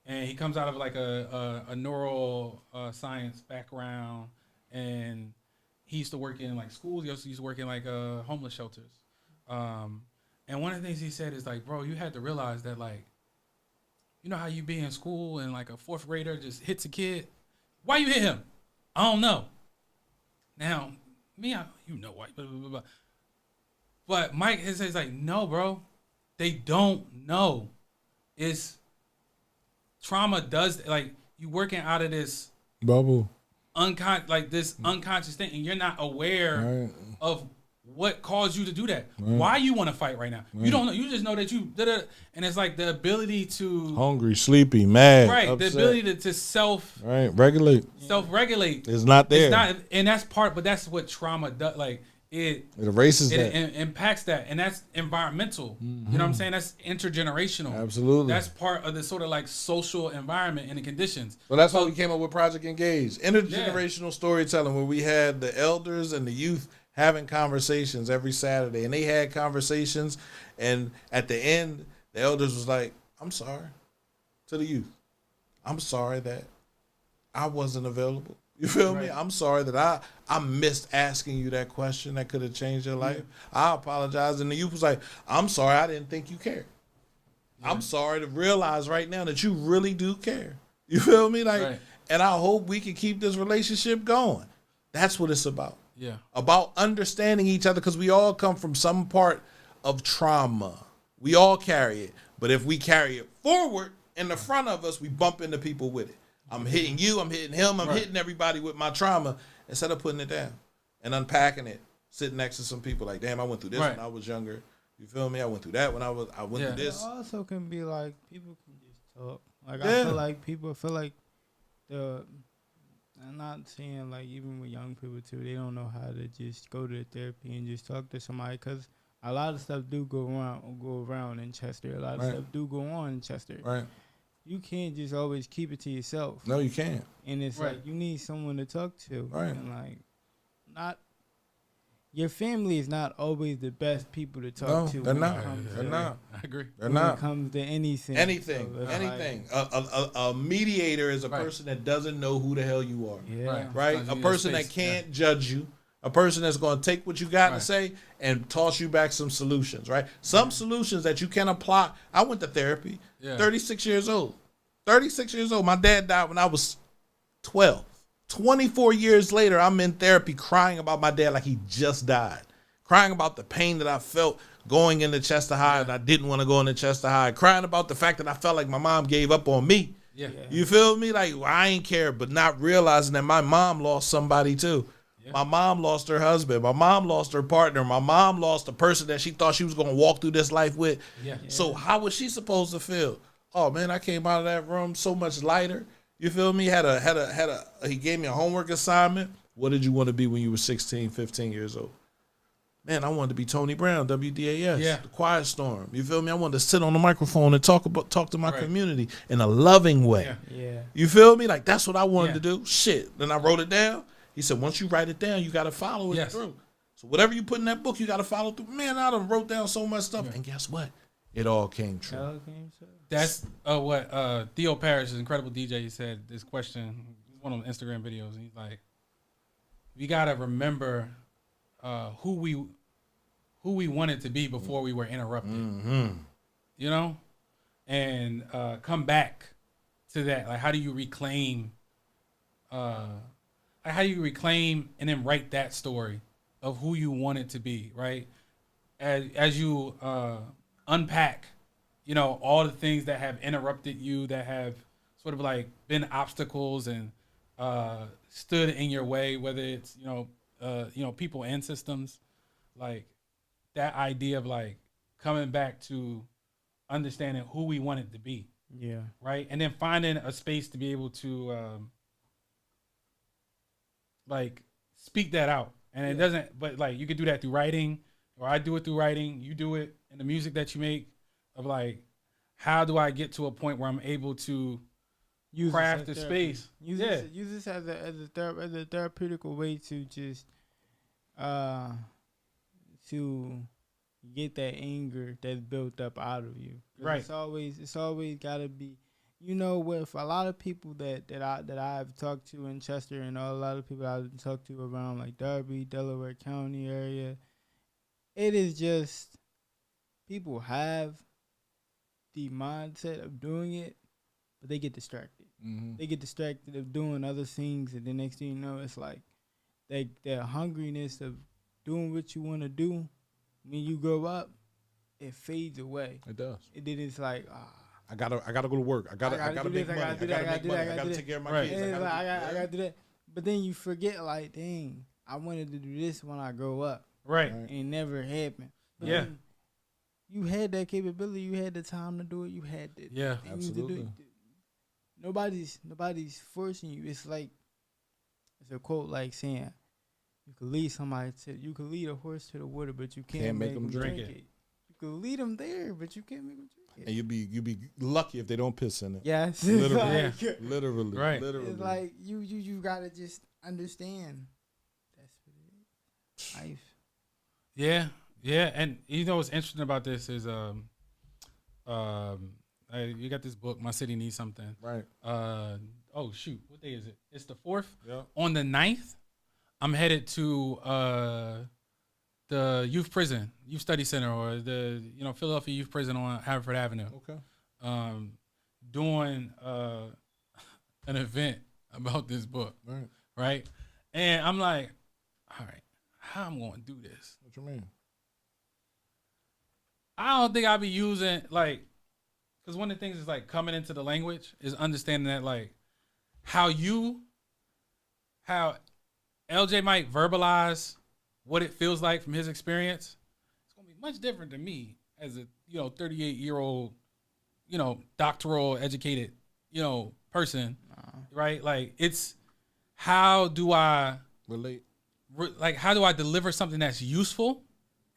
C: And he comes out of like a neural science background, and he used to work in like schools. He also used to work in like homeless shelters. And one of the things he said is like, bro, you had to realize that like, you know how you be in school and like a fourth grader just hits a kid? Why you hit him? I don't know. Now, you know why. Blah, blah, blah, blah. But Mike says like, no, bro. They don't know. It's trauma does, like, you working out of this
B: bubble.
C: Unconscious thing, and you're not aware of what caused you to do that. Why you want to fight right now? You don't know. You just know that you did it, and it's like the ability to
B: hungry, sleepy, mad,
C: right.
B: upset.
C: The ability to self-regulate
B: is not there.
C: It's not, and that's part. But that's what trauma does. Like it
B: erases that.
C: It impacts that, and that's environmental. You know what I'm saying? That's intergenerational.
B: Absolutely.
C: That's part of the sort of like social environment and the conditions.
B: Well, that's why we came up with Project Engage, intergenerational storytelling, where we had the elders and the youth having conversations every Saturday, and they had conversations, and at the end, the elders was like, "I'm sorry," to the youth. "I'm sorry that I wasn't available. You feel me? I'm sorry that I missed asking you that question that could have changed your life. I apologize." And the youth was like, "I'm sorry, I didn't think you cared. I'm sorry to realize right now that you really do care." You feel me? Like, and I hope we can keep this relationship going. That's what it's about.
C: Yeah.
B: About understanding each other, because we all come from some part of trauma. We all carry it. But if we carry it forward in the front of us, we bump into people with it. I'm hitting you, I'm hitting him, I'm hitting everybody with my trauma, instead of putting it down and unpacking it, sitting next to some people like, damn, I went through this when I was younger. You feel me? I went through that when I went through this.
D: It also can be like people can just talk. Like I feel like people feel like I'm not saying like even with young people too, they don't know how to just go to therapy and just talk to somebody, because a lot of stuff do go around in Chester. A lot of stuff do go on in Chester.
B: Right.
D: You can't just always keep it to yourself.
B: No, you can't.
D: And it's like you need someone to talk to.
B: Right.
D: And like your family is not always the best people to talk to.
B: They're not.
C: They're not. I agree.
B: They're not.
D: When it comes to anything.
B: Anything. A mediator is a person that doesn't know who the hell you are.
D: Yeah.
B: Right? A person that can't judge you. A person that's going to take what you got to say and toss you back some solutions, right? Some solutions that you can apply. I went to therapy, 36 years old. 36 years old. My dad died when I was 12. 24 years later, I'm in therapy crying about my dad like he just died. Crying about the pain that I felt going into Chester High and I didn't want to go into Chester High. Crying about the fact that I felt like my mom gave up on me. Yeah. You feel me? Like, I ain't care, but not realizing that my mom lost somebody too. My mom lost her husband. My mom lost her partner. My mom lost the person that she thought she was going to walk through this life with. So how was she supposed to feel? Oh man, I came out of that room so much lighter. You feel me? He gave me a homework assignment. What did you want to be when you were 16, 15 years old? Man, I wanted to be Tony Brown, WDAS, The Quiet Storm. You feel me? I wanted to sit on the microphone and talk to my community in a loving way. You feel me? Like, that's what I wanted to do. Shit. Then I wrote it down. He said, once you write it down, you got to follow it through. So whatever you put in that book, you got to follow through. Man, I done wrote down so much stuff. And guess what? It all came true.
C: That's what Theo Parrish, an incredible DJ, he said this question. It's one of the Instagram videos. And he's like, we got to remember who we wanted to be before we were interrupted. You know? And come back to that. Like, how do you reclaim and then write that story of who you want it to be, right? As you unpack, you know, all the things that have interrupted you, that have sort of like been obstacles and stood in your way, whether it's people and systems, like that idea of like coming back to understanding who we want it to be.
D: Yeah.
C: Right. And then finding a space to be able to like speak that out. And it doesn't, but like you could do that through writing, or I do it through writing. You do it in the music that you make, of like, how do I get to a point where I'm able to craft the space?
D: Use this as a therapeutic way to just to get that anger that's built up out of you.
C: Right.
D: It's always gotta be, with a lot of people that I've talked to in Chester, and a lot of people I've talked to around like Darby, Delaware County area, it is just people have the mindset of doing it, but they get distracted.
B: Mm-hmm.
D: They get distracted of doing other things, and the next thing you know, it's like that hungriness of doing what you want to do. When you grow up, it fades away.
B: It does.
D: And then it's like,
B: I gotta go to work. I gotta make money. I gotta take care of my kids.
D: I gotta do that. But then you forget, like, dang, I wanted to do this when I grow up.
C: Right.
D: And it never happened. But
C: Yeah.
D: You had that capability. You had the time to do it. You had the
C: Yeah.
D: things
B: Absolutely.
D: to do. Nobody's forcing you. It's like, it's a quote like saying, you could lead a horse to the water, but you can't make them drink it. You could lead them there, but you can't make them drink it.
B: And you'd be lucky if they don't piss in it.
D: Yes.
B: Literally.
C: Yeah.
B: Literally.
C: Right.
B: Literally.
D: It's like you gotta just understand. That's what it is. Life.
C: Yeah. Yeah. And you know what's interesting about this is you got this book, My City Needs Something.
B: Right.
C: Oh shoot, what day is it? It's the 4th.
B: Yeah.
C: On the 9th, I'm headed to the youth study center, or the Philadelphia Youth Prison on Haverford Avenue.
B: Okay.
C: Doing an event about this book.
B: Right.
C: Right. And I'm like, all right, how I'm going to do this?
B: What you mean?
C: I don't think I'll be using, like, because one of the things is like coming into the language is understanding that, like, how LJ might verbalize what it feels like from his experience. It's gonna be much different than me as a 38-year-old, doctoral educated, person, right? Like, it's how do I
B: Relate.
C: how do I deliver something that's useful,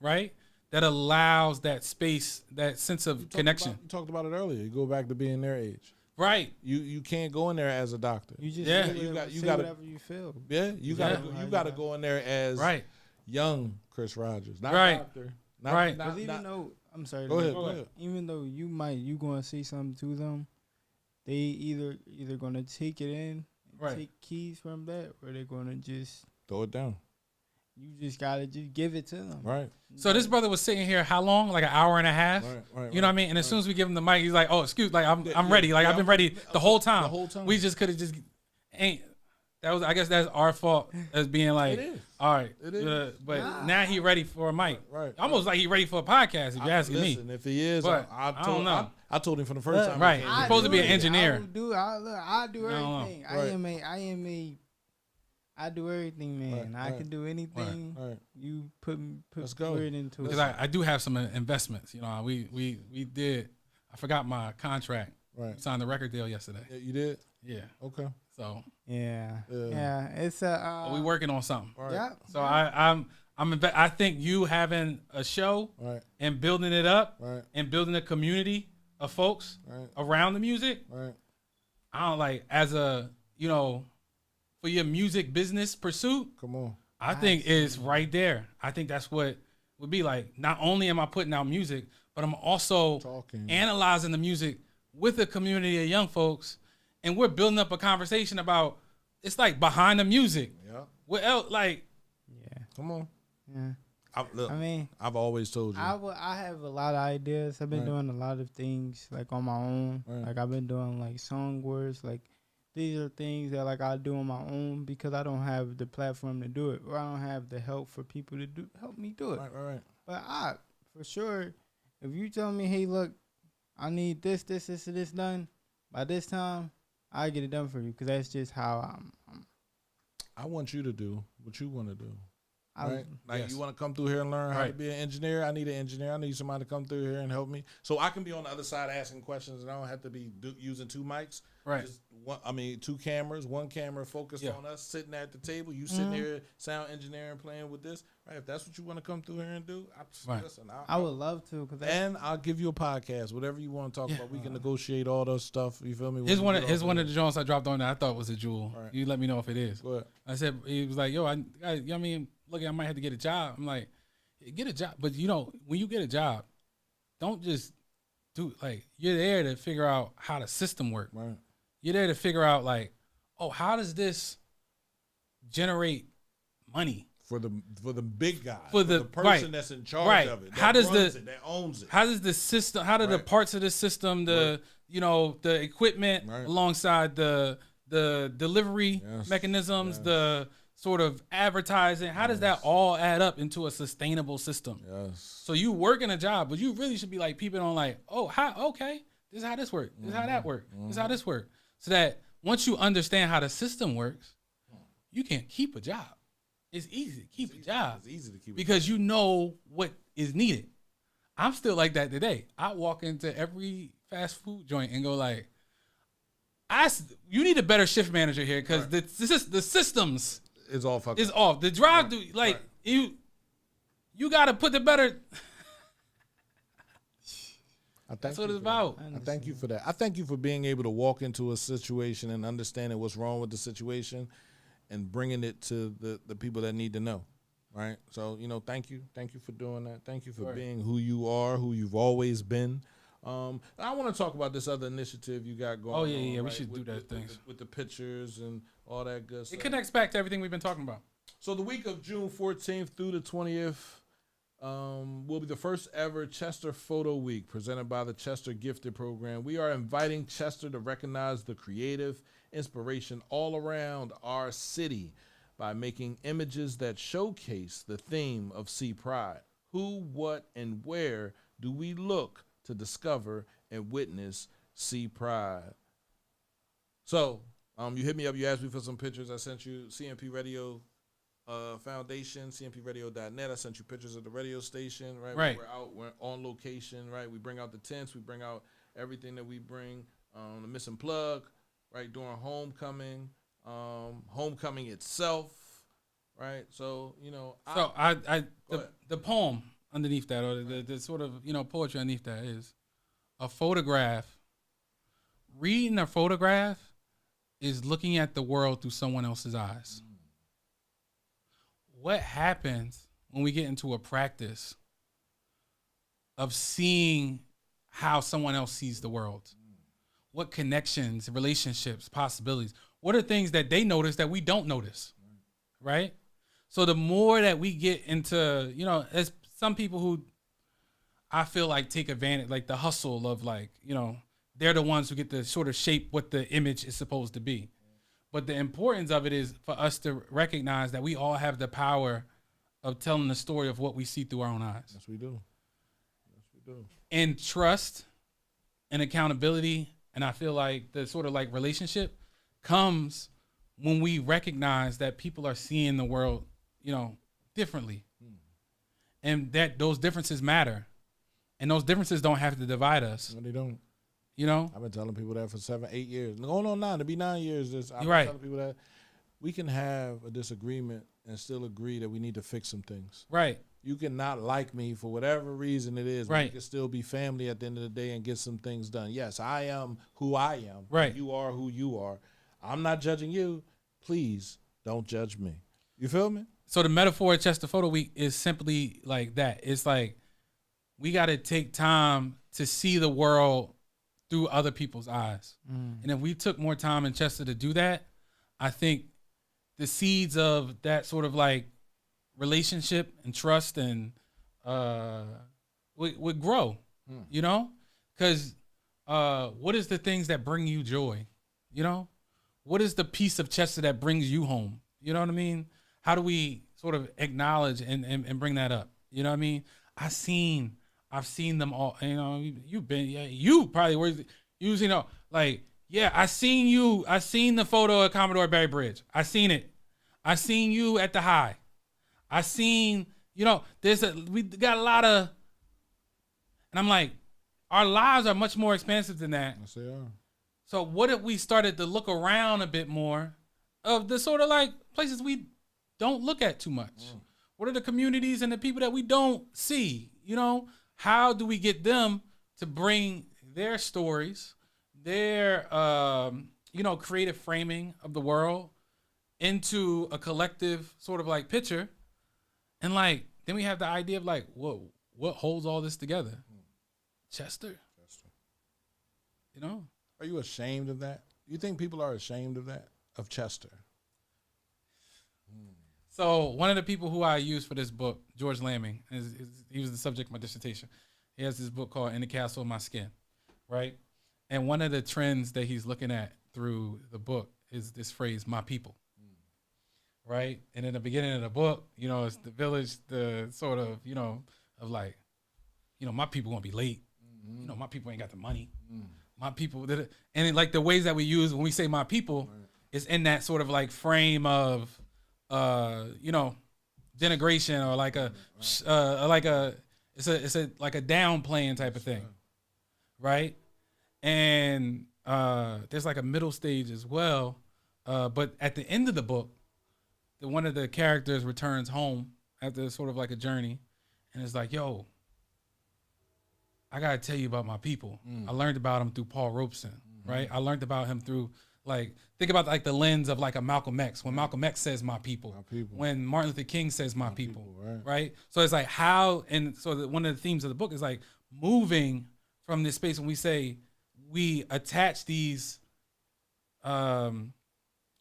C: right? That allows that space, that sense of connection.
B: You talked about it earlier. You go back to being their age.
C: Right.
B: You can't go in there as a doctor.
D: You just
C: Yeah.
D: you got whatever you feel.
B: Yeah. You gotta go in there as
C: Right.
B: young Chris Rogers, not
C: Right.
B: doctor. Not,
C: Right.
B: Not,
D: Because
B: not,
D: though, I'm sorry.
B: Go ahead.
D: Even though you gonna say something to them, they either gonna take it in, and
C: Right.
D: take keys from that, or they're gonna just
B: throw it down.
D: you just gotta just give it to them.
B: Right.
C: So this brother was sitting here how long? Like an hour and a half.
B: Right.
C: You know what I mean? And as soon as we give him the mic, he's like, "Oh, excuse, like I'm
B: Yeah,
C: ready. Like
B: yeah,
C: I've been ready the whole time.
B: The whole time.
C: We just could have just ain't. That was, I guess that's our fault as being like,
B: It is.
C: all right.
B: It is.
C: But now he ready for a mic.
B: Right.
C: Almost like he ready for a podcast. If you're asking
B: Listen,
C: me.
B: if he is,
C: But
B: I
C: I don't know.
B: I told him from the first time.
C: Right.
B: he
C: You're
B: came.
C: supposed to be an
D: do it.
C: engineer.
D: I do
C: I don't know.
D: everything.
B: Right.
D: I do everything, man.
B: Right,
D: I can do anything.
B: Right.
D: You put
B: Let's go.
D: word into
C: Because
D: it.
C: I do have some investments. We did. I forgot my contract.
B: Right.
C: Signed the record deal yesterday.
B: Yeah, you did.
C: Yeah.
B: Okay.
C: So
D: Yeah. It's a.
C: we working on something.
B: All right.
D: Yeah.
C: So I think you having a show
B: Right.
C: and building it up
B: Right.
C: and building a community of folks
B: Right.
C: around the music.
B: Right.
C: I don't like as a for your music business pursuit.
B: Come on.
C: I think is right there. I think that's what would be like. Not only am I putting out music, but I'm also
B: Talking.
C: analyzing the music with a community of young folks, and we're building up a conversation about. It's like behind the music.
B: Yeah.
C: What else? Like,
D: Yeah.
B: Come on.
D: Yeah.
B: Look,
D: I mean,
B: I've always told you.
D: I have a lot of ideas. I've been
B: Right.
D: doing a lot of things like on my own.
B: Right.
D: Like I've been doing like song words. Like these are things that like I do on my own because I don't have the platform to do it, or I don't have the help for people to help me do it.
B: Right.
D: But for sure, if you tell me, hey, look, I need this done by this time, I get it done for you because that's just how
B: I want you to do what you want to do.
D: I
B: Right? Like
C: Yes.
B: you want to come through here and learn how to
C: Right.
B: be an engineer. I need an engineer. I need somebody to come through here and help me, so I can be on the other side asking questions, and I don't have to be using two mics.
C: Right.
B: Just two cameras. One camera focused
C: Yeah.
B: on us sitting at the table. You sitting here, sound engineering, playing with this. Right. If that's what you want to come through here and do,
C: Right.
B: listen.
D: I would love to because
B: And I'll give you a podcast, whatever you want to talk
C: Yeah.
B: about. We can negotiate all those stuff. You feel me?
C: Here's
B: When
C: one.
B: we
C: Of,
B: get
C: here's
B: off
C: one
B: of
C: of the joints I dropped on that I thought was a jewel.
B: Right.
C: You let me know if it is.
B: Go ahead.
C: I said he was like, "Yo, I mean, look, I might have to get a job." I'm like, "Get a job," but when you get a job, don't just do like you're there to figure out how the system works.
B: Right.
C: You're there to figure out like, oh, how does this generate money?
B: For the big guy,
C: For the-
B: person
C: right.
B: that's in charge
C: Right.
B: of it.
C: How
B: that
C: does
B: runs
C: the-
B: it, that owns it?
C: How does the system? How do the
B: Right.
C: parts of the system, the equipment
B: Right.
C: alongside the delivery
B: Yes.
C: mechanisms,
B: Yes.
C: the sort of advertising, how does that all add up into a sustainable system?
B: Yes.
C: So you work in a job, but you really should be like peeping on like, oh, okay, this is how this works. This is how that works. This is how this works. So that once you understand how the system works, you can keep a job. It's easy to keep a job
B: It's easy to keep it.
C: because you know what is needed. I'm still like that today. I walk into every fast food joint and go like, you need a better shift manager here because the systems
B: It's all fucked
C: is
B: up.
C: off. The drive through, like
B: Right.
C: you got to put the better.
B: I thank
C: That's what
B: you
C: it's
B: for that.
C: about.
B: I thank you for that. I thank you for being able to walk into a situation and understanding what's wrong with the situation and bringing it to the people that need to know. Right? So, thank you. Thank you for doing that. Thank you for
C: Right.
B: being who you are, who you've always been. I want to talk about this other initiative you got going on.
C: Oh, yeah. We
B: right?
C: should do that
B: with,
C: things.
B: with the pictures and all that good
C: It
B: stuff.
C: connects back to everything we've been talking about.
B: So the week of June 14th through the 20th will be the first ever Chester Photo Week presented by the Chester Gifted Program. We are inviting Chester to recognize the creative inspiration all around our city by making images that showcase the theme of Sea Pride. Who, what, and where do we look to discover and witness Sea Pride? So, you hit me up, you asked me for some pictures. I sent you CMP Radio Foundation, cmpradio.net. I sent you pictures of the radio station, right?
C: Right.
B: We're on location, right? We bring out the tents, we bring out everything that we bring, the missing plug, right? During homecoming, homecoming itself, right? So,
C: So
B: Go ahead.
C: the poem underneath that, or the sort of poetry underneath that is a photograph. Reading a photograph is looking at the world through someone else's eyes. What happens when we get into a practice of seeing how someone else sees the world? What connections, relationships, possibilities? What are things that they notice that we don't notice? Right? So the more that we get into, there's some people who I feel like take advantage, like the hustle of they're the ones who get to sort of shape what the image is supposed to be. But the importance of it is for us to recognize that we all have the power of telling the story of what we see through our own eyes.
B: yes, we do. Yes, we do.
C: And trust and accountability, and I feel like the sort of like relationship comes when we recognize that people are seeing the world, differently. And that those differences matter. And those differences don't have to divide us.
B: No, they don't.
C: I've
B: I've been telling people that for 7, 8 years. Going on 9, to be 9 years. I've been
C: Right.
B: telling people that we can have a disagreement and still agree that we need to fix some things.
C: Right.
B: You can not like me for whatever reason it is. But
C: Right.
B: we can still be family at the end of the day and get some things done. Yes, I am who I am.
C: Right.
B: You are who you are. I'm not judging you. Please don't judge me. You feel me?
C: So the metaphor at Chester Photo Week is simply like that. It's like we got to take time to see the world through other people's eyes. And if we took more time in Chester to do that, I think the seeds of that sort of like relationship and trust and would grow, because what is the things that bring you joy? What is the piece of Chester that brings you home? You know what I mean? How do we sort of acknowledge and bring that up? You know what I mean? I've seen them all. You've been, you probably were, like Yeah, I seen you. I seen the photo of Commodore Barry Bridge. I seen it. I seen you at the high. I seen, we got a lot of, and I'm like, our lives are much more expansive than that.
B: Yes, they are.
C: So what if we started to look around a bit more of the sort of like places we don't look at too much? What are the communities and the people that we don't see? How do we get them to bring their stories, their creative framing of the world into a collective sort of like picture? And like then we have the idea of like, whoa, what holds all this together? Chester.
B: Are you ashamed of that? You think people are ashamed of that? Of Chester?
C: So one of the people who I used for this book, George Lamming, he was the subject of my dissertation. He has this book called In the Castle of My Skin, right? And one of the trends that he's looking at through the book is this phrase, my people, right? And in the beginning of the book, it's the village, the sort of, of like, my people gonna be late. My people ain't got the money. My people, and like the ways that we use when we say my people is in that sort of like frame of, denigration or like it's a like a downplaying type of thing, right? And there's like a middle stage as well, but at the end of the book, one of the characters returns home after sort of like a journey, and it's like, yo, I gotta tell you about my people. I learned about him through Paul Robeson, right? I learned about him through like, think about like the lens of like a Malcolm X. When Malcolm X says my people. When Martin Luther King says my people, right? So it's like how, and so one of the themes of the book is like moving from this space when we say we attach these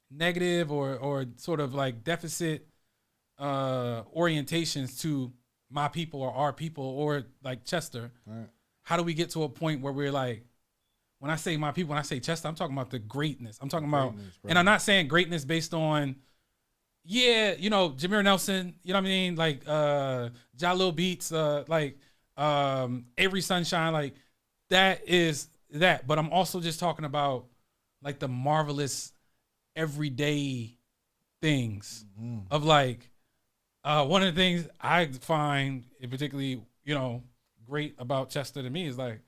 C: negative or sort of like deficit orientations to my people or our people or like Chester.
B: Right.
C: How do we get to a point where we're like, when I say my people, when I say Chester, I'm talking about the greatness. I'm talking about, and I'm not saying greatness based on, Jameer Nelson, you know what I mean? Like, Jalil Beats, Avery Sunshine, like that is that. But I'm also just talking about like the marvelous everyday things of like, one of the things I find particularly, great about Chester to me is like,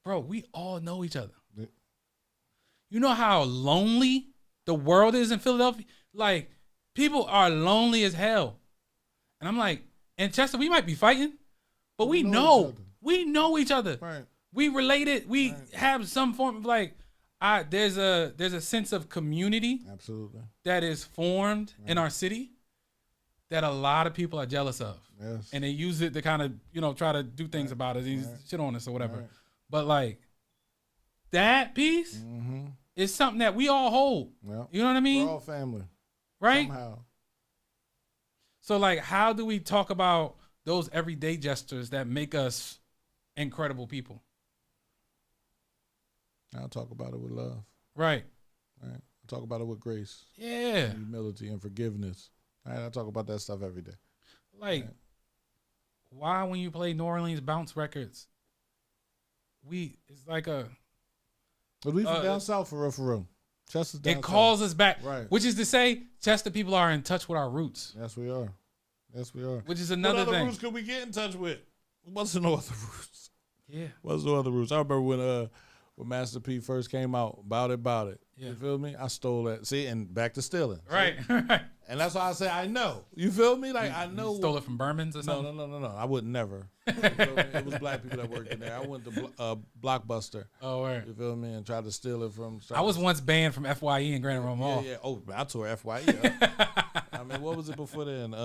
C: bro, we all know each other. Yeah. You know how lonely the world is in Philadelphia? Like, people are lonely as hell. And I'm like, in Chester, we might be fighting, but we know each other.
B: Right.
C: We related. We have some form of like, there's a sense of community.
B: Absolutely.
C: That is formed in our city that a lot of people are jealous of.
B: Yes.
C: And they use it to kind of, try to do things about it, shit on us or whatever.
B: Right.
C: But like that piece is something that we all hold.
B: Yep.
C: You know what I mean?
B: We're all family.
C: Right?
B: Somehow.
C: So like, how do we talk about those everyday gestures that make us incredible people?
B: I'll talk about it with love.
C: Right.
B: Right. I'll talk about it with grace.
C: Yeah.
B: And humility and forgiveness. Right. I talk about that stuff every day.
C: Like, why when you play New Orleans bounce records, it's like a.
B: But we from down south for real. Chester's down
C: It calls
B: south.
C: us back,
B: right?
C: Which is to say, Chester people are in touch with our roots.
B: Yes, we are.
C: Which is another
B: what other
C: thing.
B: roots could we get in touch with? What's no other roots?
C: Yeah.
B: What's no other roots? I remember when Master P first came out, Bout It.
C: Yeah.
B: You feel me? I stole that. See, and back to stealing.
C: Right.
B: And that's why I say I know. You feel me? Like I know.
C: You stole it from Berman's or something?
B: No. I would never. It was black people that worked in there. I went to Blockbuster.
C: Oh, right.
B: You feel me? And tried to steal it from.
C: I was once banned from FYE in Grand Room Mall.
B: Yeah. Oh, I tore FYE up. I mean, what was it before then?
C: The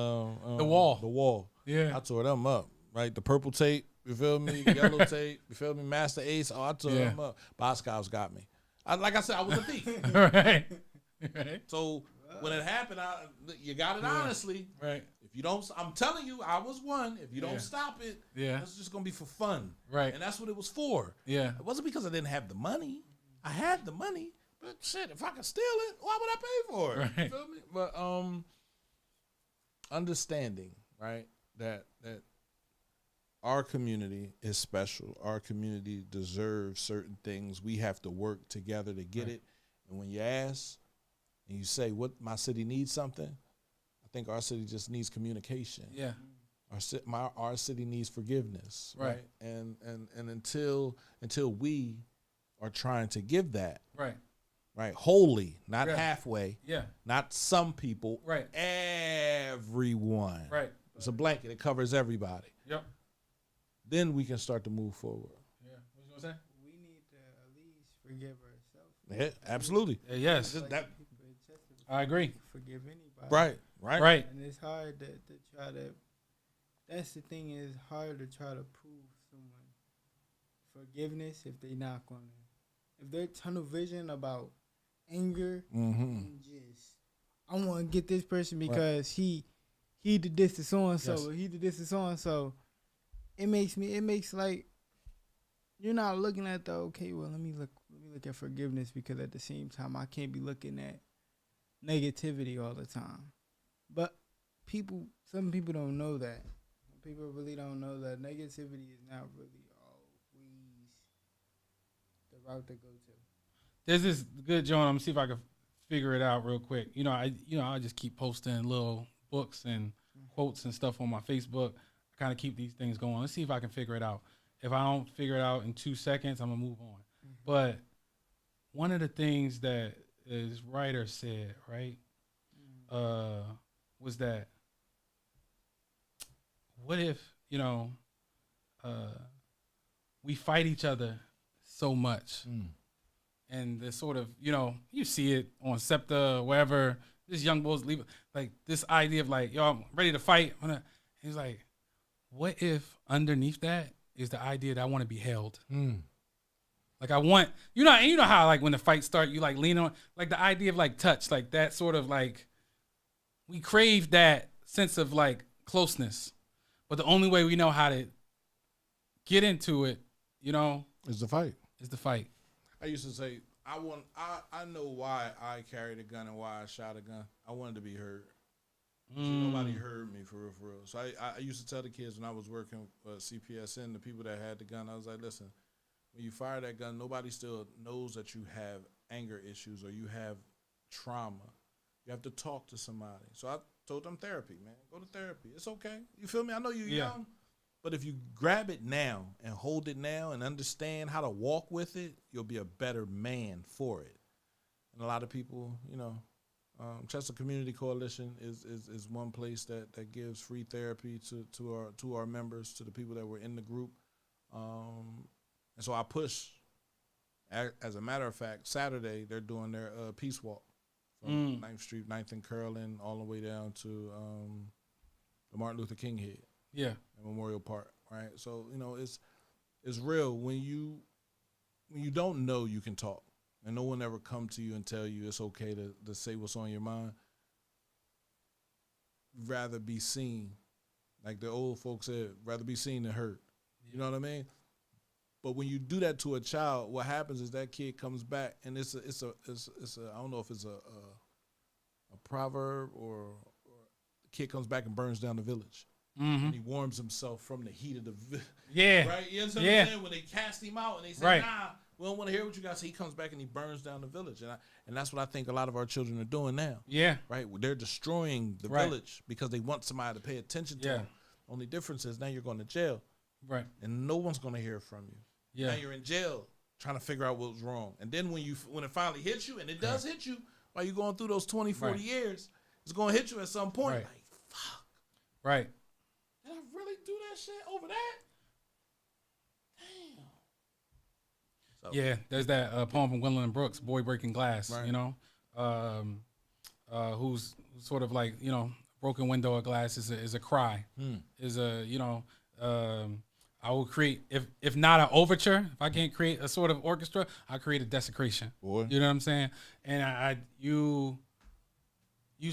C: Wall.
B: The Wall.
C: Yeah.
B: I tore them up. Right? The purple tape. You feel me? Yellow tape. You feel me? Master Ace. Oh, I tore them up. Boscov's got me. Like I said, I was a thief.
C: Right.
B: So when it happened, you got it honestly.
C: Right.
B: If you don't, I'm telling you, I was one. If you don't stop it, it's just gonna be for fun.
C: Right.
B: And that's what it was for.
C: Yeah.
B: It wasn't because I didn't have the money. I had the money, but shit, if I could steal it, why would I pay for it?
C: Right.
B: You feel me? But understanding, right, that our community is special. Our community deserves certain things. We have to work together to get it. And when you ask and you say, what, my city needs something, I think our city just needs communication.
C: Yeah.
B: Our city needs forgiveness.
C: Right.
B: And until we are trying to give that. Right. Wholly, not halfway.
C: Yeah.
B: Not some people.
C: Right.
B: Everyone.
C: Right.
B: It's a blanket. It covers everybody.
C: Yep.
B: Then we can start to move forward.
C: Yeah. What you gonna say?
D: We need to at least forgive ourselves.
B: Yeah, absolutely.
C: Yes. I agree.
D: Forgive anybody.
B: Right.
D: And it's hard to try to. That's the thing. Is hard to try to prove someone forgiveness if they're not gonna. If they're tunnel vision about anger and just, I want to get this person because he did this to so and so, or he did this to so and so. It makes like you're not looking at the let me look at forgiveness, because at the same time I can't be looking at negativity all the time. But some people don't know that. People really don't know that negativity is not really always the route to go to.
C: There's this good joint. I'm gonna see if I can figure it out real quick. I just keep posting little books and quotes and stuff on my Facebook. I kind of keep these things going. Let's see if I can figure it out. If I don't figure it out in 2 seconds, I'm gonna move on. But one of the things that this writer said, right, was that what if we fight each other so much. And the sort of, you see it on SEPTA, wherever, this young boys leave, like this idea of like, yo, I'm ready to fight. He's like, what if underneath that is the idea that I want to be held? Like I want, you know how like when the fights start, you like lean on, like the idea of like touch, like that sort of like, we crave that sense of like closeness. But the only way we know how to get into it,
B: Is the fight.
C: I
B: used to say, I know why I carried a gun and why I shot a gun. I wanted to be heard. So nobody heard me for real. So I used to tell the kids when I was working at CPSN, the people that had the gun, I was like, listen, when you fire that gun, nobody still knows that you have anger issues or you have trauma. You have to talk to somebody. So I told them therapy, man. Go to therapy. It's okay. You feel me? I know you're young. But if you grab it now and hold it now and understand how to walk with it, you'll be a better man for it. And a lot of people, Chester Community Coalition is one place that gives free therapy to our members, to the people that were in the group. And so I push. As a matter of fact, Saturday they're doing their peace walk from 9th Street, 9th and Curlin, all the way down to the Martin Luther King head.
C: Yeah.
B: At Memorial Park, right? So, it's real. When you don't know, you can talk. And no one ever come to you and tell you it's okay to say what's on your mind. Rather be seen. Like the old folks said, rather be seen than heard. You know what I mean? But when you do that to a child, what happens is that kid comes back, and it's a I don't know if it's a proverb or the kid comes back and burns down the village. And he warms himself from the heat of the right? You know what I'm saying? When they cast him out and they say, nah, we don't want to hear what you got to say, he comes back and he burns down the village. And that's what I think a lot of our children are doing now. Yeah. Right? They're destroying the village because they want somebody to pay attention to them. Only difference is now you're going to jail. Right. And no one's going to hear from you. Yeah. Now you're in jail trying to figure out what was wrong. And then when it finally hits you, and it does hit you while you're going through those 20, 40 years, it's going to hit you at some point. Like, fuck. Right. Did I really do that shit over that? Damn. So.
C: Yeah, there's that poem from Gwendolyn Brooks, "Boy Breaking Glass."
B: Right.
C: Who's sort of like broken window of glass is a cry. Is a I will create if not an overture. If I can't create a sort of orchestra, I'll create a desecration. Boy. You know what I'm saying? And you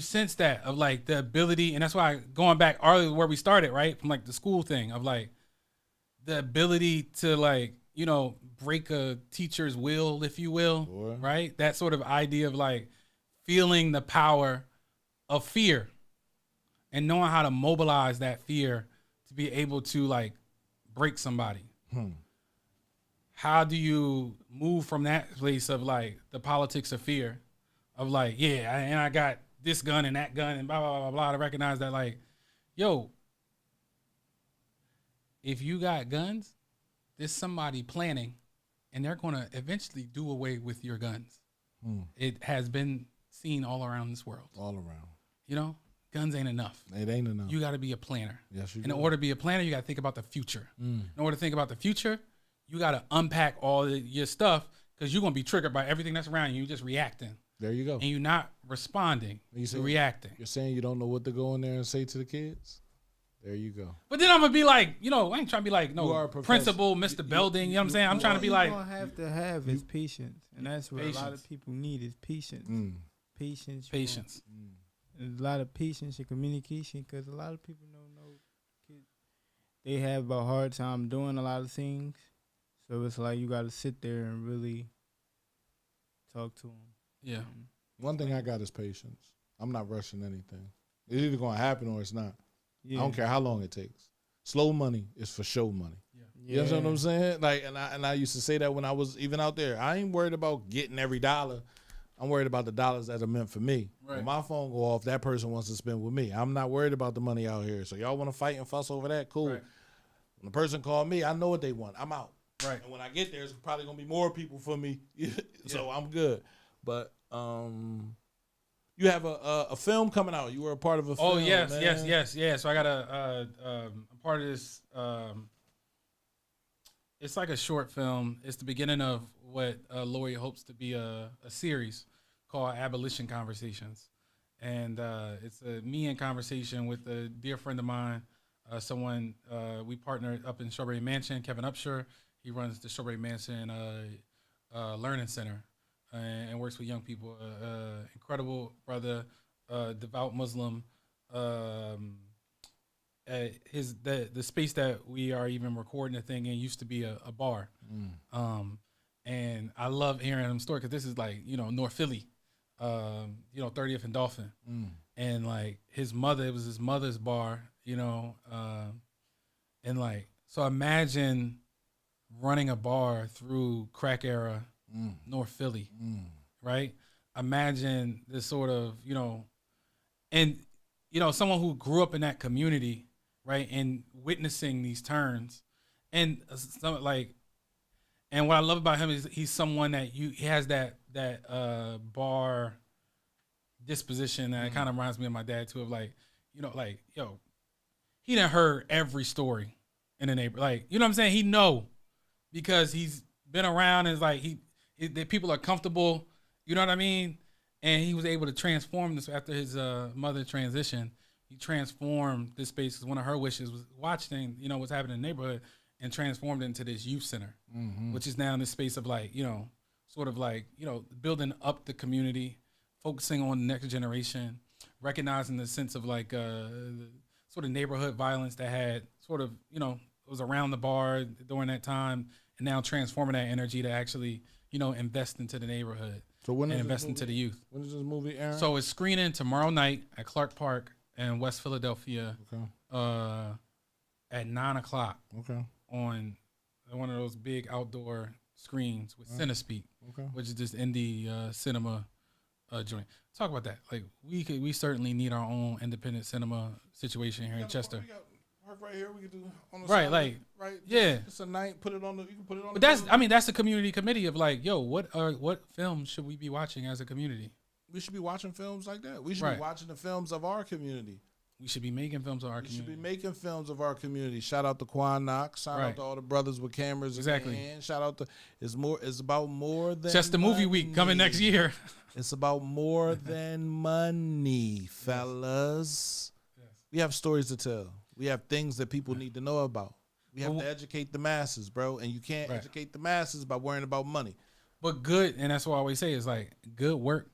C: sense that of like the ability, and that's why going back earlier where we started, right? From like the school thing of like the ability to like, break a teacher's will, if you will, Boy. Right? That sort of idea of like feeling the power of fear and knowing how to mobilize that fear to be able to like break somebody. How do you move from that place of like the politics of fear of like, yeah, and I got this gun and that gun and blah, blah, blah, blah, to recognize that like, yo, if you got guns, there's somebody planning and they're going to eventually do away with your guns. It has been seen all around this world.
B: All around.
C: You know, guns ain't enough.
B: It ain't enough.
C: You got to be a planner.
B: Yes, you
C: In
B: do.
C: order to be a planner, you got to think about the future. In order to think about the future, you got to unpack all your stuff because you're going to be triggered by everything that's around you. You're just reacting.
B: There you go.
C: And you're not responding. You're reacting.
B: You're saying you don't know what to go in there and say to the kids? There you go.
C: But then I'm going to be like, you know, I ain't trying to be like, no,
B: a
C: principal, Mr. Belding. You know what I'm saying? I'm trying to be like.
D: What you're going to have is patience. And that's what a lot of people need is patience. Patience.
C: Patience.
D: A lot of patience and communication because a lot of people don't know. They have a hard time doing a lot of things. So it's like you got to sit there and really talk to them.
C: Yeah.
B: One thing I got is patience. I'm not rushing anything. It's either going to happen or it's not.
D: Yeah.
B: I don't care how long it takes. Slow money is for show money. You understand what I'm saying? Like, and I used to say that when I was even out there. I ain't worried about getting every dollar. I'm worried about the dollars that are meant for me.
C: Right.
B: When my phone go off, that person wants to spend with me. I'm not worried about the money out here. So y'all want to fight and fuss over that? Cool.
C: Right.
B: When the person call me, I know what they want. I'm out.
C: Right.
B: And when I get there, it's probably gonna be more people for me. So I'm good. But you have a film coming out. You were a part of a film.
C: Oh yes,
B: man.
C: yes. So I got a part of this. It's like a short film. It's the beginning of what Lori hopes to be a series called Abolition Conversations, and it's me in conversation with a dear friend of mine, someone we partnered up in Strawberry Mansion, Kevin Upshur. He runs the Strawberry Mansion Learning Center and works with young people. Incredible brother, devout Muslim. The space that we are even recording the thing in used to be a bar. And I love hearing him story because this is like, you know, North Philly, 30th and Dolphin. And like his mother, it was his mother's bar, you know, and like, so imagine running a bar through crack era North Philly, right? Imagine this sort of, you know, and, you know, someone who grew up in that community, right, and witnessing these turns, and some like, and what I love about him is he's someone that he has that bar disposition that kind of reminds me of my dad too, of like, you know, like, yo, he done heard every story in the neighborhood, like, you know what I'm saying? He know because he's been around and it's like the people are comfortable, you know what I mean? And he was able to transform this after his mother transition. He transformed this space because one of her wishes was watching, you know, what's happening in the neighborhood and transformed it into this youth center, which is now in this space of like, you know, sort of like, you know, building up the community, focusing on the next generation, recognizing the sense of like the sort of neighborhood violence that had sort of, you know, was around the bar during that time, and now transforming that energy to actually, you know, invest into the neighborhood.
B: So when
C: and invest into the youth.
B: When is this movie airing?
C: So it's screening tomorrow night at Clark Park in West Philadelphia.
B: Okay.
C: At 9:00.
B: Okay.
C: On one of those big outdoor screens with CineSpeak, which is this indie cinema joint. Talk about that. Like we certainly need our own independent cinema situation here in Chester.
B: We got work right here. We can do on the
C: Right,
B: side,
C: like,
B: right.
C: yeah.
B: It's a night. Put it on the. You can put it on.
C: But that's the community committee of like, yo, what films should we be watching as a community?
B: We should be watching films like that. We should
C: Right.
B: be watching the films of our community.
C: We should be making films of our
B: We should
C: community.
B: be making films of our community. Shout out to Quan Knox. Shout out
C: Right.
B: to all the brothers with cameras.
C: Exactly.
B: In hand. Shout out to It's about more than
C: Chester Movie Week coming
B: money.
C: next year.
B: It's about more than money, fellas.
C: Yes.
B: We have stories to tell. We have things that people need to know about. We have to educate the masses, bro. And you can't
C: Right.
B: educate the masses by worrying about money.
C: But good, and that's what I always say is like good work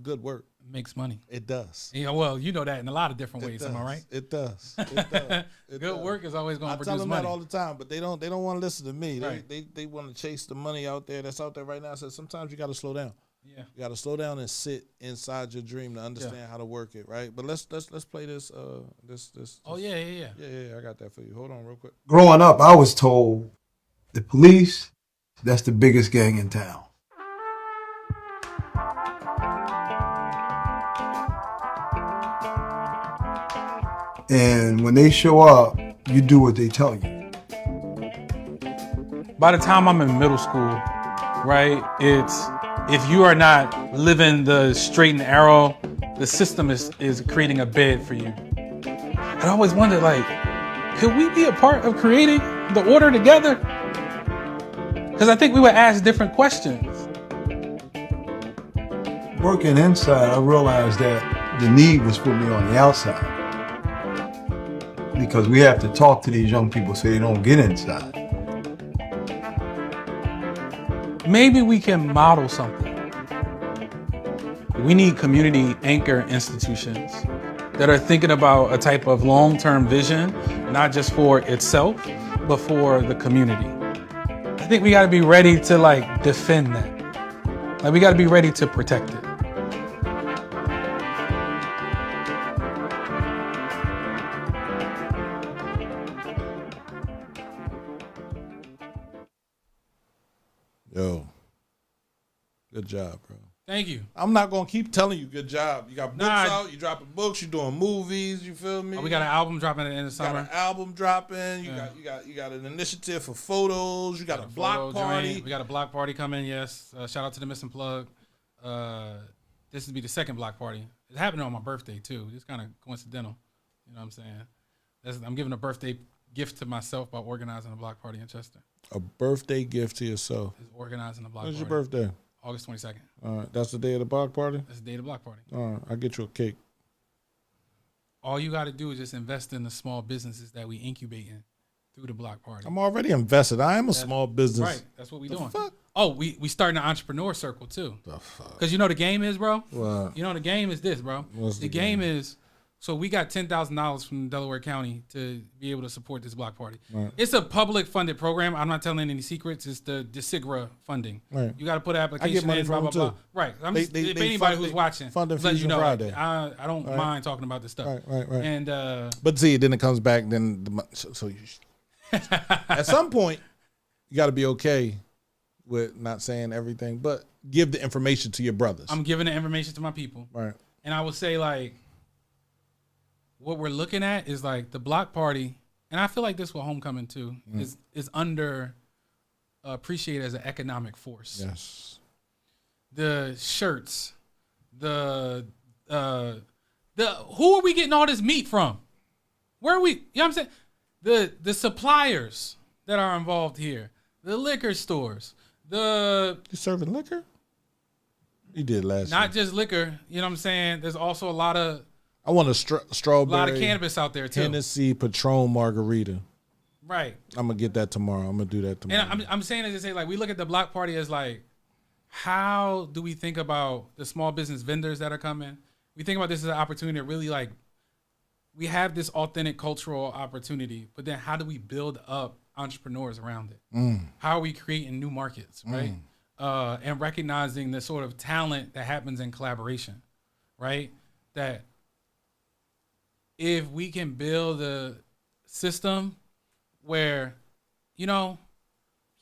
B: Good work.
C: makes money.
B: It does.
C: Yeah, well, you know that in a lot of different
B: It
C: ways.
B: does.
C: Am I right?
B: It does. It does. It
C: Good
B: does.
C: work is always going
B: I
C: to
B: tell
C: produce
B: them
C: money.
B: that all the time, but they don't want to listen to me.
C: Right.
B: They want to chase the money out there that's out there right now. I said sometimes you got to slow down.
C: Yeah.
B: You got to slow down and sit inside your dream to understand how to work it, right? But let's play this. This.
C: Oh yeah.
B: Yeah. I got that for you. Hold on, real quick.
E: Growing up, I was told the police, that's the biggest gang in town. And when they show up, you do what they tell you.
C: By the time I'm in middle school, right, it's if you are not living the straight and arrow, the system is creating a bed for you. I always wondered, like, could we be a part of creating the order together? Because I think we would ask different questions.
E: Working inside, I realized that the need was for me on the outside. Because we have to talk to these young people so they don't get inside.
C: Maybe we can model something. We need community anchor institutions that are thinking about a type of long-term vision, not just for itself, but for the community. I think we got to be ready to like defend that. Like we got to be ready to protect it.
B: Yo, good job, bro.
C: Thank you.
B: I'm not gonna keep telling you good job. You got books
C: Nah.
B: out, you dropping books, you doing movies, you feel me?
C: We got an album dropping at the end of
B: You got
C: summer.
B: an album dropping,
C: Yeah.
B: you got an initiative for photos, you got a block
C: Photo
B: party.
C: joint. We got a block party coming, yes. Shout out to the Missing Plug. This will be the second block party. It's happening on my birthday, too. It's kind of coincidental. You know what I'm saying? I'm giving a birthday gift to myself by organizing a block party in Chester.
B: A birthday gift to yourself.
C: Is organizing a block
B: When's
C: party.
B: your birthday?
C: August 22nd.
B: All right, that's the day of the block party?
C: That's the day of the block party.
B: All right, I'll get you a cake.
C: All you got to do is just invest in the small businesses that we incubating through the block party.
B: I'm already invested. I am a small business.
C: Right. That's what we doing.
B: Fuck?
C: Oh, we starting an entrepreneur circle, too.
B: The fuck?
C: Because you know the game is, bro?
B: What?
C: You know the game is this, bro.
B: What's
C: The game is, so we got $10,000 from Delaware County to be able to support this block party.
B: Right.
C: It's a public funded program. I'm not telling any secrets. It's the DeSigra funding.
B: Right.
C: You got to put an application
B: money
C: in,
B: from
C: blah,
B: them,
C: blah,
B: too.
C: blah. Right. I'm
B: They-
C: just,
B: they-
C: if
B: they
C: anybody
B: fund-
C: who's watching,
B: funding
C: just let
B: Fusion
C: you know,
B: Friday.
C: I don't
B: Right.
C: mind talking about this stuff.
B: Right.
C: And
B: But see, then it comes back. Then so you at some point you got to be okay with not saying everything, but give the information to your brothers.
C: I'm giving the information to my people.
B: Right.
C: And I would say, like, what we're looking at is like the block party, and I feel like this with homecoming too, is under appreciated as an economic force.
B: Yes.
C: The shirts, the who are we getting all this meat from? Where are we? You know what I'm saying? The suppliers that are involved here, the liquor stores,
B: You serving liquor? You did last year.
C: not just liquor. You know what I'm saying? There's also a lot of
B: I want a strawberry
C: cannabis out there too.
B: Hennessy Patron margarita.
C: Right.
B: I'm gonna get that tomorrow. I'm gonna do that tomorrow.
C: And I'm saying it to say, like, we look at the block party as like, how do we think about the small business vendors that are coming? We think about this as an opportunity to really, like, we have this authentic cultural opportunity, but then how do we build up entrepreneurs around it? How are we creating new markets, right? And recognizing the sort of talent that happens in collaboration, right? That if we can build a system where, you know,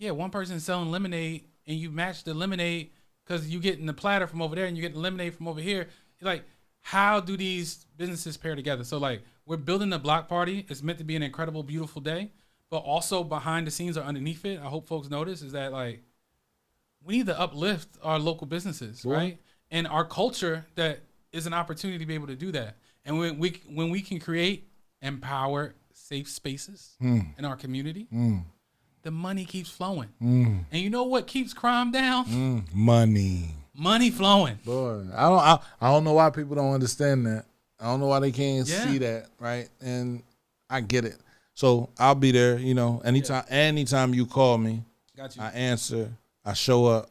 C: one person's selling lemonade and you match the lemonade because you getting the platter from over there and you get the lemonade from over here. Like, how do these businesses pair together? So, like, we're building the block party. It's meant to be an incredible, beautiful day, but also behind the scenes or underneath it, I hope folks notice, is that, like, we need to uplift our local businesses, right? And our culture that is an opportunity to be able to do that. And when we can create, empower safe spaces in our community, the money keeps flowing. And you know what keeps crime down? Money flowing.
B: Boy, I don't know why people don't understand that. I don't know why they can't
C: Yeah.
B: see that, right? And I get it. So I'll be there, you know, anytime you call me,
C: Got you.
B: I answer, I show up,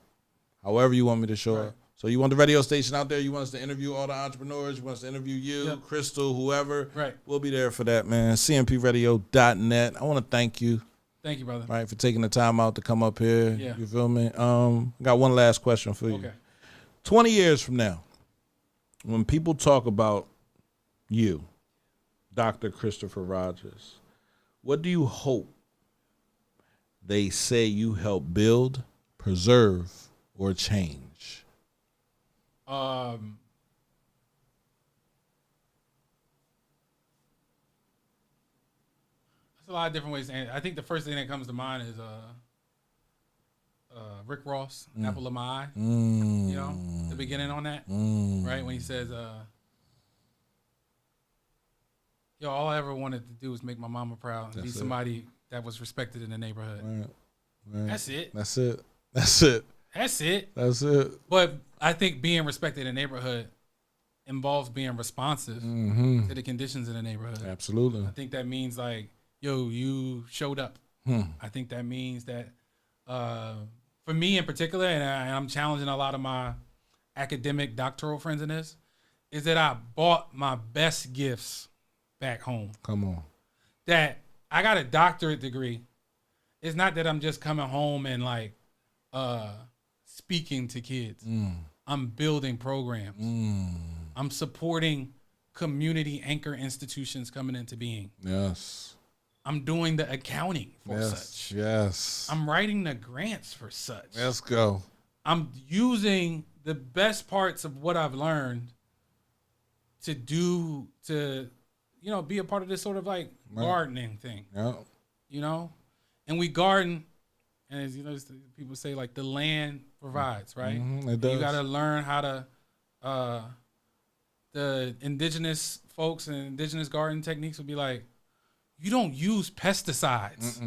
B: however you want me to show up. So you want the radio station out there, you want us to interview all the entrepreneurs, you want us to interview you, Crystal, whoever.
C: Right.
B: We'll be there for that, man. CMPradio.net. I want to thank you,
C: Thank you, brother.
B: right, for taking the time out to come up here.
C: Yeah.
B: You feel me? I got one last question for you.
C: Okay.
B: 20 years from now, when people talk about you, Dr. Christopher Rogers, what do you hope they say you help build, preserve, or change?
C: There's a lot of different ways. And I think the first thing that comes to mind is Rick Ross, Apple of My Eye. You know, the beginning on that, right? When he says, yo, all I ever wanted to do was make my mama proud and be somebody that was respected in the neighborhood.
B: Right.
C: That's it.
B: That's it. That's it.
C: That's it.
B: That's it.
C: But I think being respected in the neighborhood involves being responsive to the conditions in the neighborhood.
B: Absolutely.
C: I think that means like, yo, you showed up. I think that means that for me in particular, and I'm challenging a lot of my academic doctoral friends in this, is that I bought my best gifts back home.
B: Come on.
C: That I got a doctorate degree. It's not that I'm just coming home and like speaking to kids. I'm building programs. I'm supporting community anchor institutions coming into being.
B: Yes.
C: I'm doing the accounting for such.
B: Yes.
C: I'm writing the grants for such.
B: Let's go.
C: I'm using the best parts of what I've learned to be a part of this sort of like gardening thing.
B: Yeah.
C: You know? And we garden, and as you know, people say like the land provides, right?
B: It does.
C: You got to learn how to, the indigenous folks and indigenous garden techniques would be like, you don't use pesticides.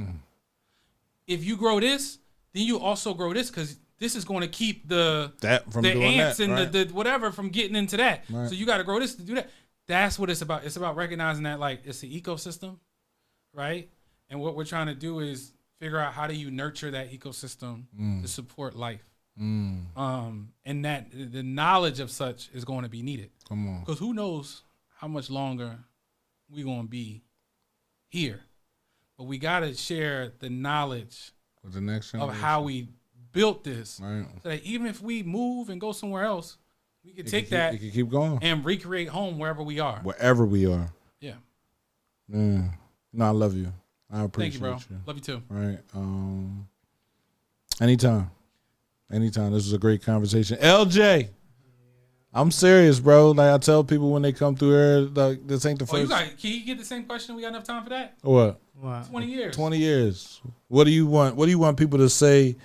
C: If you grow this, then you also grow this because this is going to keep the ants and the whatever from getting into that.
B: Right.
C: So you got to grow this to do that. That's what it's about. It's about recognizing that like it's an ecosystem, right? And what we're trying to do is figure out how do you nurture that ecosystem to support life. And that the knowledge of such is going to be needed.
B: Come on.
C: Because who knows how much longer we're going to be here. But we got to share the knowledge
B: With the next generation.
C: of how we built this.
B: Right.
C: So that even if we move and go somewhere else, we can take
B: It
C: that
B: can keep going.
C: and recreate home wherever we are.
B: Wherever we are.
C: Yeah.
B: No, I love you. I appreciate
C: Thank you, bro. Love you too.
B: Right. Anytime. This was a great conversation. LJ. I'm serious, bro. Like I tell people when they come through here, like this ain't the first.
C: Can you get the same question? We got enough time for that?
B: What?
D: Wow.
C: 20 years.
B: 20 years. What do you want? What do you want people to say?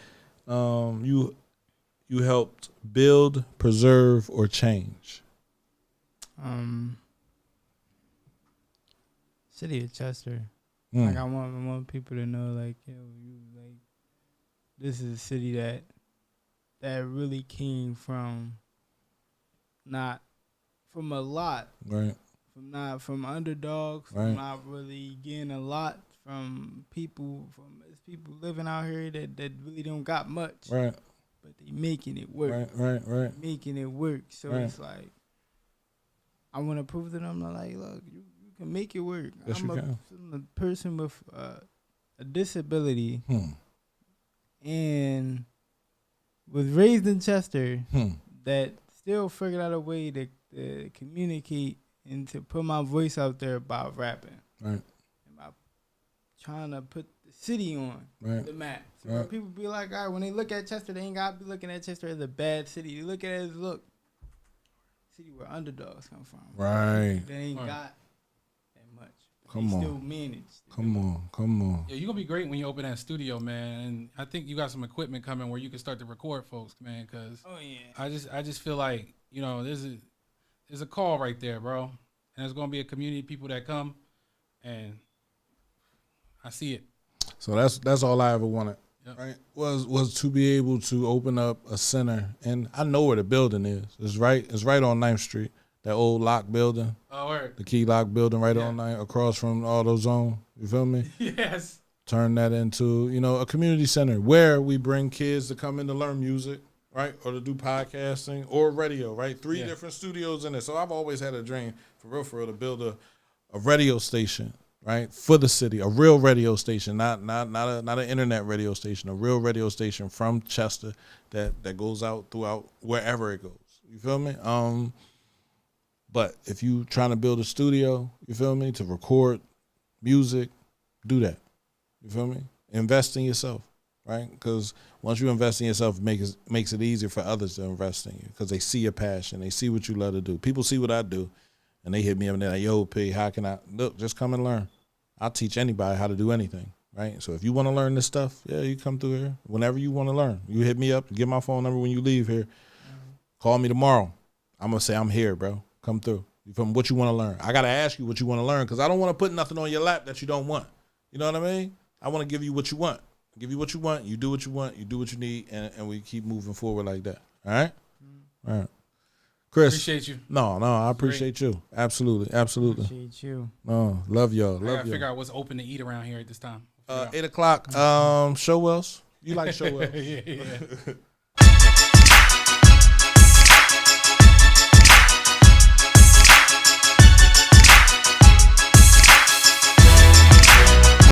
B: You helped build, preserve, or change?
D: City of Chester. Like I want people to know, like, yo, this is a city that really came from not from a lot,
B: Right.
D: from underdogs,
B: Right.
D: from not really getting a lot from people living out here that really don't got much,
B: Right.
D: but they making it work,
B: Right.
D: making it work. So
B: Right.
D: it's like I want to prove to them, like, look, you can make it work.
B: Yes, you can.
D: I'm a person with a disability and was raised in Chester that still figured out a way to communicate and to put my voice out there about rapping.
B: Right.
D: About trying to put the city on the map. So when people be like, all right, when they look at Chester, they ain't got to be looking at Chester as a bad city. They look at it as, look, city where underdogs come from.
B: Right.
D: They ain't got that much.
B: Come on.
D: Still managed.
B: Come on.
C: Yeah, you're going to be great when you open that studio, man. And I think you got some equipment coming where you can start to record folks, man, because I just feel like, you know, there's a call right there, bro. And there's going to be a community of people that come, and I see it.
B: So that's all I ever wanted.
C: Yep.
B: Right, was to be able to open up a center, and I know where the building is. It's right on 9th Street, that old lock building,
C: Oh, word.
B: the Key Lock building, right on 9th, across from AutoZone. You feel me?
C: Yes.
B: Turn that into a community center where we bring kids to come in to learn music, right, or to do podcasting or radio, right? 3 different studios in it. So I've always had a dream, for real, to build a radio station right? For the city, a real radio station, not an internet radio station, a real radio station from Chester that goes out throughout wherever it goes. You feel me? But if you trying to build a studio, you feel me, to record music, do that. You feel me? Invest in yourself, right? Because once you invest in yourself, it makes it easier for others to invest in you because they see your passion. They see what you love to do. People see what I do, and they hit me up and they're like, yo, P, how can I? Look, just come and learn. I'll teach anybody how to do anything, right? So if you want to learn this stuff, yeah, you come through here. Whenever you want to learn, you hit me up, get my phone number when you leave here. Call me tomorrow. I'm going to say I'm here, bro. Come through. From what you want to learn. I got to ask you what you want to learn because I don't want to put nothing on your lap that you don't want. You know what I mean? I want to give you what you want. Give you what you want. You do what you want. You do what you need. And we keep moving forward like that. All right? All right. Chris.
C: Appreciate you.
B: No, I appreciate you. Absolutely. Absolutely.
D: Appreciate you.
B: No, love y'all.
C: I
B: Love
C: gotta
B: y'all.
C: figure out what's open to eat around here at this time.
B: 8 o'clock. Showwells. You like Showwells?
C: Yeah.